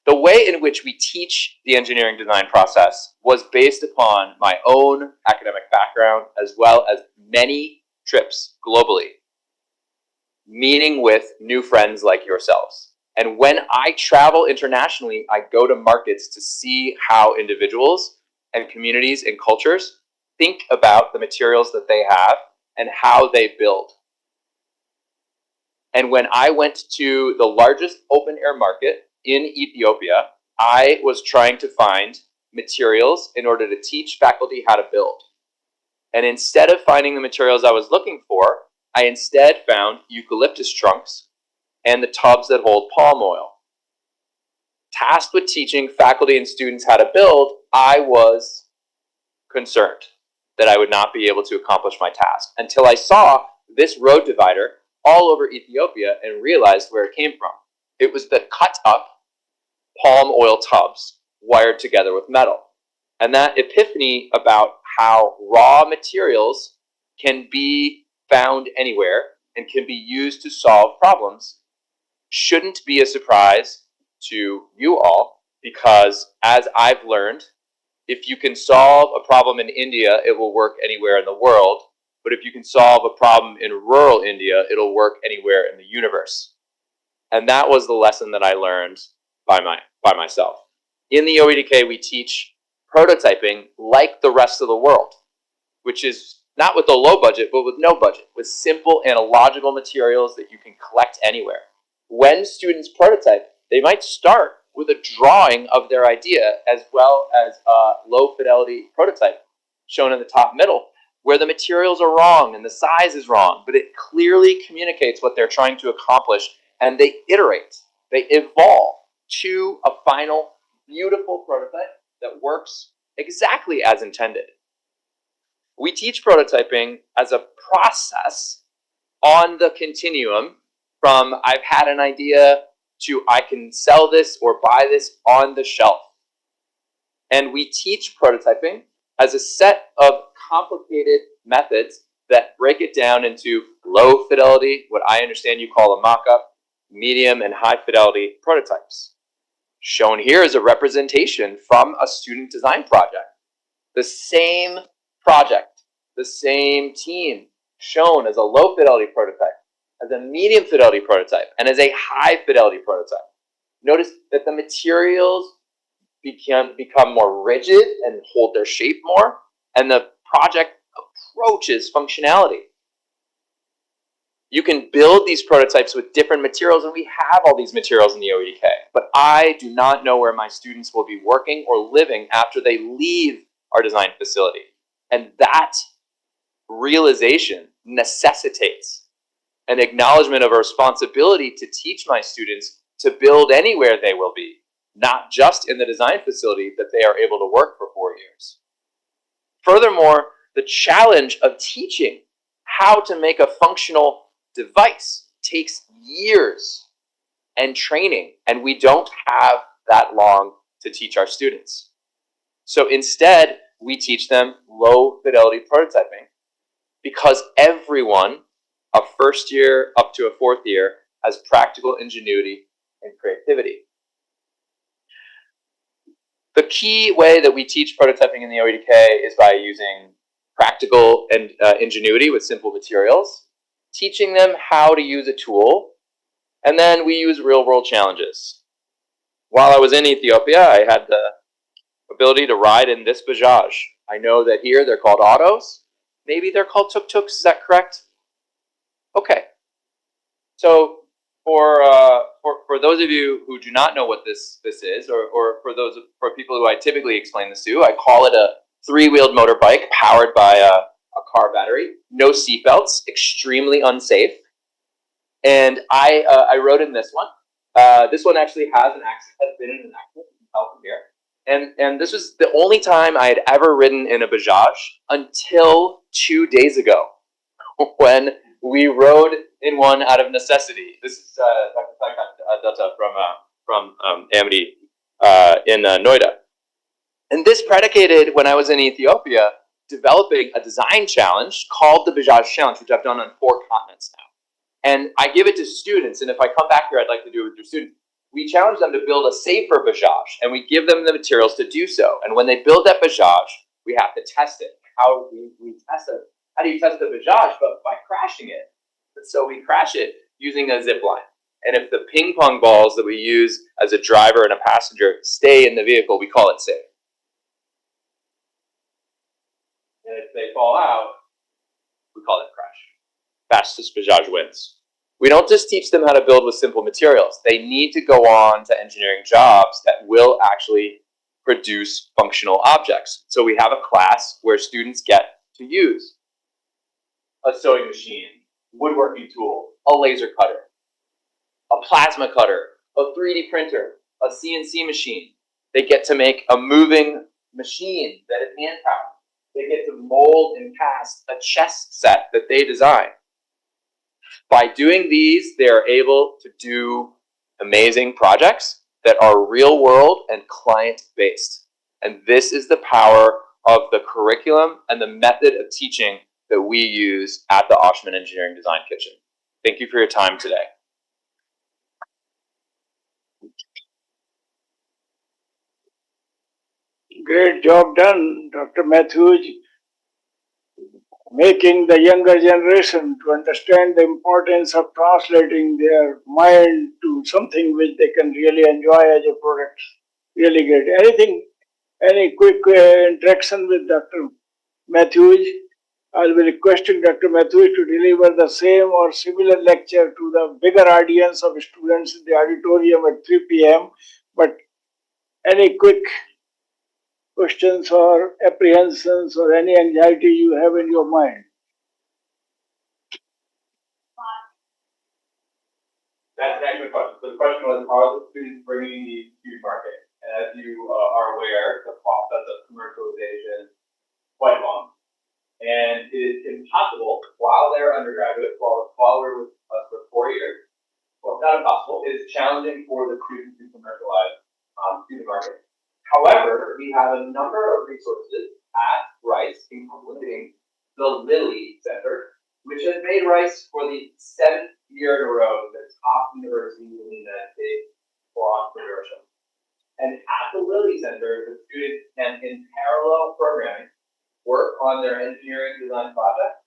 The way in which we teach the engineering design process was based upon my own academic background, as well as many trips globally, meeting with new friends like yourselves. And when I travel internationally, I go to markets to see how individuals and communities and cultures think about the materials that they have and how they build. And when I went to the largest open air market in Ethiopia, I was trying to find materials in order to teach faculty how to build. And instead of finding the materials I was looking for, I instead found eucalyptus trunks and the tubs that hold palm oil. Tasked with teaching faculty and students how to build, I was concerned that I would not be able to accomplish my task until I saw this road divider all over Ethiopia and realized where it came from. It was the cut up palm oil tubs wired together with metal. And that epiphany about how raw materials can be found anywhere and can be used to solve problems shouldn't be a surprise to you all, because as I've learned, if you can solve a problem in India, it will work anywhere in the world. But if you can solve a problem in rural India, it'll work anywhere in the universe. And that was the lesson that I learned by myself. In the OEDK, we teach prototyping like the rest of the world, which is not with a low budget, but with no budget, with simple analogical materials that you can collect anywhere. when students prototype, they might start with a drawing of their idea as well as a low fidelity prototype shown in the top middle, where the materials are wrong and the size is wrong, but it clearly communicates what they're trying to accomplish, and they iterate, they evolve to a final beautiful prototype that works exactly as intended. We teach prototyping as a process on the continuum from I've had an idea to I can sell this or buy this on the shelf. And we teach prototyping as a set of complicated methods that break it down into low fidelity, what I understand you call a mock-up, medium and high fidelity prototypes. Shown here is a representation from a student design project. The same project, the same team shown as a low fidelity prototype, as a medium fidelity prototype, and as a high fidelity prototype. Notice that the materials become more rigid and hold their shape more, and the project approaches functionality. You can build these prototypes with different materials, and we have all these materials in the OEDK, but I do not know where my students will be working or living after they leave our design facility. And that realization necessitates an acknowledgement of a responsibility to teach my students to build anywhere they will be, not just in the design facility that they are able to work for 4 years. Furthermore, the challenge of teaching how to make a functional device takes years and training, and we don't have that long to teach our students. So instead, we teach them low fidelity prototyping because everyone, a first year up to a fourth year, has practical ingenuity and creativity. The key way that we teach prototyping in the OEDK is by using practical and ingenuity with simple materials, teaching them how to use a tool, and then we use real-world challenges. While I was in Ethiopia, I had the ability to ride in this Bajaj. I know that here they're called autos. Maybe they're called tuk-tuks, is that correct? Okay. So for those of you who do not know what this is, or for people who I typically explain this to, I call it a three-wheeled motorbike powered by a car battery. No seatbelts, extremely unsafe. And I rode in this one. This one actually has been in an accident. You can tell from here. And this was the only time I had ever ridden in a Bajaj until 2 days ago, when we rode in one out of necessity. This is Dr. Datta from Amity in Noida. And this predicated when I was in Ethiopia developing a design challenge called the Bajaj Challenge, which I've done on 4 continents now. And I give it to students, and if I come back here, I'd like to do it with your students. We challenge them to build a safer Bajaj, and we give them the materials to do so. And when they build that Bajaj, we have to test it. How we test it? How do you test the Bajaj? But by crashing it. So we crash it using a zip line. And if the ping pong balls that we use as a driver and a passenger stay in the vehicle, we call it safe. And if they fall out, we call it crash. Fastest Bajaj wins. We don't just teach them how to build with simple materials. They need to go on to engineering jobs that will actually produce functional objects. So we have a class where students get to use a sewing machine, woodworking tool, a laser cutter, a plasma cutter, a 3D printer, a CNC machine. They get to make a moving machine that is hand powered. They get to mold and cast a chess set that they design. By doing these, they are able to do amazing projects that are real world and client based. And this is the power of the curriculum and the method of teaching that we use at the Oshman Engineering Design Kitchen. Thank you for your time today. Great job done, Dr. Matthews, making the younger generation to understand the importance of translating their mind to something which they can really enjoy as a product. Really great. Any quick interaction with Dr. Matthews? I'll be requesting Dr. Matthews to deliver the same or similar lecture to the bigger audience of students in the auditorium at 3 p.m. But any quick questions or apprehensions or any anxiety you have in your mind? That's an excellent question. So the question was, are the students bringing these to market? And as you are aware, the process of commercialization is quite long. And it is impossible while they're undergraduate, while they're with us for 4 years. Well, not impossible. It is challenging for the students to commercialize to the market. However, we have a number of resources at Rice, including the Lilly Center, which has made Rice for the 7th year in a row the top university in the United States for entrepreneurship. And at the Lilly Center, the students can, in parallel programming, work on their engineering design project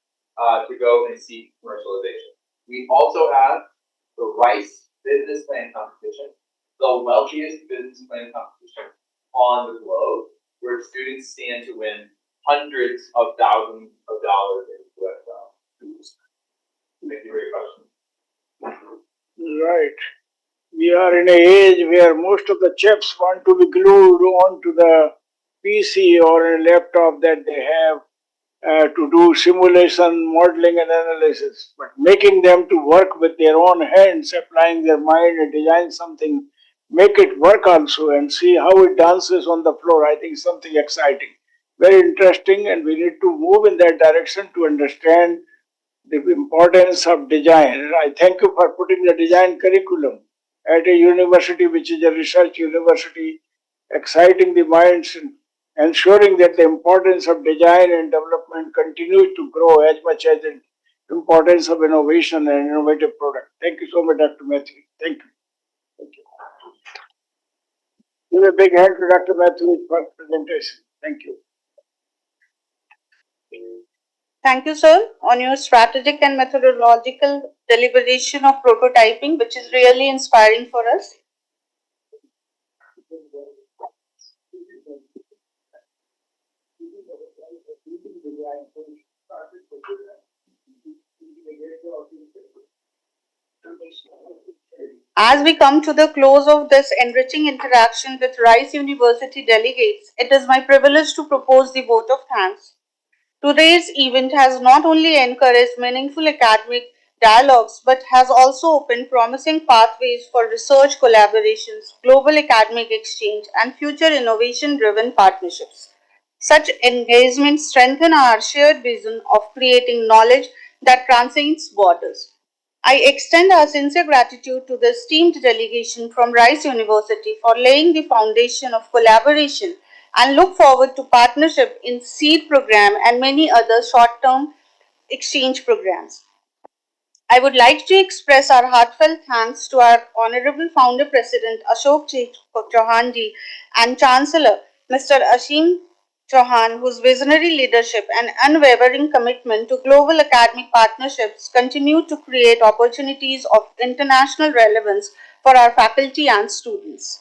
to go and seek commercialization. We also have the Rice Business Plan Competition, the wealthiest business plan competition on the globe, where students stand to win hundreds of thousands of dollars in US dollars. Thank you for your question. Right. We are in an age where most of the chips want to be glued onto the PC or a laptop that they have to do simulation, modeling, and analysis. But making them to work with their own hands, applying their mind and design something, make it work also and see how it dances on the floor, I think something exciting. Very interesting, and we need to move in that direction to understand the importance of design. And I thank you for putting the design curriculum at a university which is a research university, exciting the minds and ensuring that the importance of design and development continues to grow as much as the importance of innovation and innovative product. Thank you so much, Dr. Matthews. Thank you. Thank you. Give a big hand to Dr. Matthews for presentation. Thank you. Thank you, sir, on your strategic and methodological deliberation of prototyping, which is really inspiring for us. As we come to the close of this enriching interaction with Rice University delegates, it is my privilege to propose the vote of thanks. Today's event has not only encouraged meaningful academic dialogues but has also opened promising pathways for research collaborations, global academic exchange, and future innovation driven partnerships. Such engagements strengthen our shared vision of creating knowledge that transcends borders. I extend our sincere gratitude to the esteemed delegation from Rice University for laying the foundation of collaboration and look forward to partnership in SEED program and many other short-term exchange programs. I would like to express our heartfelt thanks to our Honorable Founder President Ashok Chauhan ji and Chancellor Mr. Ashim Chauhan, whose visionary leadership and unwavering commitment to global academic partnerships continue to create opportunities of international relevance for our faculty and students.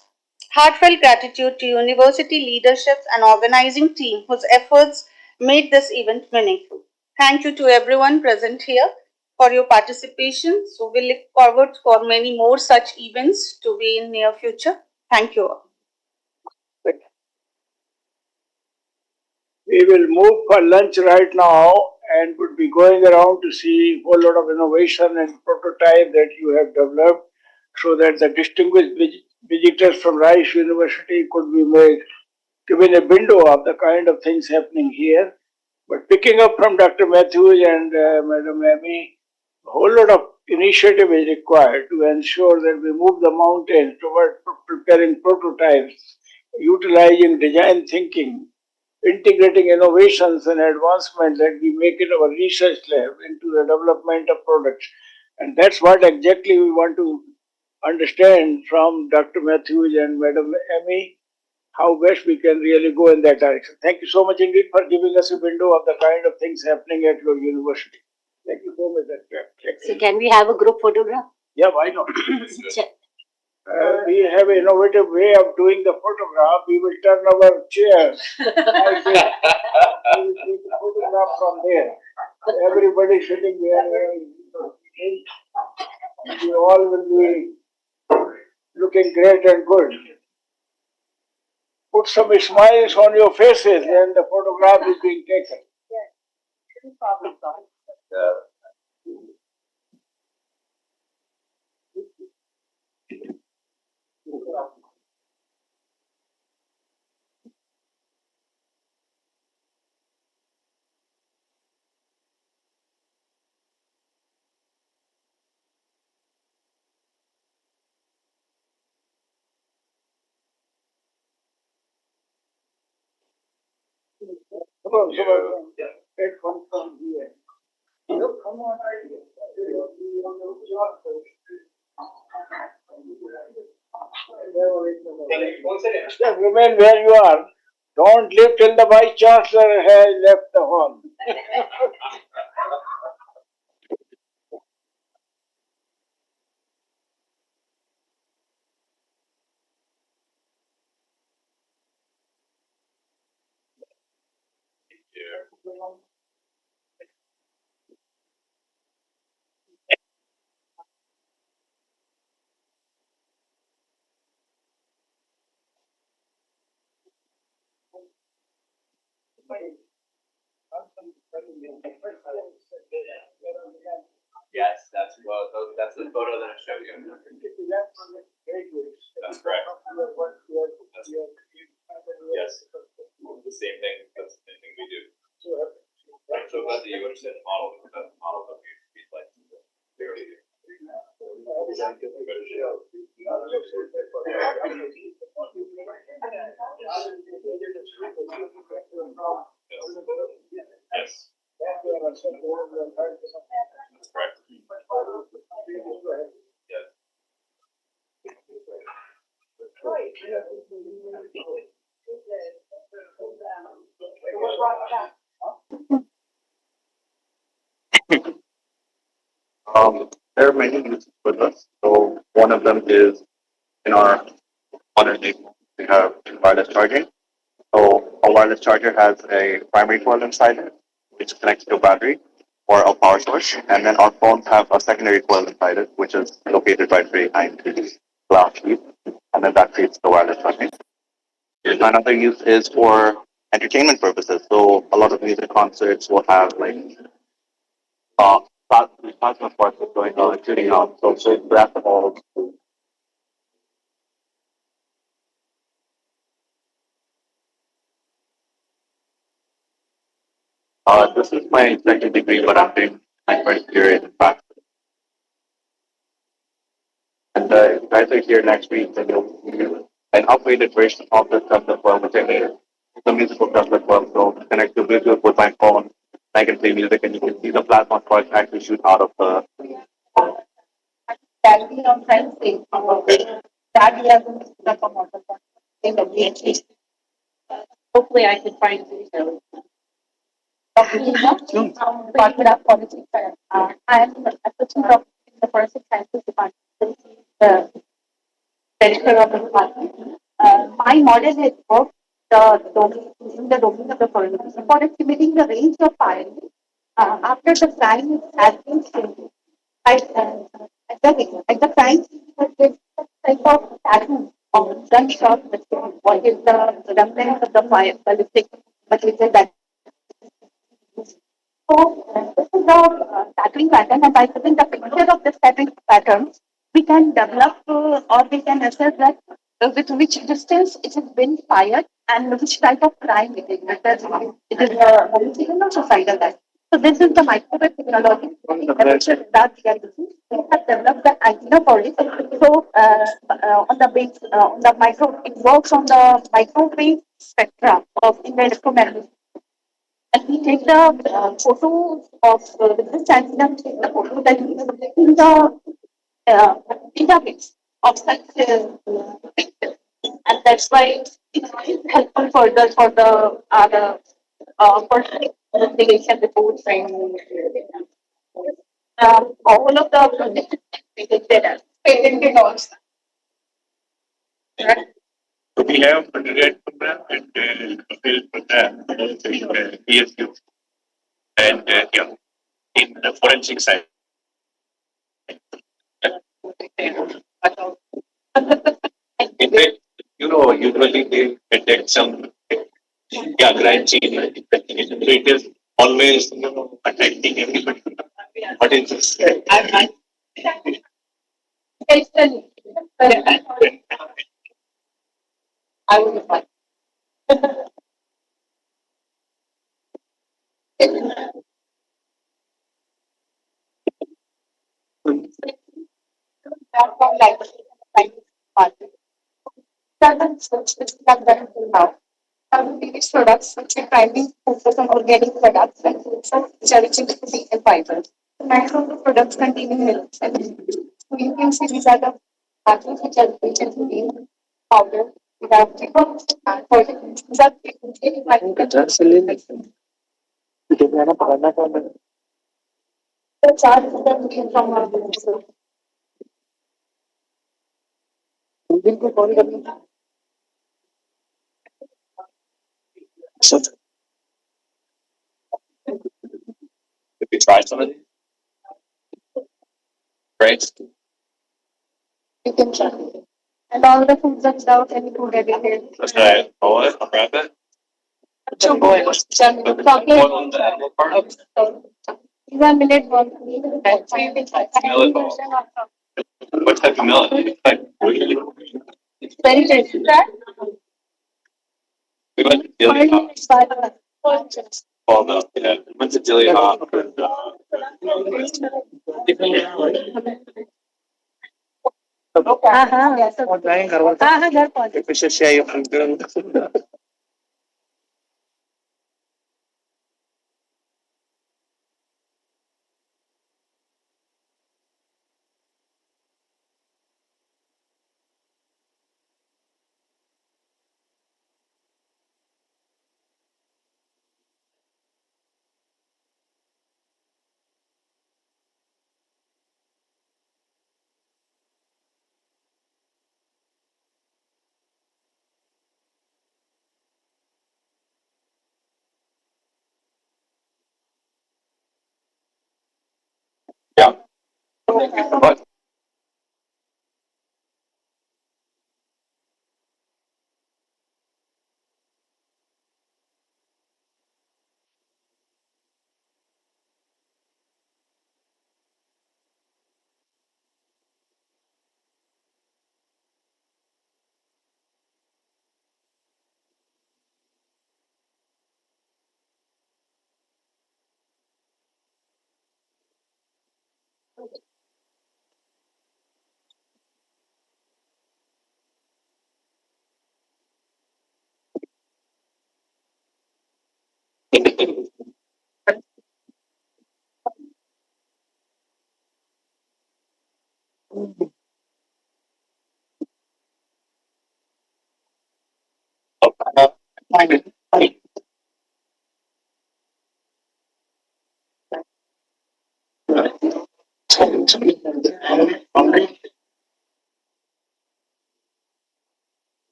Heartfelt gratitude to university leaderships and organizing team whose efforts made this event meaningful. Thank you to everyone present here for your participation. So we look forward for many more such events to be in near future. Thank you all. We will move for lunch right now and would be going around to see a whole lot of innovation and prototype that you have developed so that the distinguished visitors from Rice University could be made given a window of the kind of things happening here. But picking up from Dr. Matthews and Madam Amy, a whole lot of initiative is required to ensure that we move the mountain toward preparing prototypes, utilizing design thinking, integrating innovations and advancement that we make in our research lab into the development of products. And that's what exactly we want to understand from Dr. Matthews and Madam Amy, how best we can really go in that direction. Thank you so much indeed for giving us a window of the kind of things happening at your university. Thank you so much. So can we have a group photograph? Yeah, why not? We have an innovative way of doing the photograph. We will turn our chairs like this. We will take the photograph from there. Everybody sitting there, you all will be looking great and good. Put some smiles on your faces when the photograph is being taken. Come on, come on. Take one from here. Come on, just remain where you are. Don't leave till the Vice Chancellor has left the hall. Yes, that's the photo that I showed you. That's correct. Yes. The same thing. That's the same thing we do. I'm so glad that you understand the model. That model that we like. Yes. That's correct. Yes. There are many uses for this. So one of them is in our modern day, we have wireless charging. So a wireless charger has a primary coil inside it, which connects to a battery or a power source, and then our phones have a secondary coil inside it, which is located right behind the glass sheet, and then that creates the wireless charging. Another use is for entertainment purposes. So a lot of music concerts will have like uh plasma sparks going on, shooting out. So that's all. This is my second degree, but I'm doing my first year in practice. And you guys are here next week, and you'll see an upgraded version of the stuff as well, which I made. The musical stuff as well. So connect to Bluetooth with my phone. I can play music, and you can see the plasma sparks actually shoot out of the. That we are trying to say. That we are going to put up a model in the VHS. Hopefully, I can find it. Corporate politics. I am assistant of the forensic sciences department, the director of the department. My model is for the domain of the forensics for estimating the range of fire after the crime has been stated. At the time, this type of pattern of gunshot, what is the remnant of the fire, ballistic, but it is that. So this is the scattering pattern, and by using the picture of the scattering pattern, we can develop or we can assess that with which distance it has been fired and which type of crime it is. Whether it is a homicidal or suicidal act. So this is the microwave technology that we are using. We have developed the antenna for it. So on the base, on the micro, it works on the microwave spectra of in the electromagnetic. And we take the photo of with this antenna, we take the photo that we in the database of such pictures. And that's why it's helpful further for the for investigation reports and all of the projects that are patented also. Right? So we have a direct program and a build program, PSU. And yeah, in the forensic side. In fact, usually they detect some crime scene investigation. So it is always, attacking everybody. What is this? I would like. These products which are primarily focus on organic products and also challenging to the fibers. The maximum of the products containing milk and so you can see these are the patterns which are in powder. We have and proteins. These are the chart that came from our business. If you try some of these, right? You can try. And all the foods are without any food additives. Let's try it. I'll grab it. These are millet balls. Millet balls. What type of millet? It's very tasty. We went to Dilly Hop. Called up, yeah. Went to Dilly Hop. Yeah. What?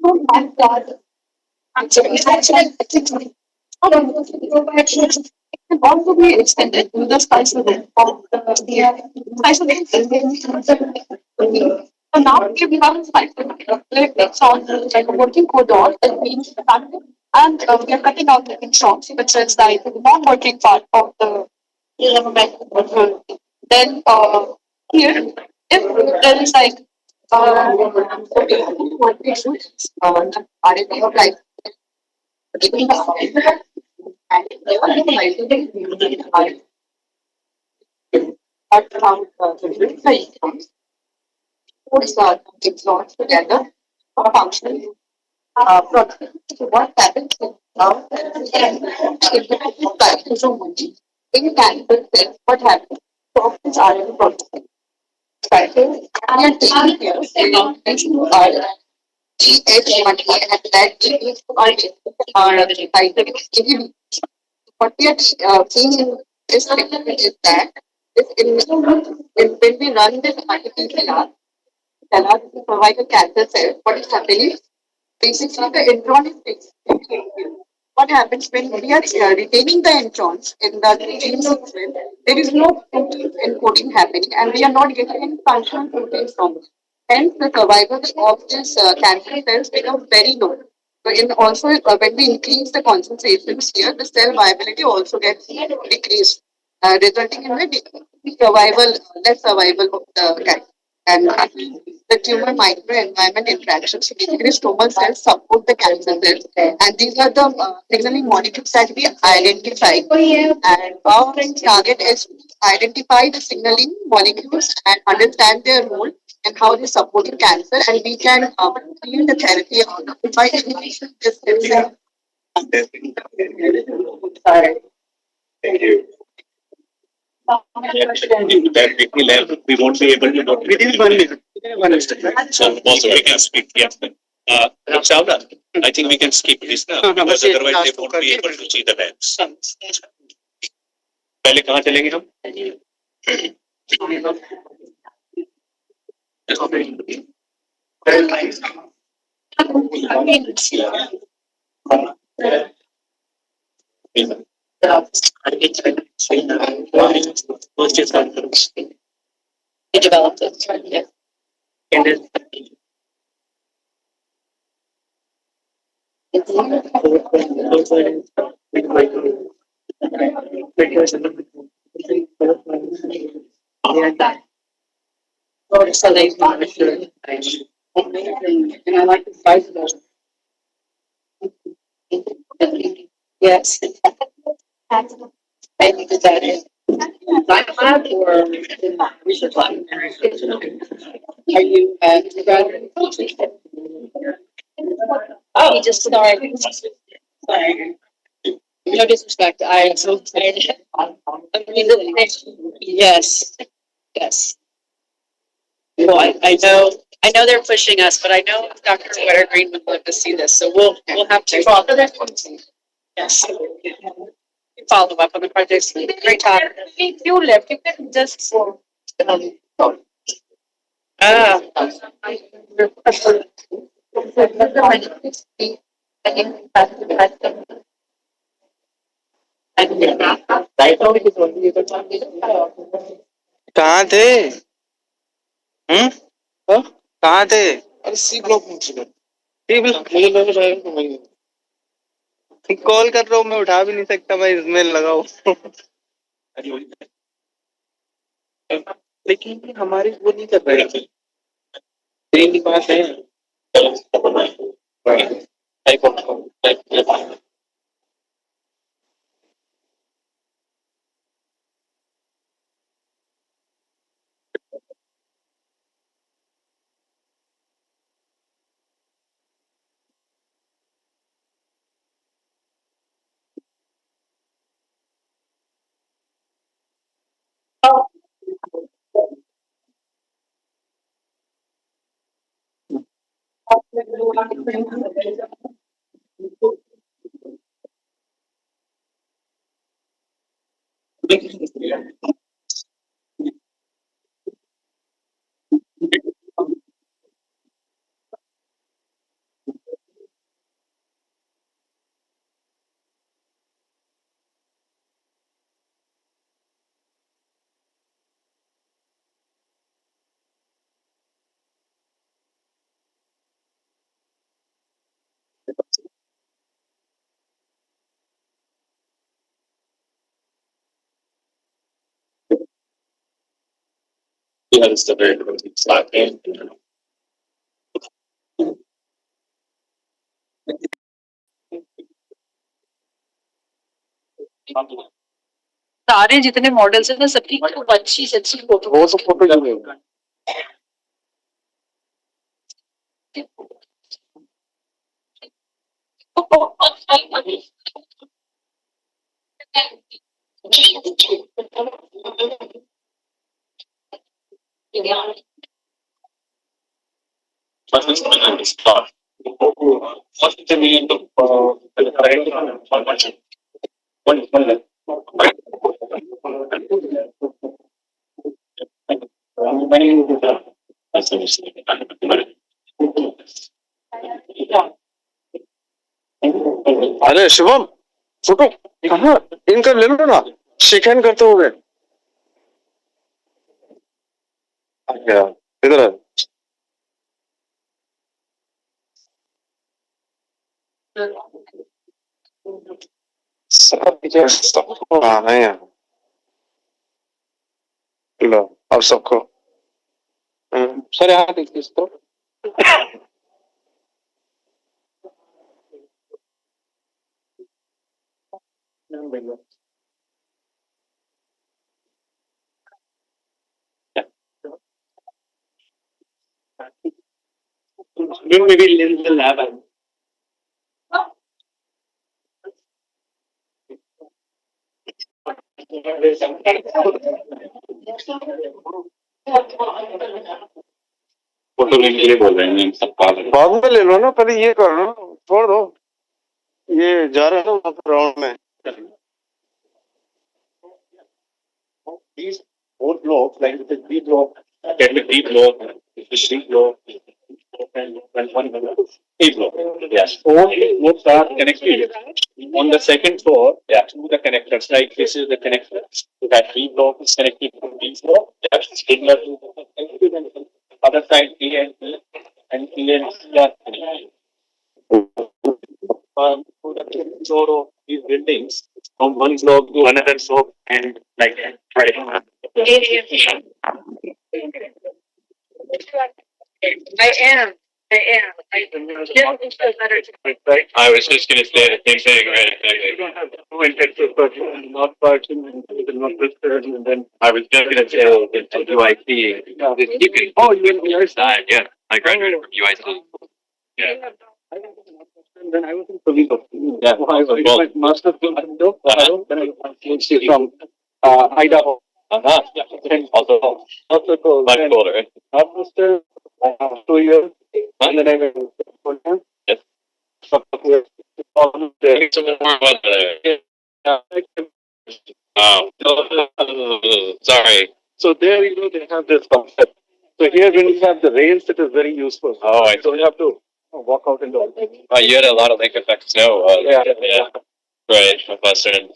Oh my God. Actually, it can also be extended to the spice of it. The spice of it. So now we have a spice of it. It's on like a working code on that means the pattern. And we are cutting out the instructions, which is like the non-working part of the element. Then here, if there is like like puts things all together for a functional product. So what happens is now in cancer cells, what happens? Toxins are in the process. Cycle and taking care of GH1 and that are what we are seeing in this picture is that when we run this RT-PCR, to provide a cancer cell, what is happening? Basically, the intron is fixed. What happens when we are retaining the introns in the gene sequence? There is no protein encoding happening, and we are not getting any functional proteins from it. Hence, the survival of this cancer cells becomes very low. So, in also when we increase the concentrations here, the cell viability also gets decreased, resulting in the survival, less survival of the cancer. And the tumor microenvironment interactions. Basically, stromal cells support the cancer cells, and these are the signaling molecules that we identify. And our target is to identify the signaling molecules and understand their role and how they support in cancer, and we can create the therapy by inhibiting this. Thank you. That we left, we won't be able to. Within 1 minute. So also we can speak. Yes. Chawla, I think we can skip this now because otherwise they won't be able to see the labs. पहले कहाँ चलेंगे हम? We developed it. Yeah. So they amazing, and I like the size of those. Yes. I think that is. Lab or research lab? Are you graduate? Oh, he just started. Sorry. No disrespect. I am so tired. Yes. Yes. Well, I know they're pushing us, but I know Dr. Green would love to see this, so we'll have to follow that. Yes. Follow up on the projects. Great talk. If you left, you can just. Ah. कहाँ थे? कहाँ थे? अरे C block में C block मुझे लगा शायद तो नहीं कॉल कर रहा हूँ मैं उठा भी नहीं सकता मैं इसमें लगा हूँ लेकिन हमारी वो नहीं कर रहे ट्रेन पास है Yeah, it's the very slide. सारे जितने मॉडल्स हैं ना सबकी खूब अच्छी से अच्छी फोटो वो तो photo What is the start? What's the meaning of one? अरे शुभम फोटो कहाँ इनका ले लो ना शेक हैंड करते हुए क्या इधर है सब टीचर्स सबको आना है लो अब सबको सर यहाँ देखिए इसको Maybe in the lab. Photo लेने के लिए बोल रहे हैं सब बाद में ले लो ना पहले ये कर लो छोड़ दो ये जा रहे हैं ना राउंड में these four blocks, like the B block, get the B block, the C block, and one A block. Yes. All blocks are connected on the second floor. Yeah, to the connectors. Like this is the connector. So that B block is connected to B block. That's similar to the other side A and B, and E and C are connected. To the second floor of these buildings, from one block to another block, and like that. Right. I am. Right. I was just going to say the same thing, right? You don't have two intensive person, not parking, not this person, and then I was just going to say, oh, it's UIC. You can, oh, you're on your side, yeah. I graduated from UIC. Yeah. Then I was in Toledo. Yeah, I was my master's in Toledo. Then I was PhD from Idaho. Then also cool. Much colder, right? After 2 years, and then I went to California. Yes. Sorry. So there you go, they have this concept. So here when you have the rains, it is very useful. Oh, I so you have to walk out in the. Oh, you had a lot of lake effect snow. Yeah. Right, Western.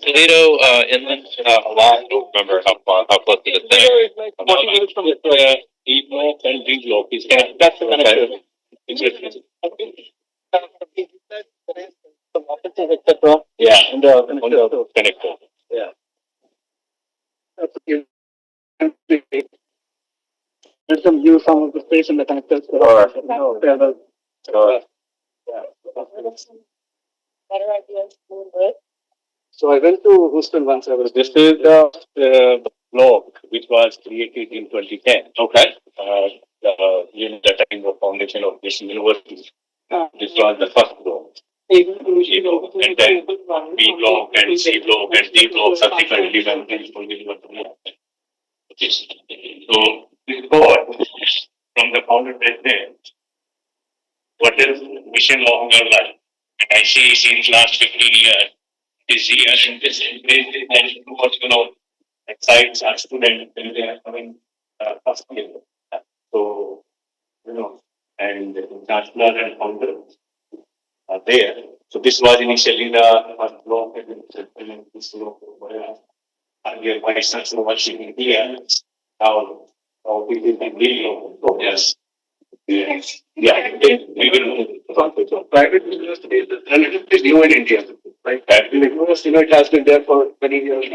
Toledo, inland, a lot. I don't remember how close it is there. Toledo is like 40 minutes from E block and D block. That's the kind of interesting. Yeah, and on the connector. Yeah. Let them use some of the space in the connectors. Better ideas. So I went to Houston once. This is the blog which was created in 2010. Okay. In the time of foundation of this university. This was the first blog. And then B block and C block and D block subsequently went into so this board from the founder president, what is mission of your life? And I see since last 15 years, this year and this and what's going to excite our students when they are coming first year. So, and the chancellor and founder are there. So this was initially the first block and this block earlier vice chancellor was sitting here. Now we will be really yes. Yeah, we will private university is relatively new in India. Right? That university, it has been there for many years.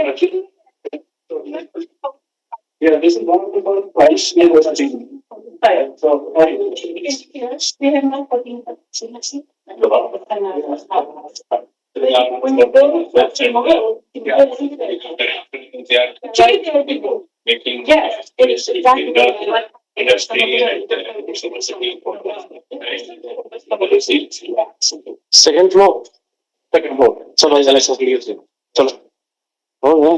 Yeah, this is one of the price universities. So, We have not working when you build a model, making yes, it is exactly industry and university. Second floor. Second floor. चलो जरा से clear से चलो हो गया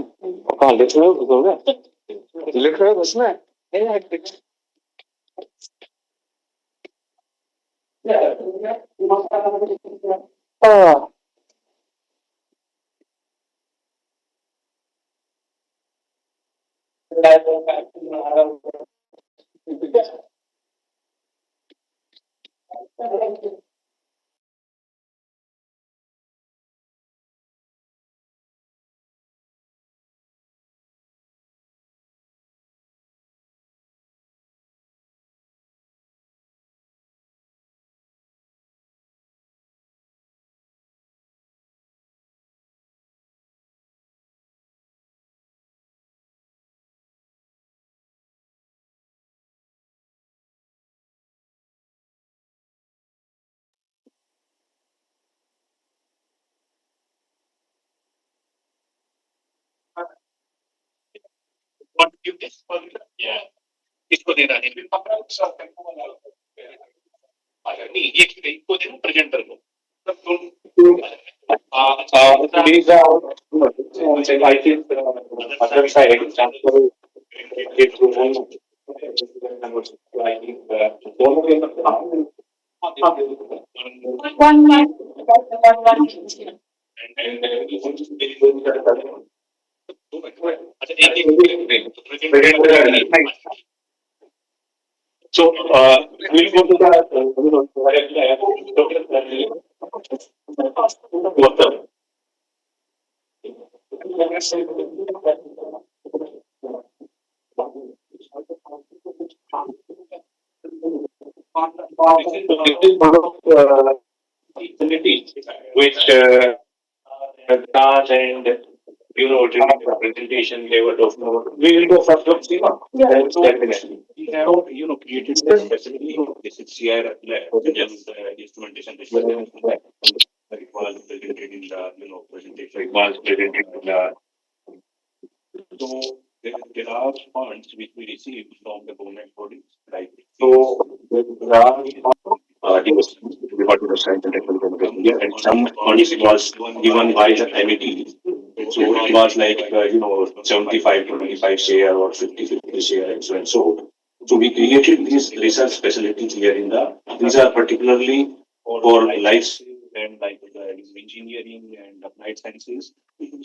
कहाँ लिख रहे हो गया लिख रहे हो उसमें हाँ What you this? Yeah. इसको देना है नहीं ये इसको देना प्रेजेंटर को तब these are I think other side example it One month. So, we'll go to the facility which Raj and during the presentation they were talking about. We will go first of Siva. Yeah. Definitely. we have created this facility. This is CR instrumentation. It was presented in the presentation. It was presented in the So there are funds which we received from the government bodies, right? so Raj he was referred to the science and technical education and some funds was given by the MIT. So it was like 75-25 share or 50-50 share and so and so. So we created these research facilities here in the. These are particularly for life And like engineering and applied sciences.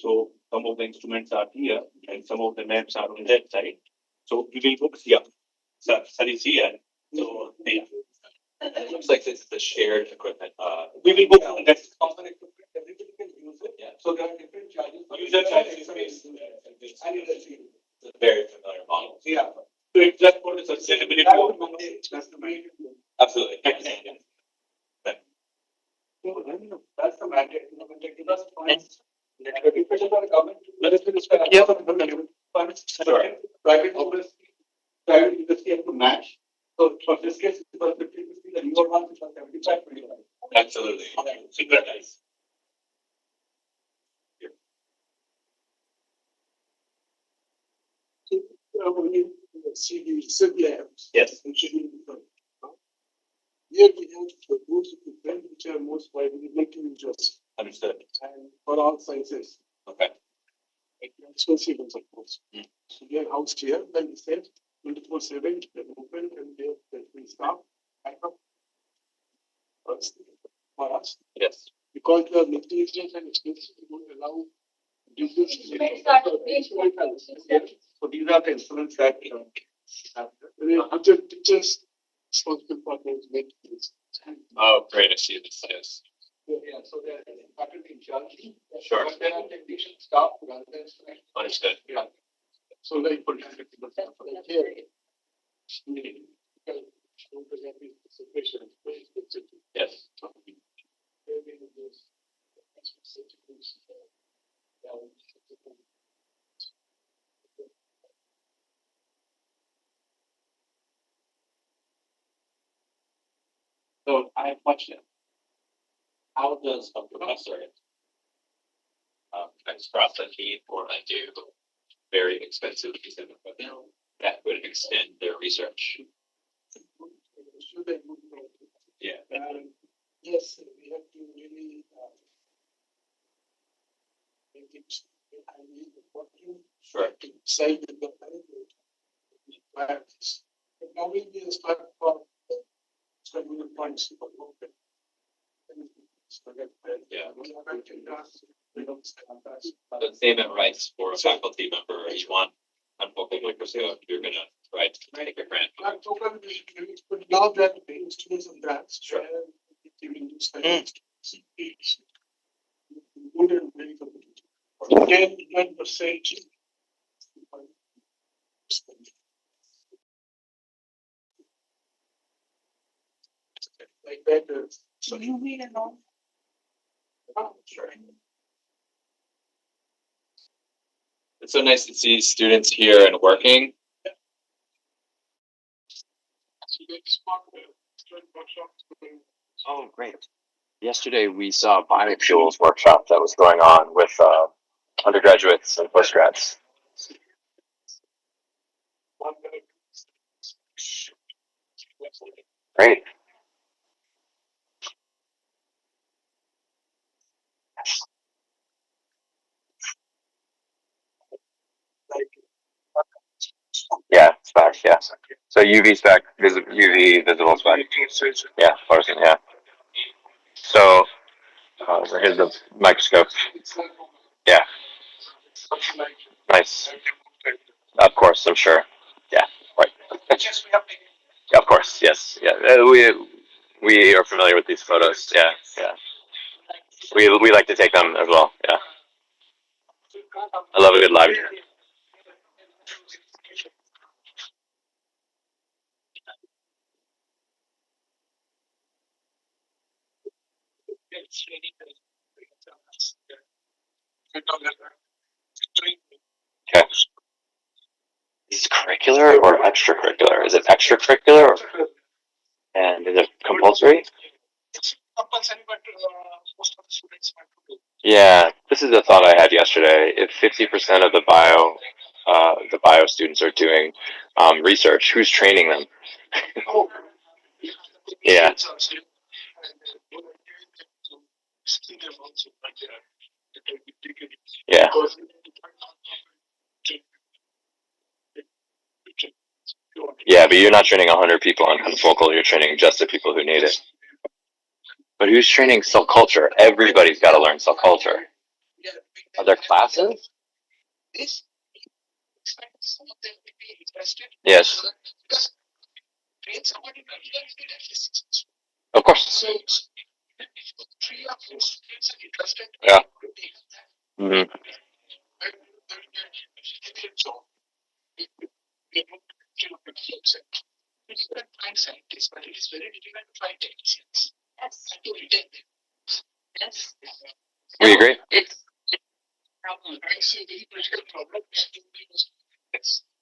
So some of the instruments are here and some of the maps are on that side. So we will book here. So is here. So yeah. It looks like this is the shared equipment. We will book on that common equipment. Everybody can use it. Yeah. So there are different charges. User charges. It's a very familiar model. Yeah. So it's just for the sustainability. Absolutely. That's the mandate. That's fine. Let us respect private industry have to match. So for this case, it was 50-50, the newer ones, it was 75-25. Absolutely. Super nice. When you see the SIP labs. Yes. Here we have those equipment which are most widely making users Understood. and for all sizes. Okay. Expensive ones, of course. So they are housed here, like you said, 24/7, they're open and they will stop. Backup. For us, Yes. because the materials and expenses don't allow. So these are the instruments that Teachers responsible for those maintenance. Oh, great. I see this. Yes. Yeah, so they're faculty in charge. Sure. But there are technician staff rather than student. Understood. Yeah. So like for example, like here. Yes. So I have a question. How does a professor express a need for a new, very expensive piece of equipment that would extend their research? biases. Now we will start from the points. The statement writes for a faculty member, you want unfocal microscope, you're gonna write, take a grant. But now that the students of that, Sure. good and very competitive. 10% like that. So you read it on. Oh, sure. It's so nice to see students here and working. Oh, great. Yesterday we saw a biofuels workshop that was going on with undergraduates and postgrads. Great. Yeah, spec, yeah. So UV spec, UV visible spec. Yeah, fluorescent, yeah. So here's the microscope. Yeah. Nice. Of course, I'm sure. Yeah, right. Yeah, of course, yes. Yeah. We are familiar with these photos. Yeah, yeah. We like to take them as well. Yeah. I love a good live. Okay. Is it curricular or extracurricular? Is it extracurricular and is it compulsory? Yeah, this is a thought I had yesterday. If 50% of the bio students are doing research, who's training them? Yeah. Yeah. Yeah, but you're not training 100 people on confocal. You're training just the people who need it. But who's training cell culture? Everybody's got to learn cell culture. Are there classes? Yes. Of course. Yeah. Mm-hmm. We agree.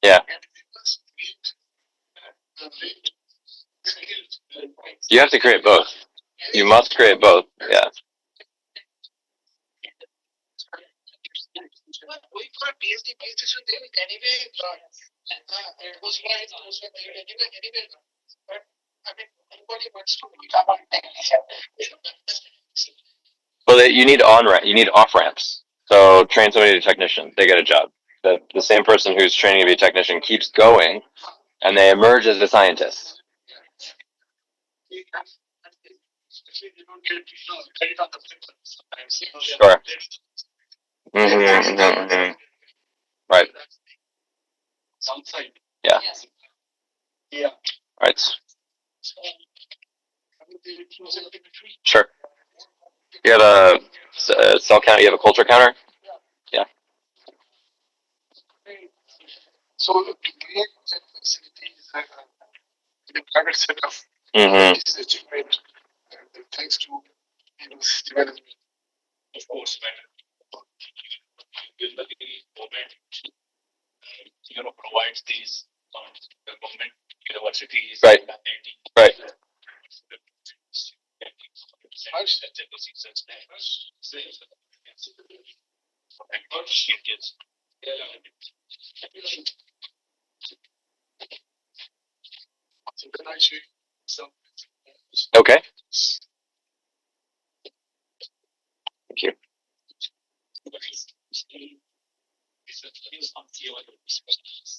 Yeah. You have to create both. You must create both. Yeah. Well, you need you need off ramps. So train somebody to technician, they get a job. The same person who's training to be a technician keeps going, and they emerge as a scientist. Sure. Mm-hmm. Right. Yeah. Right. Sure. You have a cell count. You have a culture counter. Yeah. So to create that facility is a private setup. Mm-hmm. This is achievement thanks to university management. Of course, provides these the government universities. Right. Right. Okay. Thank you.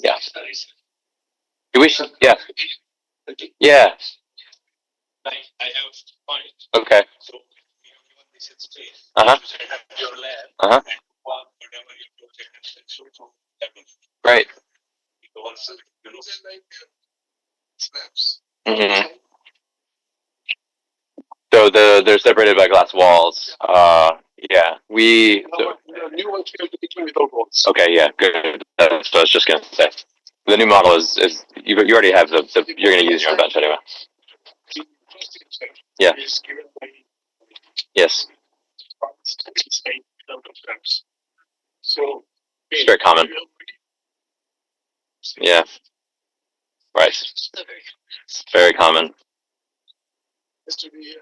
Yeah. We should, yeah. Yeah. Okay. Uh-huh. Uh-huh. Right. hmm So they're separated by glass walls. Yeah. The new ones will be taken without walls. Okay, yeah, good. That's what I was just gonna say. The new model is you already have the you're gonna use your own bench anyway. Yeah. Yes. So It's very common. Yeah. Right. Very common. has to be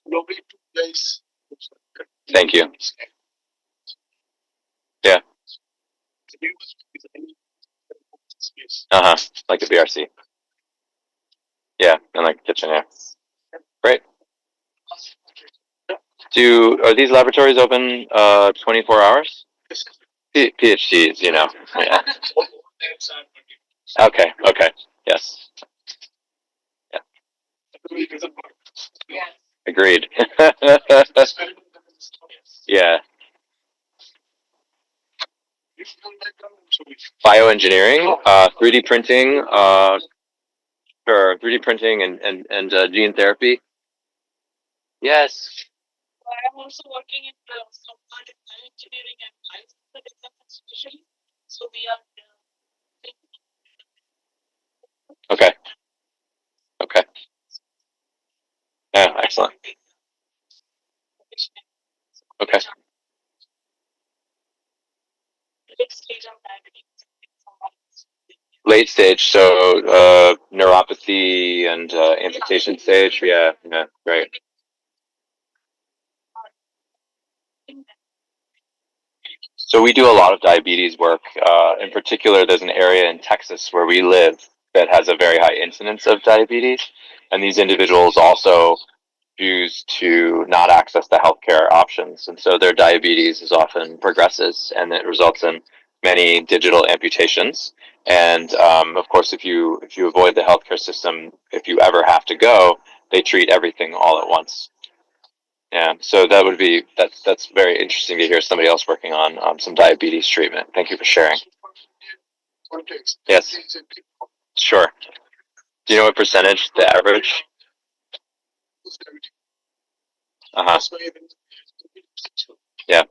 globally took place. Thank you. Yeah. Uh-huh. Like the BRC. Yeah, and like kitchen, yeah. Great. Are these laboratories open 24 hours? PhDs, you know. Yeah. Okay, okay. Yes. Yeah. Agreed. Yeah. Bioengineering, 3D printing, sure, 3D printing and gene therapy. Yes. I'm also working in some part in bioengineering and life institution. So we are Okay. Okay. Yeah, excellent. Okay. Late stage, so neuropathy and amputation stage. Yeah, yeah, right. So we do a lot of diabetes work. In particular, there's an area in Texas where we live that has a very high incidence of diabetes, and these individuals also choose to not access the healthcare options, and so their diabetes is often progresses, and it results in many digital amputations. And of course, if you avoid the healthcare system, if you ever have to go, they treat everything all at once. Yeah, so that's very interesting to hear somebody else working on some diabetes treatment. Thank you for sharing. Yes, sure. Do you know what percentage, the average? Uh-huh. Yeah.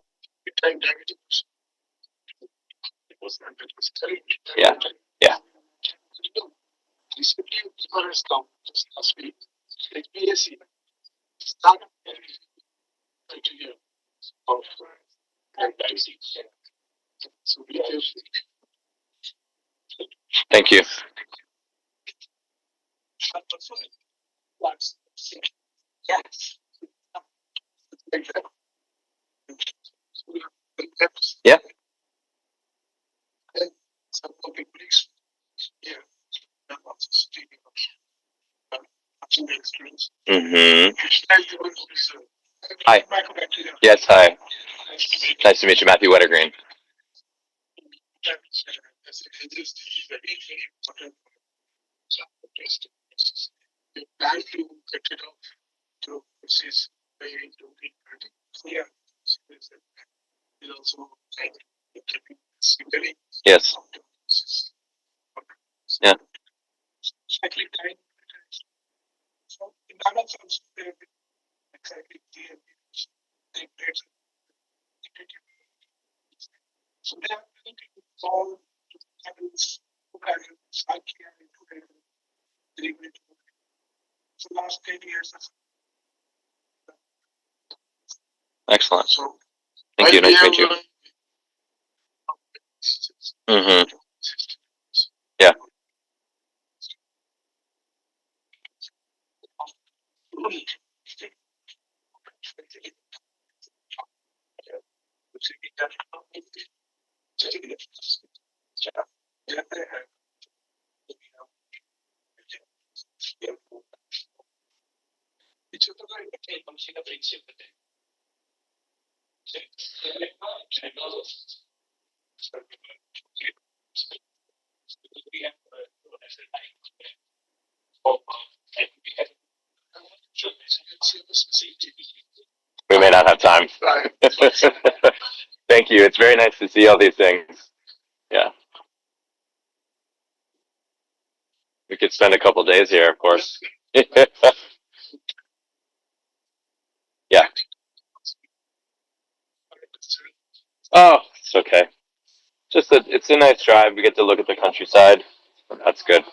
Yeah. Yeah. Recently, paper has come just last week. Like BSc started criteria of diabetes. So we have Thank you. Yeah. And some of the colleagues here are also speaking of the experience. Mm-hmm. Hi. Yes, hi. Nice to meet you, Matthew Wettergreen. They plan to get it off to proceed by 2030. Yeah. It also Yes. Yeah. exactly time. So in that also exactly so they are planning to solve problems who can psychiatry and delivery. So last 10 years. Excellent. So thank you. Nice to meet you. Mm-hmm. Yeah. Thank you. It's very nice to see all these things. Yeah. We could spend a couple days here, of course. Yeah. Oh, it's okay. It's a nice drive. We get to look at the countryside. That's good.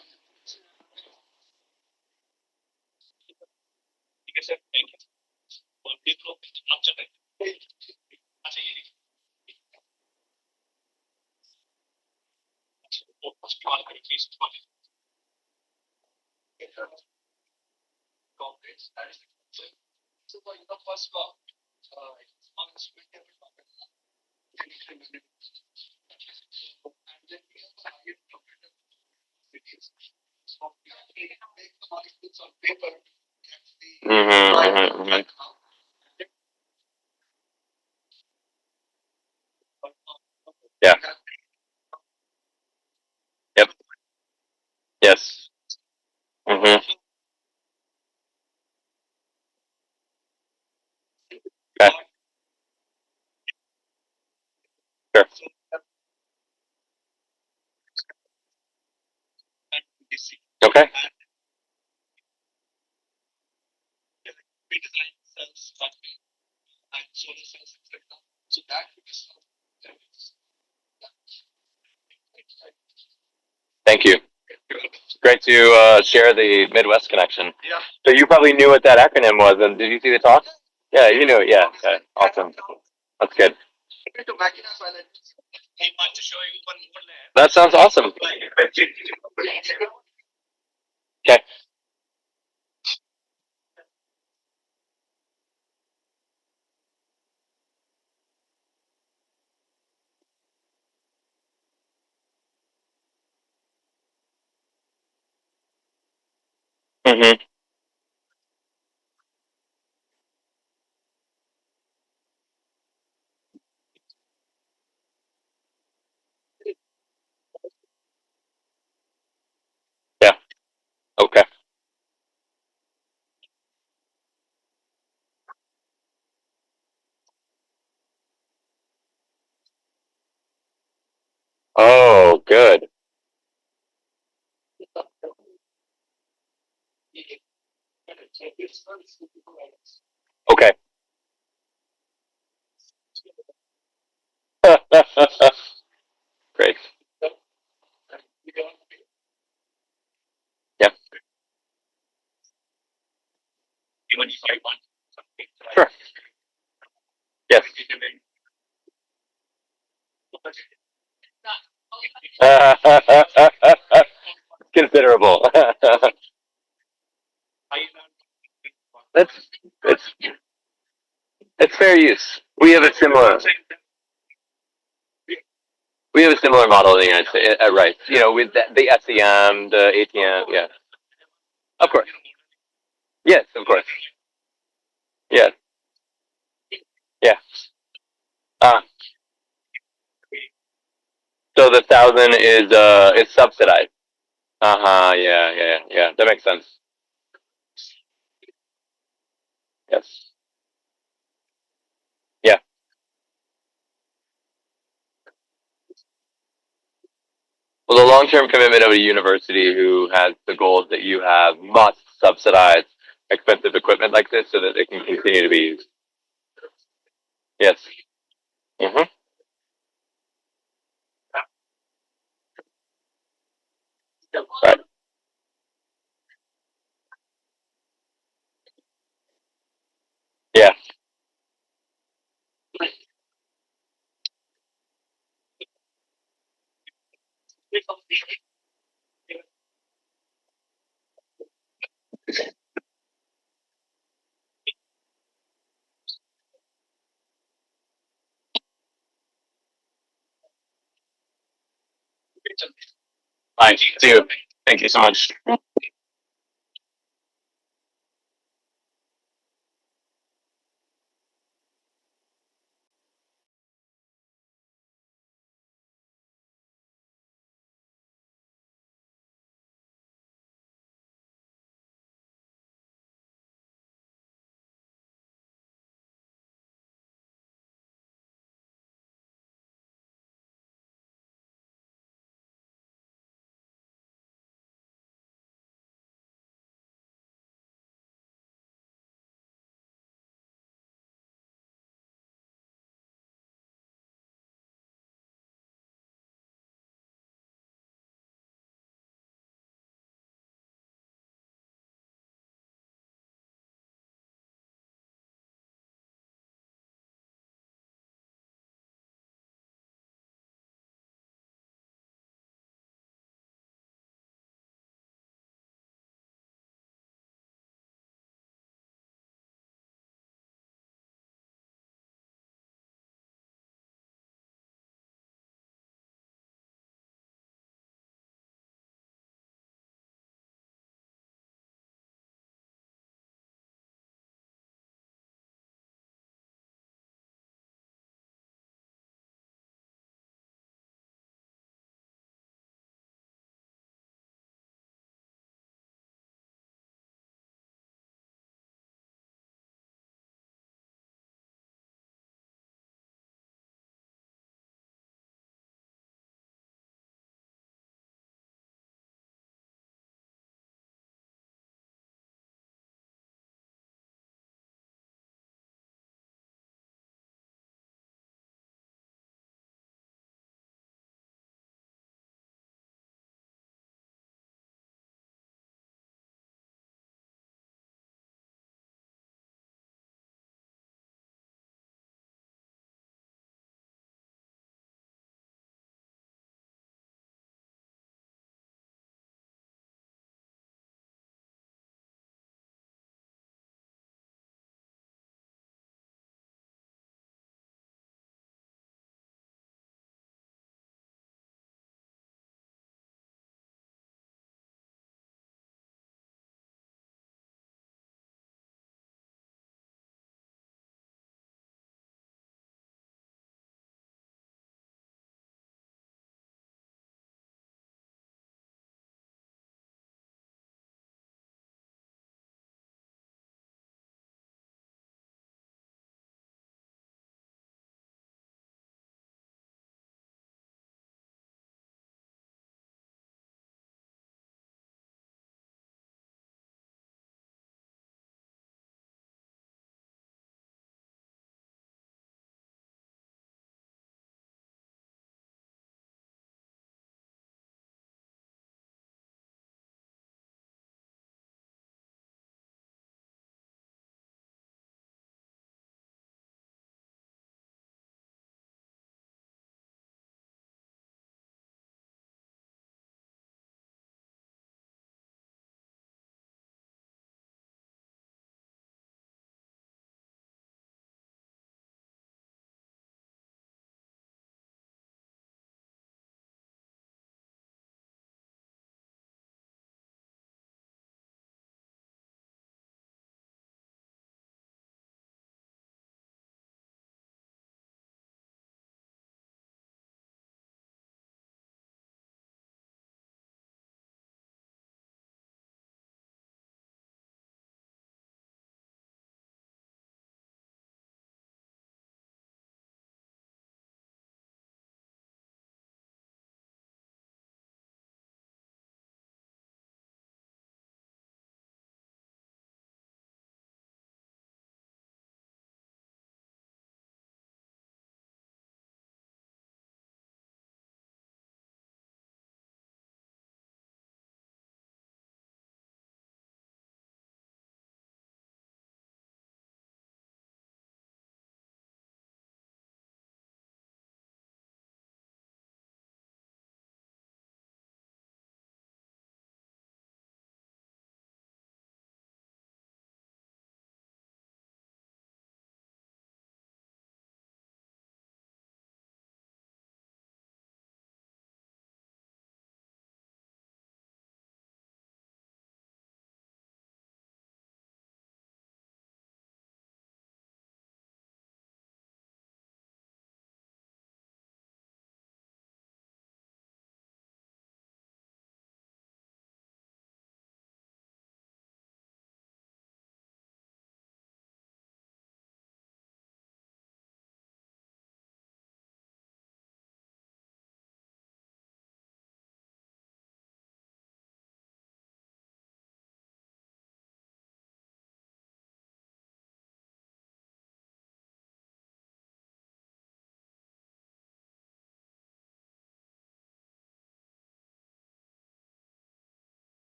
Hmm. Yeah. Yep. Yes. Hmm. Okay. Sure. Okay. Thank you. Great to share the Midwest connection. So you probably knew what that acronym was, and did you see the talk? Yeah, you knew it. Yeah. Okay. Awesome. That's good. That sounds awesome. Okay. Hmm. Yeah. Okay. Oh, good. Okay. Great. Yeah. Sure. Yes. Considerable. That's it's it's fair use. We have a similar model in the United States, right? You know, with the SEM, the ATM. Yeah. Of course. Yes, of course. Yes. Yeah. Uh, so the 1,000 is subsidized. Uh huh. Yeah. Yeah. Yeah. That makes sense. Yes. Yeah. Well, the long-term commitment of a university who has the goals that you have must subsidize expensive equipment like this so that it can continue to be used. Yes. Hmm. Right. Yeah. Fine. See you. Thank you so much.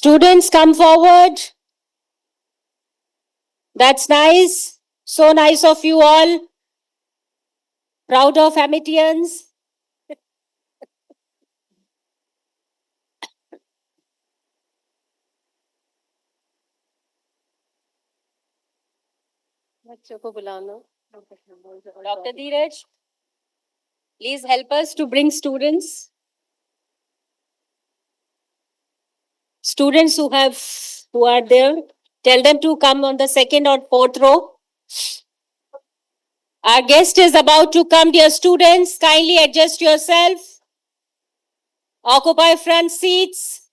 Students, come forward. That's nice. So nice of you all. Proud of Amitians. Dr. Dheeraj, please help us to bring students. Students who are there, tell them to come on the second or fourth row. Our guest is about to come, dear students. Kindly adjust yourself. Occupy front seats.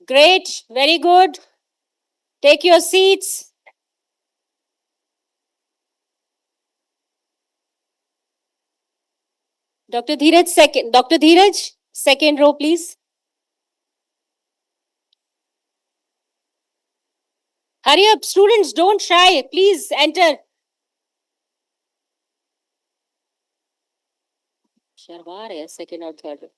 Great, very good. Take your seats. Dr. Dheeraj, second row, please. Hurry up, students, don't shy. Please enter. Sharwar hai, second or third.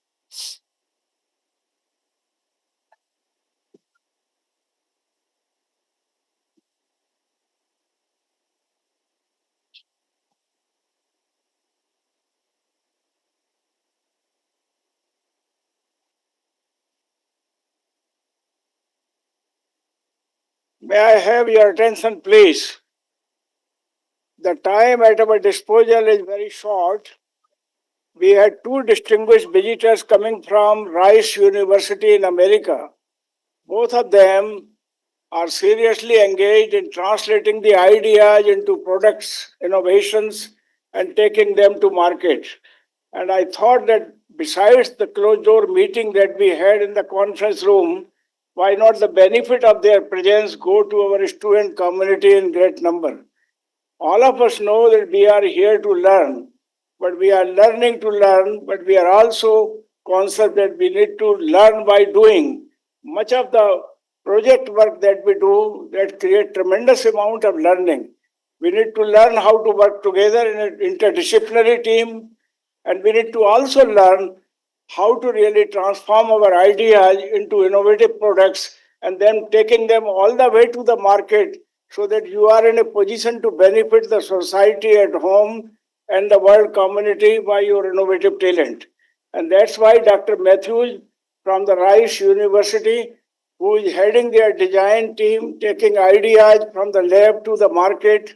May I have your attention, please? The time at our disposal is very short. We had two distinguished visitors coming from Rice University in America. Both of them are seriously engaged in translating the ideas into products, innovations, and taking them to market. And I thought that besides the closed door meeting that we had in the conference room, why not the benefit of their presence go to our student community in great number? All of us know that we are here to learn, but we are learning to learn, but we are also conscious that we need to learn by doing. Much of the project work that we do that create tremendous amount of learning. We need to learn how to work together in an interdisciplinary team, and we need to also learn how to really transform our ideas into innovative products and then taking them all the way to the market so that you are in a position to benefit the society at home and the world community by your innovative talent. And that's why Dr. Matthews from the Rice University, who is heading their design team, taking ideas from the lab to the market,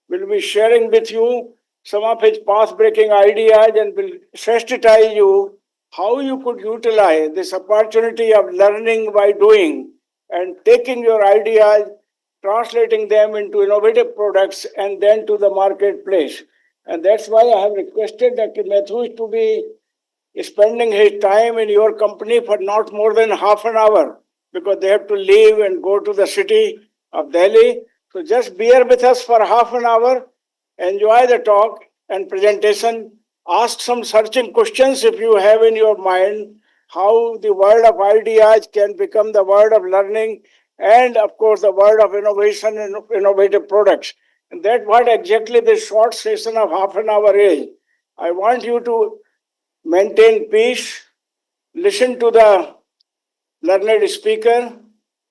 will be sharing with you some of his path-breaking ideas and will sensitize you how you could utilize this opportunity of learning by doing and taking your ideas, translating them into innovative products and then to the marketplace. And that's why I have requested Dr. Matthews to be spending his time in your company for not more than half an hour because they have to leave and go to the city of Delhi. So just bear with us for half an hour, enjoy the talk and presentation, ask some searching questions if you have in your mind how the world of ideas can become the world of learning and of course the world of innovation and innovative products. And that's what exactly this short session of half an hour is. I want you to maintain peace, listen to the learned speaker,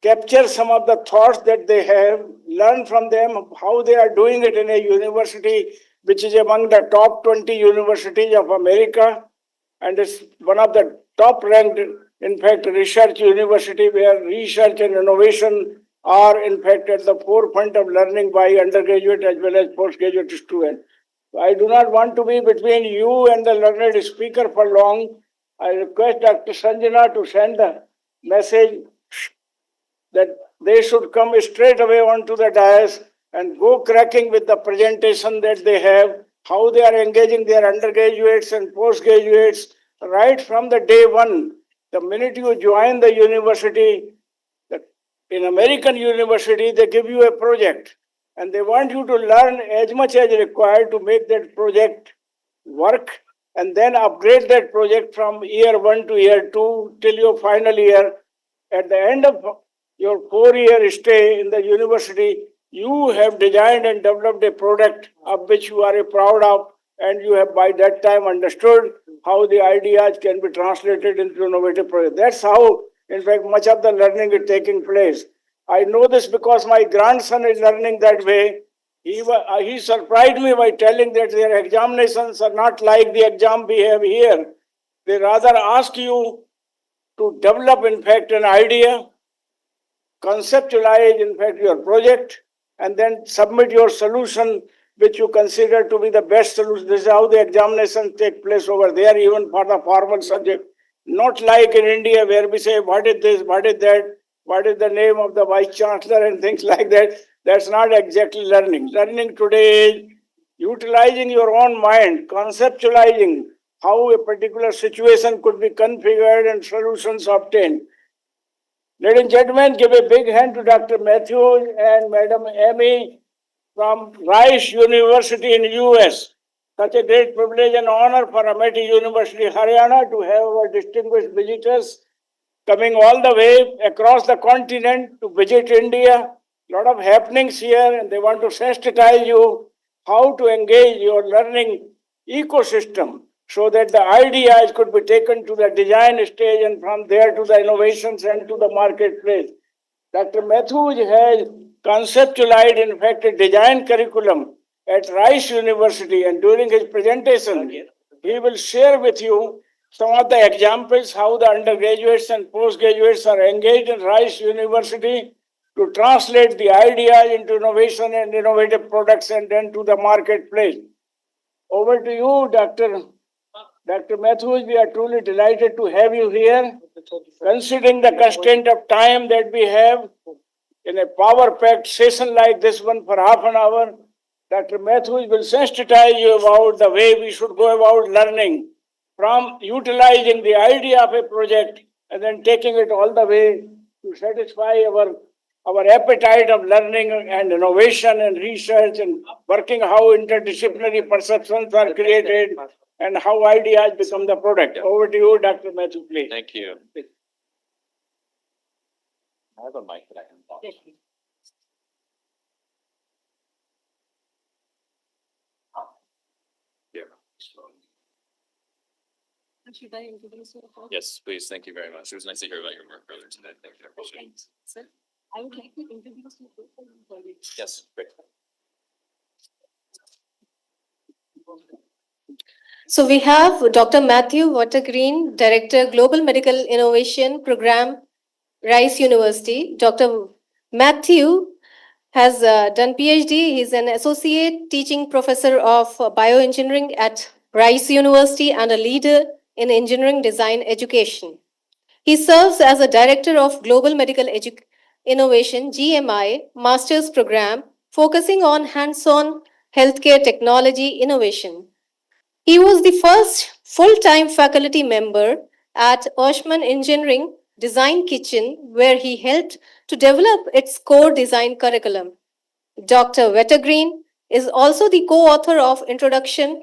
capture some of the thoughts that they have, learn from them how they are doing it in a university which is among the top 20 universities of America and is one of the top ranked, in fact, research university where research and innovation are in fact at the forefront of learning by undergraduate as well as postgraduate students. I do not want to be between you and the learned speaker for long. I request Dr. Sanjana to send the message that they should come straight away onto the dais and go cracking with the presentation that they have, how they are engaging their undergraduates and postgraduates right from the day one. The minute you join the university, in American university, they give you a project and they want you to learn as much as required to make that project work and then upgrade that project from year 1 to year 2 till your final year. At the end of your 4-year stay in the university, you have designed and developed a product of which you are proud of and you have by that time understood how the ideas can be translated into innovative projects. That's how, in fact, much of the learning is taking place. I know this because my grandson is learning that way. He surprised me by telling that their examinations are not like the exam we have here. They rather ask you to develop, in fact, an idea, conceptualize, in fact, your project, and then submit your solution, which you consider to be the best solution. This is how the examinations take place over there, even for the formal subject. Not like in India, where we say, what is this, what is that, what is the name of the vice chancellor, and things like that. That's not exactly learning. Learning today is utilizing your own mind, conceptualizing how a particular situation could be configured and solutions obtained. Ladies and gentlemen, give a big hand to Dr. Matthews and Madam Amy from Rice University in US. Such a great privilege and honor for Amity University, Haryana, to have our distinguished visitors coming all the way across the continent to visit India. A lot of happenings here, and they want to sensitize you how to engage your learning ecosystem so that the ideas could be taken to the design stage and from there to the innovations and to the marketplace. Dr. Matthews has conceptualized, in fact, a design curriculum at Rice University, and during his presentation, he will share with you some of the examples how the undergraduates and postgraduates are engaged in Rice University to translate the ideas into innovation and innovative products and then to the marketplace. Over to you, Dr. Matthews. We are truly delighted to have you here. Considering the constraint of time that we have in a power-packed session like this one for half an hour, Dr. Matthews will sensitize you about the way we should go about learning, from utilizing the idea of a project and then taking it all the way to satisfy our appetite of learning and innovation and research and working how interdisciplinary perceptions are created and how ideas become the product. Over to you, Dr. Matthew, please. Thank you. I have a mic that I can talk. Should I introduce you? Yes, please. Thank you very much. It was nice to hear about your work earlier today. Thank you. I appreciate it. Sir, I would like to introduce you to my colleagues. Yes, great. So we have Dr. Matthew Watergreen, Director, Global Medical Innovation Program, Rice University. Dr. Matthew has done PhD. He's an associate teaching professor of bioengineering at Rice University and a leader in engineering design education. He serves as a director of Global Medical Innovation, GMI, master's program, focusing on hands-on healthcare technology innovation. He was the first full-time faculty member at Oshman Engineering Design Kitchen, where he helped to develop its core design curriculum. Dr. Wettergreen is also the co-author of Introduction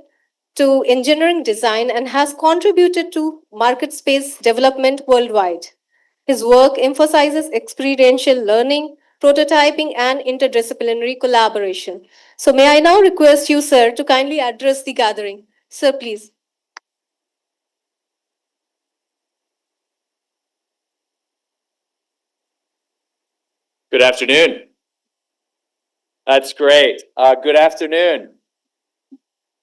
to Engineering Design and has contributed to market space development worldwide. His work emphasizes experiential learning, prototyping, and interdisciplinary collaboration. So may I now request you, sir, to kindly address the gathering. Sir, please. Good afternoon. That's great. Good afternoon.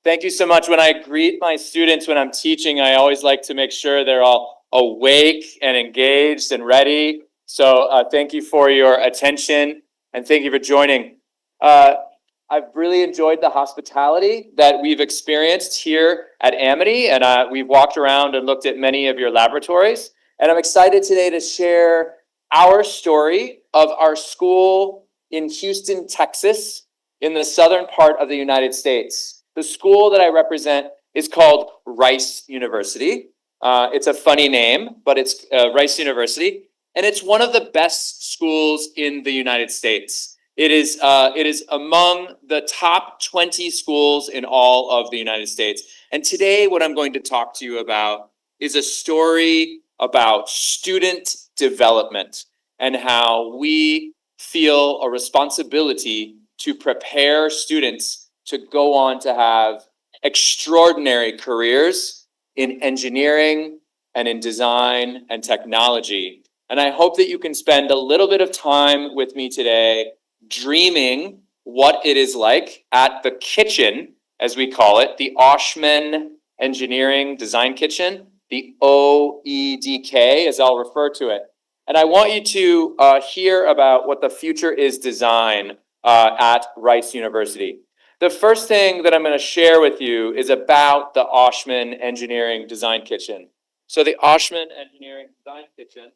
Thank you so much. When I greet my students when I'm teaching, I always like to make sure they're all awake and engaged and ready. So thank you for your attention and thank you for joining. I've really enjoyed the hospitality that we've experienced here at Amity, and we've walked around and looked at many of your laboratories. And I'm excited today to share our story of our school in Houston, Texas, in the southern part of the United States. The school that I represent is called Rice University. It's a funny name, but it's Rice University, and it's one of the best schools in the United States. It is among the top 20 schools in all of the United States. And today, what I'm going to talk to you about is a story about student development and how we feel a responsibility to prepare students to go on to have extraordinary careers in engineering and in design and technology. And I hope that you can spend a little bit of time with me today dreaming what it is like at the kitchen, as we call it, the Oshman Engineering Design Kitchen, the OEDK, as I'll refer to it. And I want you to hear about what the future is design at Rice University. The first thing that I'm going to share with you is about the Oshman Engineering Design Kitchen. So the Oshman Engineering Design Kitchen,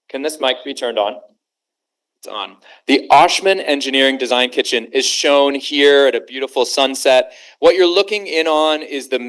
can this mic be turned on? It's on. The Oshman Engineering Design Kitchen is shown here at a beautiful sunset. What you're looking in on is the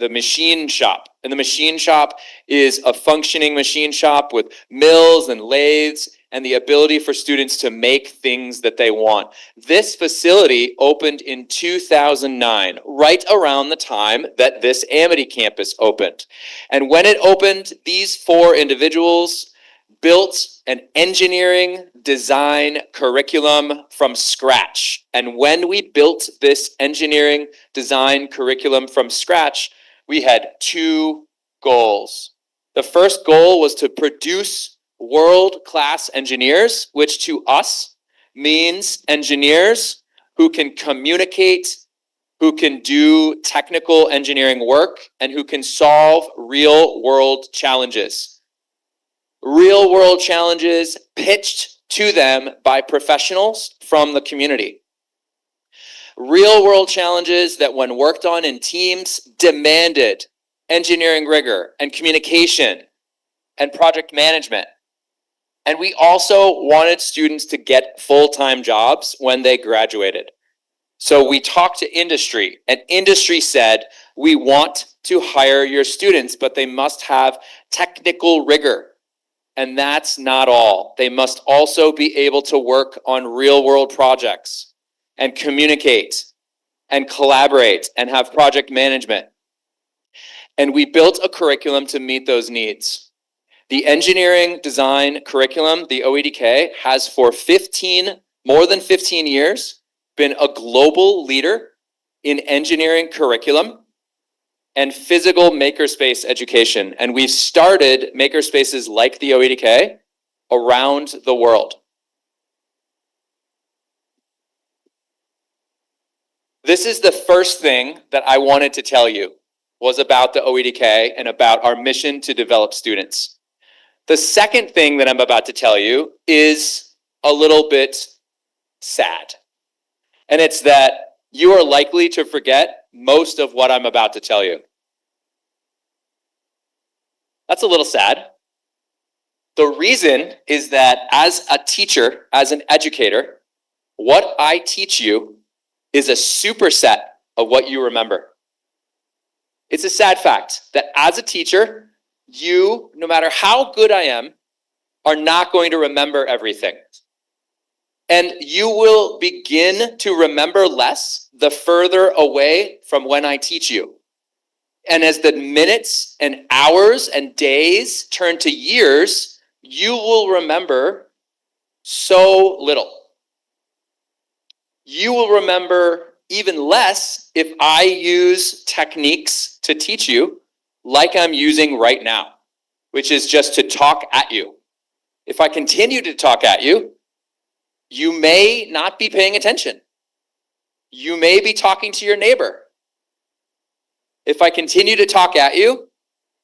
machine shop. And the machine shop is a functioning machine shop with mills and lathes and the ability for students to make things that they want. This facility opened in 2009, right around the time that this Amity campus opened. And when it opened, these four individuals built an engineering design curriculum from scratch. And when we built this engineering design curriculum from scratch, we had two goals. The first goal was to produce world-class engineers, which to us means engineers who can communicate, who can do technical engineering work, and who can solve real-world challenges. Real-world challenges pitched to them by professionals from the community. Real-world challenges that, when worked on in teams, demanded engineering rigor and communication and project management. And we also wanted students to get full-time jobs when they graduated. So we talked to industry, and industry said, we want to hire your students, but they must have technical rigor. And that's not all. They must also be able to work on real-world projects and communicate and collaborate and have project management. And we built a curriculum to meet those needs. The engineering design curriculum, the OEDK, has for more than 15 years been a global leader in engineering curriculum and physical makerspace education. And we've started makerspaces like the OEDK around the world. This is the first thing that I wanted to tell you, was about the OEDK and about our mission to develop students. The second thing that I'm about to tell you is a little bit sad. And it's that you are likely to forget most of what I'm about to tell you. That's a little sad. The reason is that as a teacher, as an educator, what I teach you is a superset of what you remember. It's a sad fact that as a teacher, you, no matter how good I am, are not going to remember everything. And you will begin to remember less the further away from when I teach you. And as the minutes and hours and days turn to years, you will remember so little. You will remember even less if I use techniques to teach you like I'm using right now, which is just to talk at you. If I continue to talk at you, you may not be paying attention. You may be talking to your neighbor. If I continue to talk at you,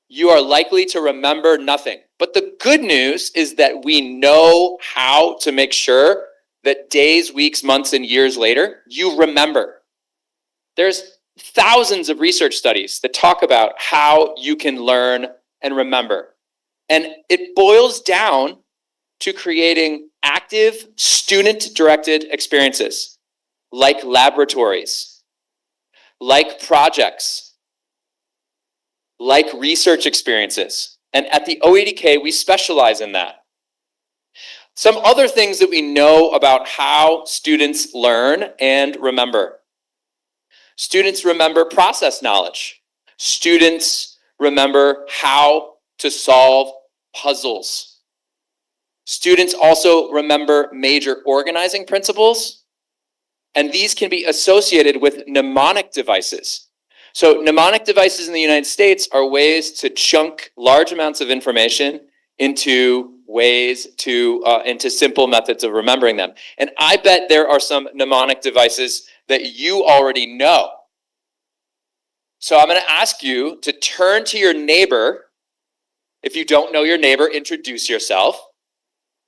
you are likely to remember nothing. But the good news is that we know how to make sure that days, weeks, months, and years later, you remember. There's thousands of research studies that talk about how you can learn and remember. And it boils down to creating active, student-directed experiences, like laboratories, like projects, like research experiences. And at the OEDK, we specialize in that. Some other things that we know about how students learn and remember. Students remember process knowledge. Students remember how to solve puzzles. Students also remember major organizing principles, and these can be associated with mnemonic devices. So mnemonic devices in the United States are ways to chunk large amounts of information into ways to, into simple methods of remembering them. And I bet there are some mnemonic devices that you already know. So I'm going to ask you to turn to your neighbor. If you don't know your neighbor, introduce yourself.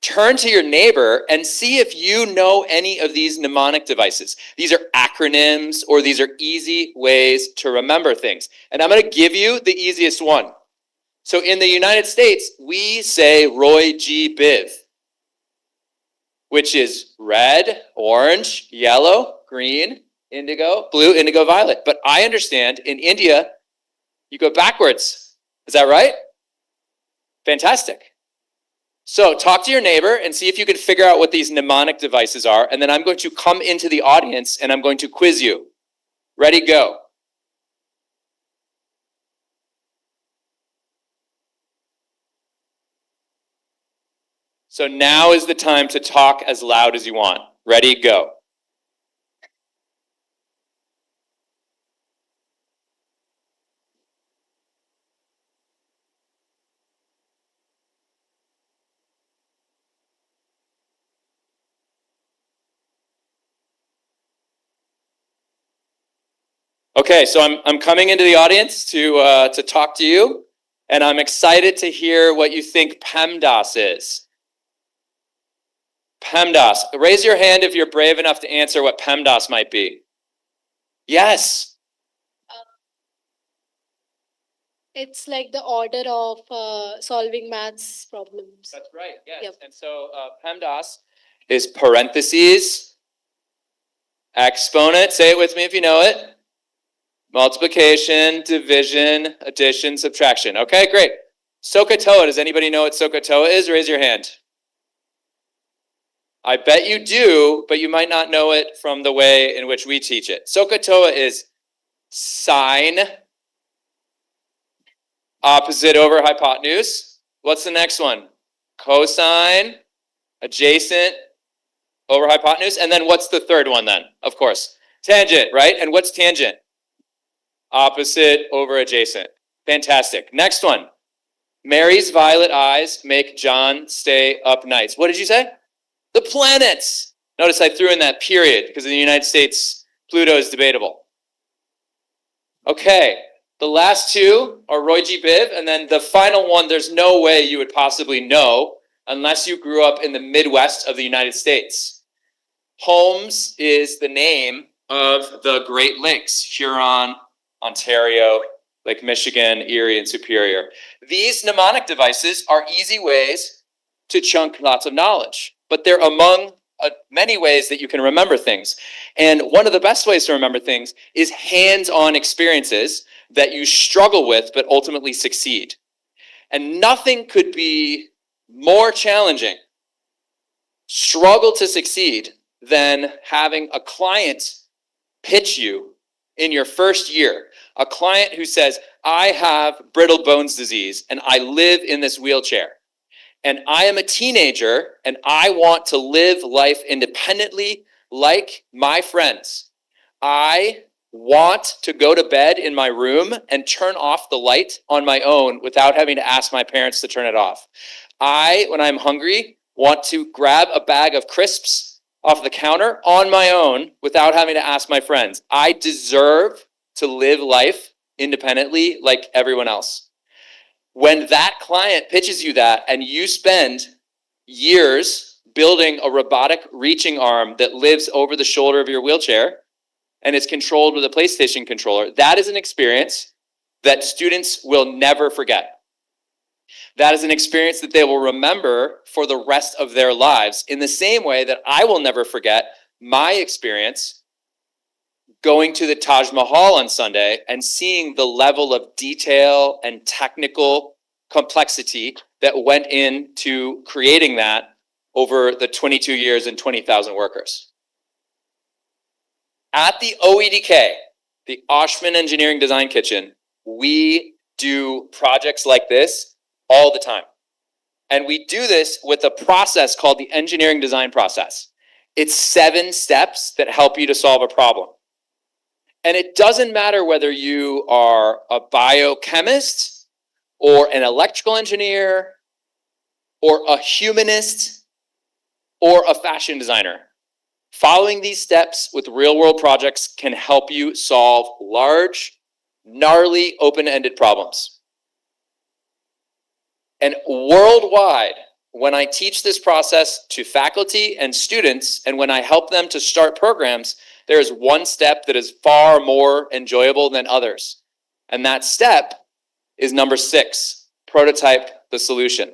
Turn to your neighbor and see if you know any of these mnemonic devices. These are acronyms, or these are easy ways to remember things. And I'm going to give you the easiest one. So in the United States, we say Roy G. Biv, which is red, orange, yellow, green, indigo, blue, indigo, violet. But I understand in India, you go backwards. Is that right? Fantastic. So talk to your neighbor and see if you can figure out what these mnemonic devices are. And then I'm going to come into the audience and I'm going to quiz you. Ready, go. So now is the time to talk as loud as you want. Ready, go. Okay, so I'm coming into the audience to talk to you, and I'm excited to hear what you think PEMDAS is. PEMDAS. Raise your hand if you're brave enough to answer what PEMDAS might be. Yes. It's like the order of solving maths problems. That's right, yes. Yep. And so PEMDAS is parentheses, exponent, say it with me if you know it, multiplication, division, addition, subtraction. Okay, great. SOHCAHTOA, does anybody know what SOHCAHTOA is? Raise your hand. I bet you do, but you might not know it from the way in which we teach it. SOHCAHTOA is sine, opposite over hypotenuse. What's the next one? Cosine, adjacent over hypotenuse. And then what's the third one then? Of course, tangent, right? And what's tangent? Opposite over adjacent. Fantastic. Next one. Mary's violet eyes make John stay up nights. What did you say? The planets. Notice I threw in that period because in the United States, Pluto is debatable. Okay, the last two are Roy G. Biv, and then the final one, there's no way you would possibly know unless you grew up in the Midwest of the United States. Holmes is the name of the Great Lakes, Huron, Ontario, Lake Michigan, Erie, and Superior. These mnemonic devices are easy ways to chunk lots of knowledge, but they're among many ways that you can remember things. And one of the best ways to remember things is hands-on experiences that you struggle with but ultimately succeed. And nothing could be more challenging, struggle to succeed, than having a client pitch you in your first year. A client who says, I have brittle bones disease and I live in this wheelchair. And I am a teenager and I want to live life independently like my friends. I want to go to bed in my room and turn off the light on my own without having to ask my parents to turn it off. I, when I'm hungry, want to grab a bag of crisps off the counter on my own without having to ask my friends. I deserve to live life independently like everyone else. When that client pitches you that and you spend years building a robotic reaching arm that lives over the shoulder of your wheelchair and is controlled with a PlayStation controller, that is an experience that students will never forget. That is an experience that they will remember for the rest of their lives, in the same way that I will never forget my experience going to the Taj Mahal on Sunday and seeing the level of detail and technical complexity that went into creating that over the 22 years and 20,000 workers. At the OEDK, the Oshman Engineering Design Kitchen, we do projects like this all the time. And we do this with a process called the engineering design process. It's 7 steps that help you to solve a problem. And it doesn't matter whether you are a biochemist or an electrical engineer or a humanist or a fashion designer. Following these steps with real-world projects can help you solve large, gnarly, open-ended problems. And worldwide, when I teach this process to faculty and students, and when I help them to start programs, there is one step that is far more enjoyable than others. And that step is number 6, prototype the solution.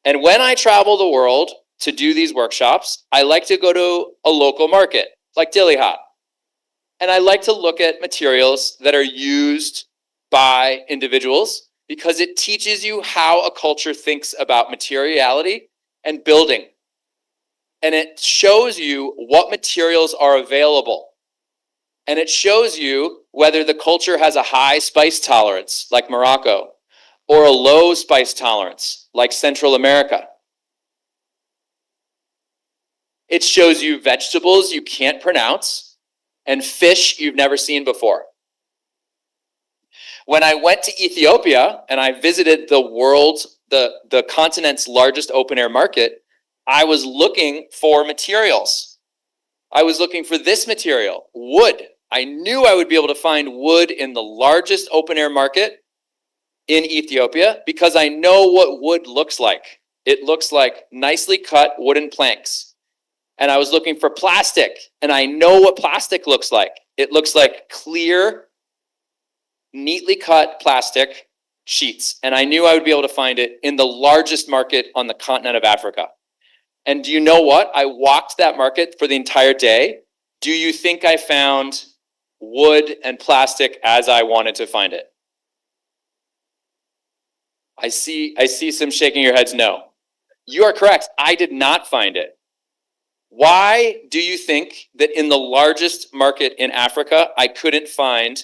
And when I travel the world to do these workshops, I like to go to a local market, like Dilihat. And I like to look at materials that are used by individuals because it teaches you how a culture thinks about materiality and building. And it shows you what materials are available. And it shows you whether the culture has a high spice tolerance, like Morocco, or a low spice tolerance, like Central America. It shows you vegetables you can't pronounce and fish you've never seen before. When I went to Ethiopia and I visited the continent's largest open air market, I was looking for materials. I was looking for this material, wood. I knew I would be able to find wood in the largest open air market in Ethiopia because I know what wood looks like. It looks like nicely cut wooden planks. And I was looking for plastic, and I know what plastic looks like. It looks like clear, neatly cut plastic sheets. And I knew I would be able to find it in the largest market on the continent of Africa. And do you know what? I walked that market for the entire day. Do you think I found wood and plastic as I wanted to find it? I see some shaking your heads no. You are correct. I did not find it. Why do you think that in the largest market in Africa, I couldn't find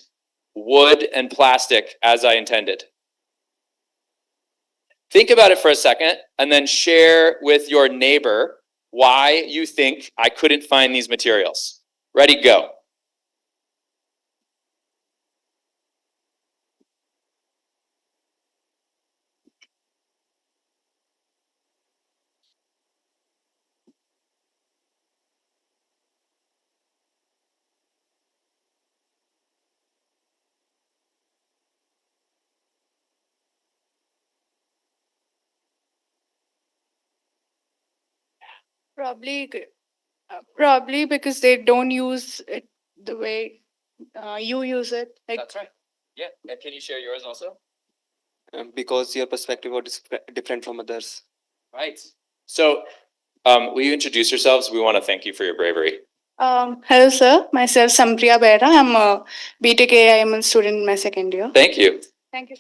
wood and plastic as I intended? Think about it for a second and then share with your neighbor why you think I couldn't find these materials. Ready, go. Probably because they don't use it the way you use it. Like, That's right. Yeah. And can you share yours also? Because your perspective was different from others. Right. So, will you introduce yourselves? We want to thank you for your bravery. hello, sir. Myself, Sampriya Bera. I'm a BTech AIML student in my second year. Thank you. Thank you.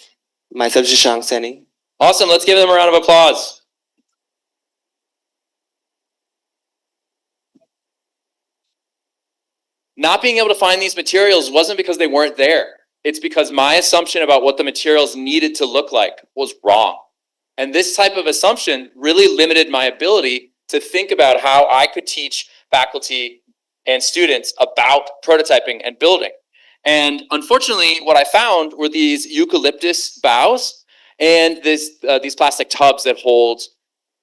Myself, Shashank Saini. Awesome. Let's give them a round of applause. Not being able to find these materials wasn't because they weren't there. It's because my assumption about what the materials needed to look like was wrong. And this type of assumption really limited my ability to think about how I could teach faculty and students about prototyping and building. And unfortunately, what I found were these eucalyptus boughs and these plastic tubs that hold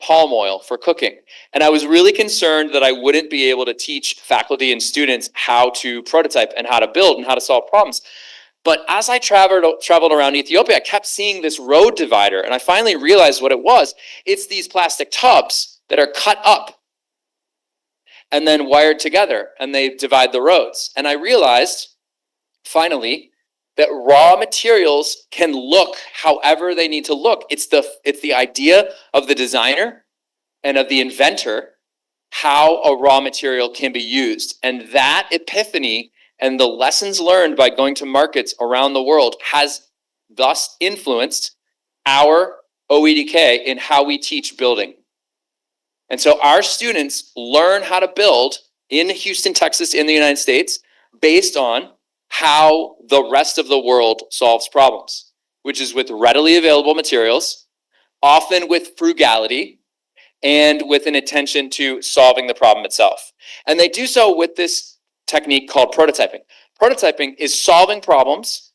palm oil for cooking. And I was really concerned that I wouldn't be able to teach faculty and students how to prototype and how to build and how to solve problems. But as I traveled around Ethiopia, I kept seeing this road divider, and I finally realized what it was. It's these plastic tubs that are cut up and then wired together, and they divide the roads. And I realized, finally, that raw materials can look however they need to look. It's the idea of the designer and of the inventor how a raw material can be used. And that epiphany and the lessons learned by going to markets around the world has thus influenced our OEDK in how we teach building. And so our students learn how to build in Houston, Texas, in the United States, based on how the rest of the world solves problems, which is with readily available materials, often with frugality, and with an attention to solving the problem itself. And they do so with this technique called prototyping. Prototyping is solving problems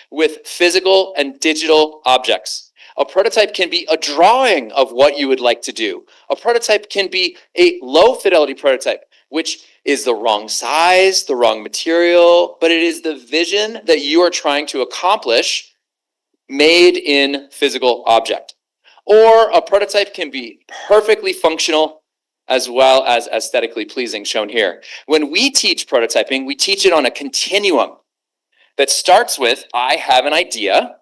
with physical and digital objects. A prototype can be a drawing of what you would like to do. A prototype can be a low fidelity prototype, which is the wrong size, the wrong material, but it is the vision that you are trying to accomplish made in physical object. Or a prototype can be perfectly functional as well as aesthetically pleasing, shown here. When we teach prototyping, we teach it on a continuum that starts with, I have an idea,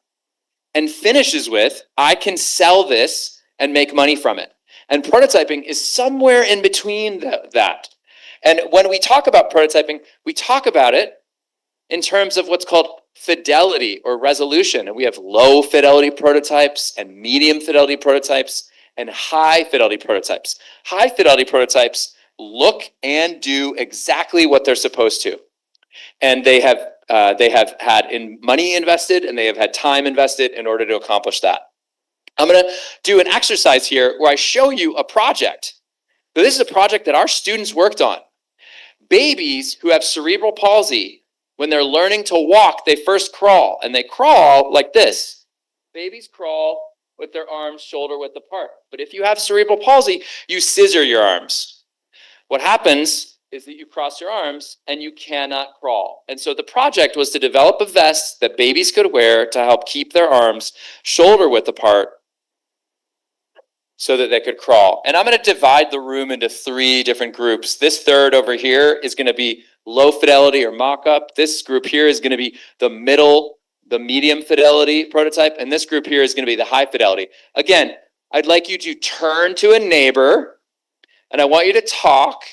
and finishes with, I can sell this and make money from it. And prototyping is somewhere in between that. And when we talk about prototyping, we talk about it in terms of what's called fidelity or resolution. And we have low fidelity prototypes and medium fidelity prototypes and high fidelity prototypes. High fidelity prototypes look and do exactly what they're supposed to. And they have had money invested and they have had time invested in order to accomplish that. I'm going to do an exercise here where I show you a project. So this is a project that our students worked on. Babies who have cerebral palsy, when they're learning to walk, they first crawl, and they crawl like this. Babies crawl with their arms shoulder width apart. But if you have cerebral palsy, you scissor your arms. What happens is that you cross your arms and you cannot crawl. And so the project was to develop a vest that babies could wear to help keep their arms shoulder width apart so that they could crawl. And I'm going to divide the room into 3 different groups. This third over here is going to be low fidelity or mock-up. This group here is going to be the medium fidelity prototype. And this group here is going to be the high fidelity. Again, I'd like you to turn to a neighbor and I want you to talk.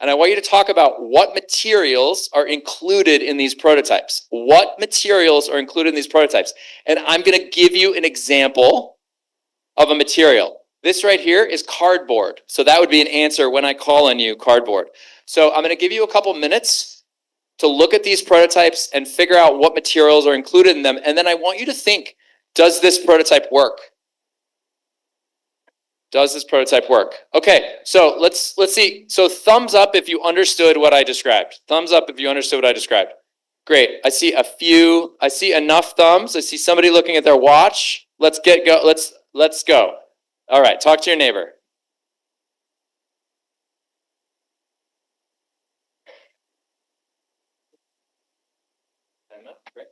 And I want you to talk about what materials are included in these prototypes. What materials are included in these prototypes? And I'm going to give you an example of a material. This right here is cardboard. So that would be an answer when I call on you, cardboard. So I'm going to give you a couple minutes to look at these prototypes and figure out what materials are included in them. And then I want you to think, does this prototype work? Does this prototype work? Okay, so let's see. So thumbs up if you understood what I described. Thumbs up if you understood what I described. Great. I see a few. I see enough thumbs. I see somebody looking at their watch. Let's go. Let's go. All right, talk to your neighbor. Great.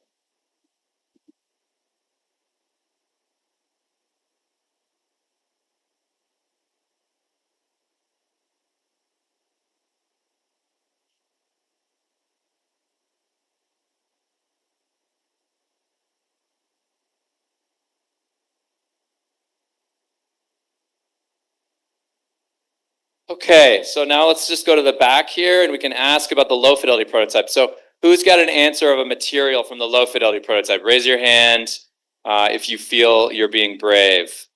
Okay, so now let's just go to the back here and we can ask about the low fidelity prototype. So who's got an answer of a material from the low fidelity prototype? Raise your hand if you feel you're being brave.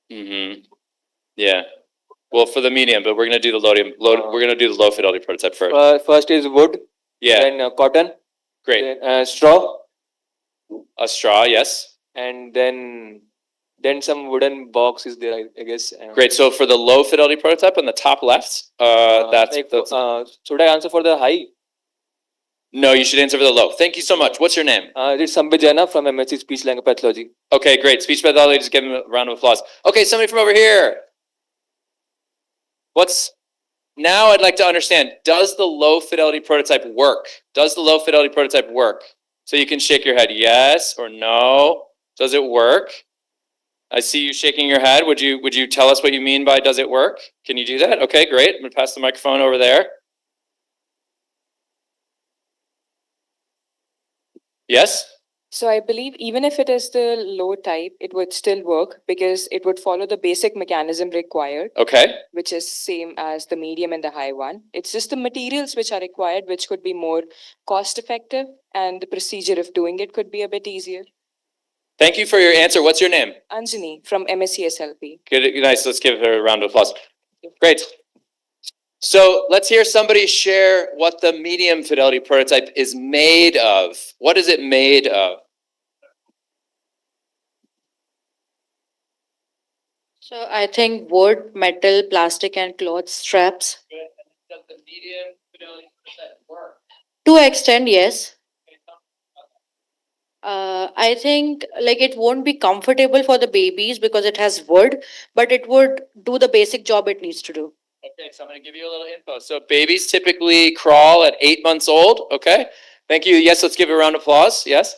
Yeah. Well, for the medium, but we're gonna do the we're gonna do the low fidelity prototype first. First is wood. Yeah. Then cotton. Great. Then straw. A straw, yes. And then some wooden box is there, I guess. Great. So for the low fidelity prototype on the top left, that's should I answer for the high? No, you should answer for the low. Thank you so much. What's your name? It's Sambit Jaina from MSc Speech Language Pathology. Okay, great. Speech pathology, just give him a round of applause. Okay, somebody from over here. Now I'd like to understand, does the low fidelity prototype work? Does the low fidelity prototype work? So you can shake your head yes or no. Does it work? I see you shaking your head. Would you tell us what you mean by does it work? Can you do that? Okay, great. I'm gonna pass the microphone over there. Yes? So I believe even if it is the low type, it would still work because it would follow the basic mechanism required. Okay. Which is same as the medium and the high one. It's just the materials which are required, which could be more cost effective, and the procedure of doing it could be a bit easier. Thank you for your answer. What's your name? Anjani from MSc SLP. Good, nice. Let's give her a round of applause. Great. So let's hear somebody share what the medium fidelity prototype is made of. What is it made of? So I think wood, metal, plastic, and cloth straps. medium fidelity percent work? To extent, yes. I think like it won't be comfortable for the babies because it has wood, but it would do the basic job it needs to do. Okay, so I'm going to give you a little info. So babies typically crawl at 8 months old. Okay, thank you. Yes, let's give a round of applause. Yes.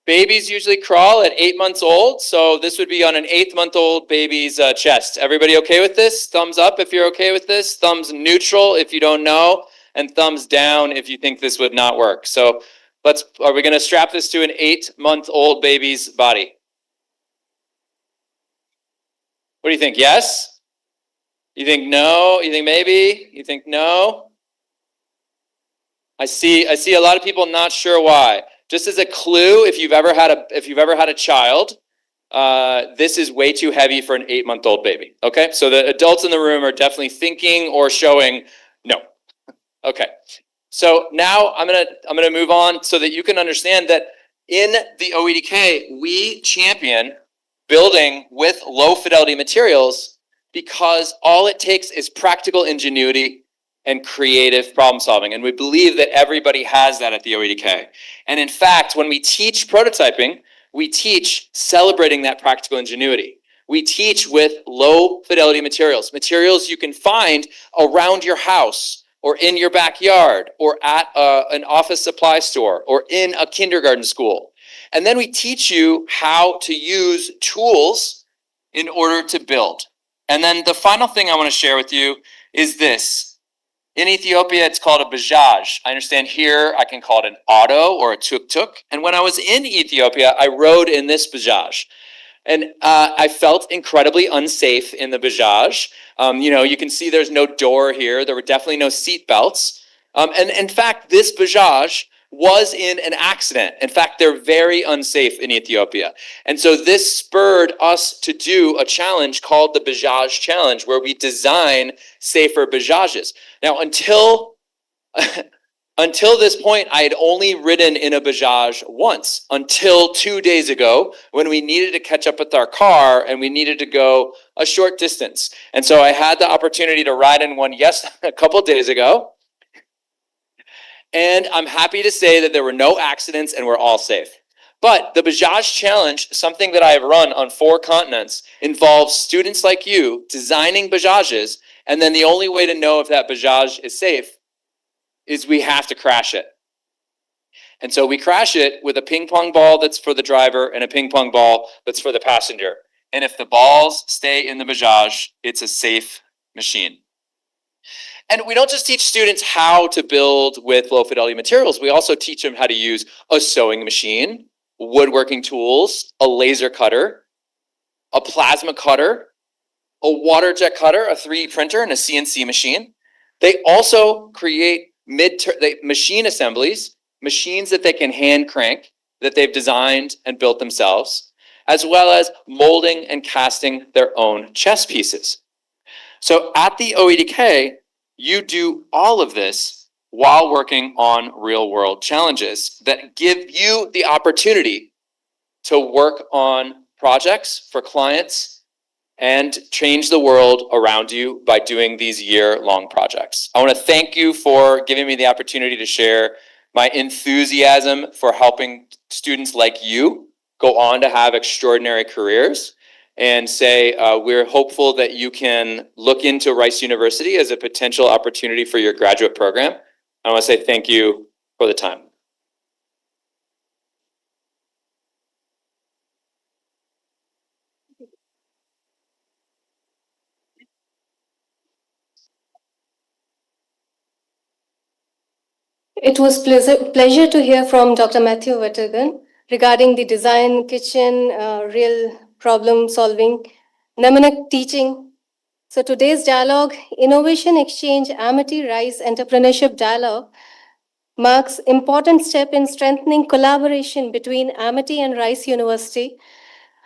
Babies usually crawl at 8 months old, so this would be on an 8-month-old baby's chest. Everybody okay with this? Thumbs up if you're okay with this. Thumbs neutral if you don't know, and thumbs down if you think this would not work. So are we going to strap this to an 8-month-old baby's body? What do you think? Yes? You think no? You think maybe? You think no? I see a lot of people not sure why. Just as a clue, if you've ever had a child, this is way too heavy for an 8-month-old baby. Okay, so the adults in the room are definitely thinking or showing no. Okay, so now I'm gonna move on so that you can understand that in the OEDK we champion building with low fidelity materials because all it takes is practical ingenuity and creative problem solving. And we believe that everybody has that at the OEDK. And in fact, when we teach prototyping, we teach celebrating that practical ingenuity. We teach with low fidelity materials, materials you can find around your house or in your backyard or at an office supply store or in a kindergarten school. And then we teach you how to use tools in order to build. And then the final thing I want to share with you is this. In Ethiopia, it's called a bajaj. I understand here I can call it an auto or a tuk-tuk. And when I was in Ethiopia, I rode in this bajaj. And I felt incredibly unsafe in the bajaj. You can see there's no door here. There were definitely no seat belts. And in fact, this bajaj was in an accident. In fact, they're very unsafe in Ethiopia. And so this spurred us to do a challenge called the Bajaj Challenge, where we design safer bajajes. Now, until this point, I had only ridden in a Bajaj once, until 2 days ago, when we needed to catch up with our car and we needed to go a short distance. And so I had the opportunity to ride in one, a couple days ago. And I'm happy to say that there were no accidents and we're all safe. But the Bajaj Challenge, something that I have run on 4 continents, involves students like you designing Bajajes, and then the only way to know if that Bajaj is safe is we have to crash it. And so we crash it with a ping pong ball that's for the driver and a ping pong ball that's for the passenger. And if the balls stay in the Bajaj, it's a safe machine. And we don't just teach students how to build with low fidelity materials, we also teach them how to use a sewing machine, woodworking tools, a laser cutter, a plasma cutter, a water jet cutter, a 3D printer, and a CNC machine. They also create machine assemblies, machines that they can hand crank, that they've designed and built themselves, as well as molding and casting their own chess pieces. So at the OEDK, you do all of this while working on real world challenges that give you the opportunity to work on projects for clients and change the world around you by doing these year-long projects. I want to thank you for giving me the opportunity to share my enthusiasm for helping students like you go on to have extraordinary careers, and say we're hopeful that you can look into Rice University as a potential opportunity for your graduate program. I want to say thank you for the time. It was pleasure to hear from Dr. Matthew Wettergen regarding the design, kitchen, real problem solving, mnemonic teaching. So today's dialogue, Innovation Exchange Amity Rice Entrepreneurship Dialogue, marks important step in strengthening collaboration between Amity and Rice University,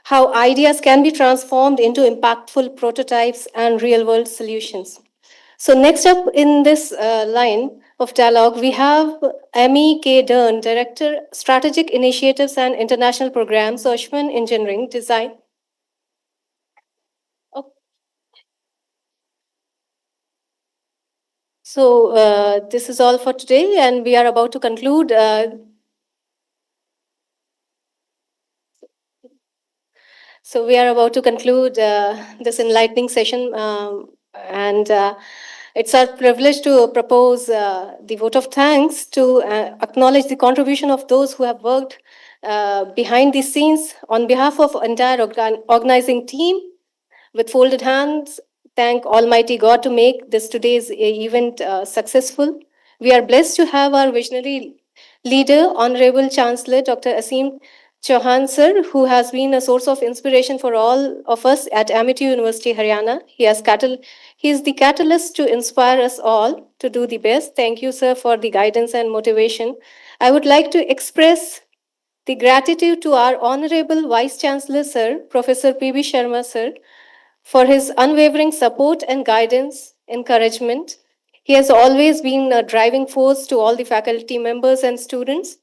how ideas can be transformed into impactful prototypes and real-world solutions. So next up in this line of dialogue, we have Amy K. Dern, Director, Strategic Initiatives and International Programs, Oshman Engineering Design. So this is all for today, and we are about to conclude. So we are about to conclude this enlightening session, and it's our privilege to propose the vote of thanks to acknowledge the contribution of those who have worked behind the scenes on behalf of entire organizing team with folded hands. Thank Almighty God to make this today's event successful. We are blessed to have our visionary leader, Honorable Chancellor Dr. Asim Chauhan sir, who has been a source of inspiration for all of us at Amity University, Haryana. He is the catalyst to inspire us all to do the best. Thank you, sir, for the guidance and motivation. I would like to express the gratitude to our Honorable Vice Chancellor, sir, Professor P.B. Sharma, sir, for his unwavering support and guidance, encouragement. He has always been a driving force to all the faculty members and students.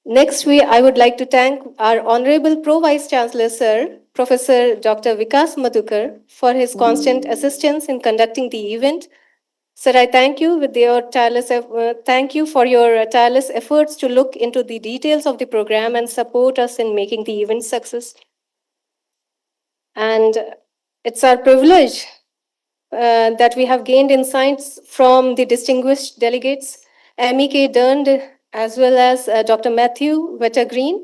Next, I would like to thank our Honorable Pro Vice Chancellor, Sir, Professor Dr. Vikas Madhukar, for his constant assistance in conducting the event. Sir, I thank you thank you for your tireless efforts to look into the details of the program and support us in making the event success. And it's our privilege that we have gained insights from the distinguished delegates, Amy K. Dund, as well as Dr. Matthew Wettergreen.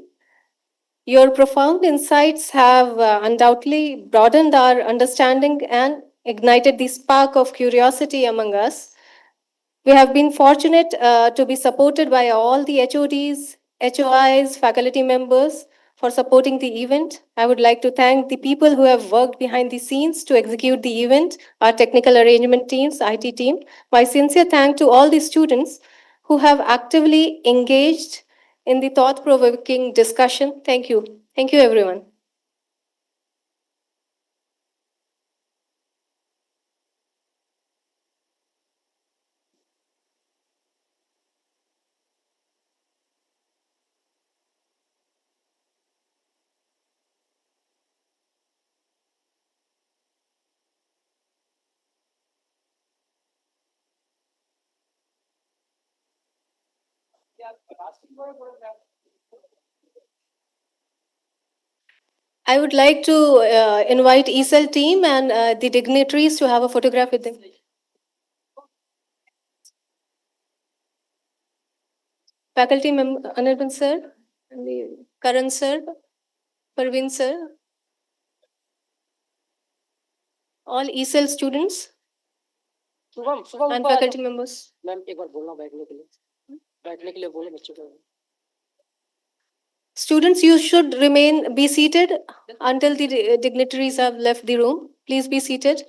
Your profound insights have undoubtedly broadened our understanding and ignited the spark of curiosity among us. We have been fortunate to be supported by all the HODs, HOIs, faculty members for supporting the event. I would like to thank the people who have worked behind the scenes to execute the event, our technical arrangement teams, IT team. My sincere thanks to all the students who have actively engaged in the thought-provoking discussion. Thank you. Thank you, everyone. I would like to invite ESL team and the dignitaries to have a photograph with them. Faculty member, Anirban sir, and the Karan sir, Parveen sir, all ESL students and faculty members. Students, you should be seated until the dignitaries have left the room. Please be seated.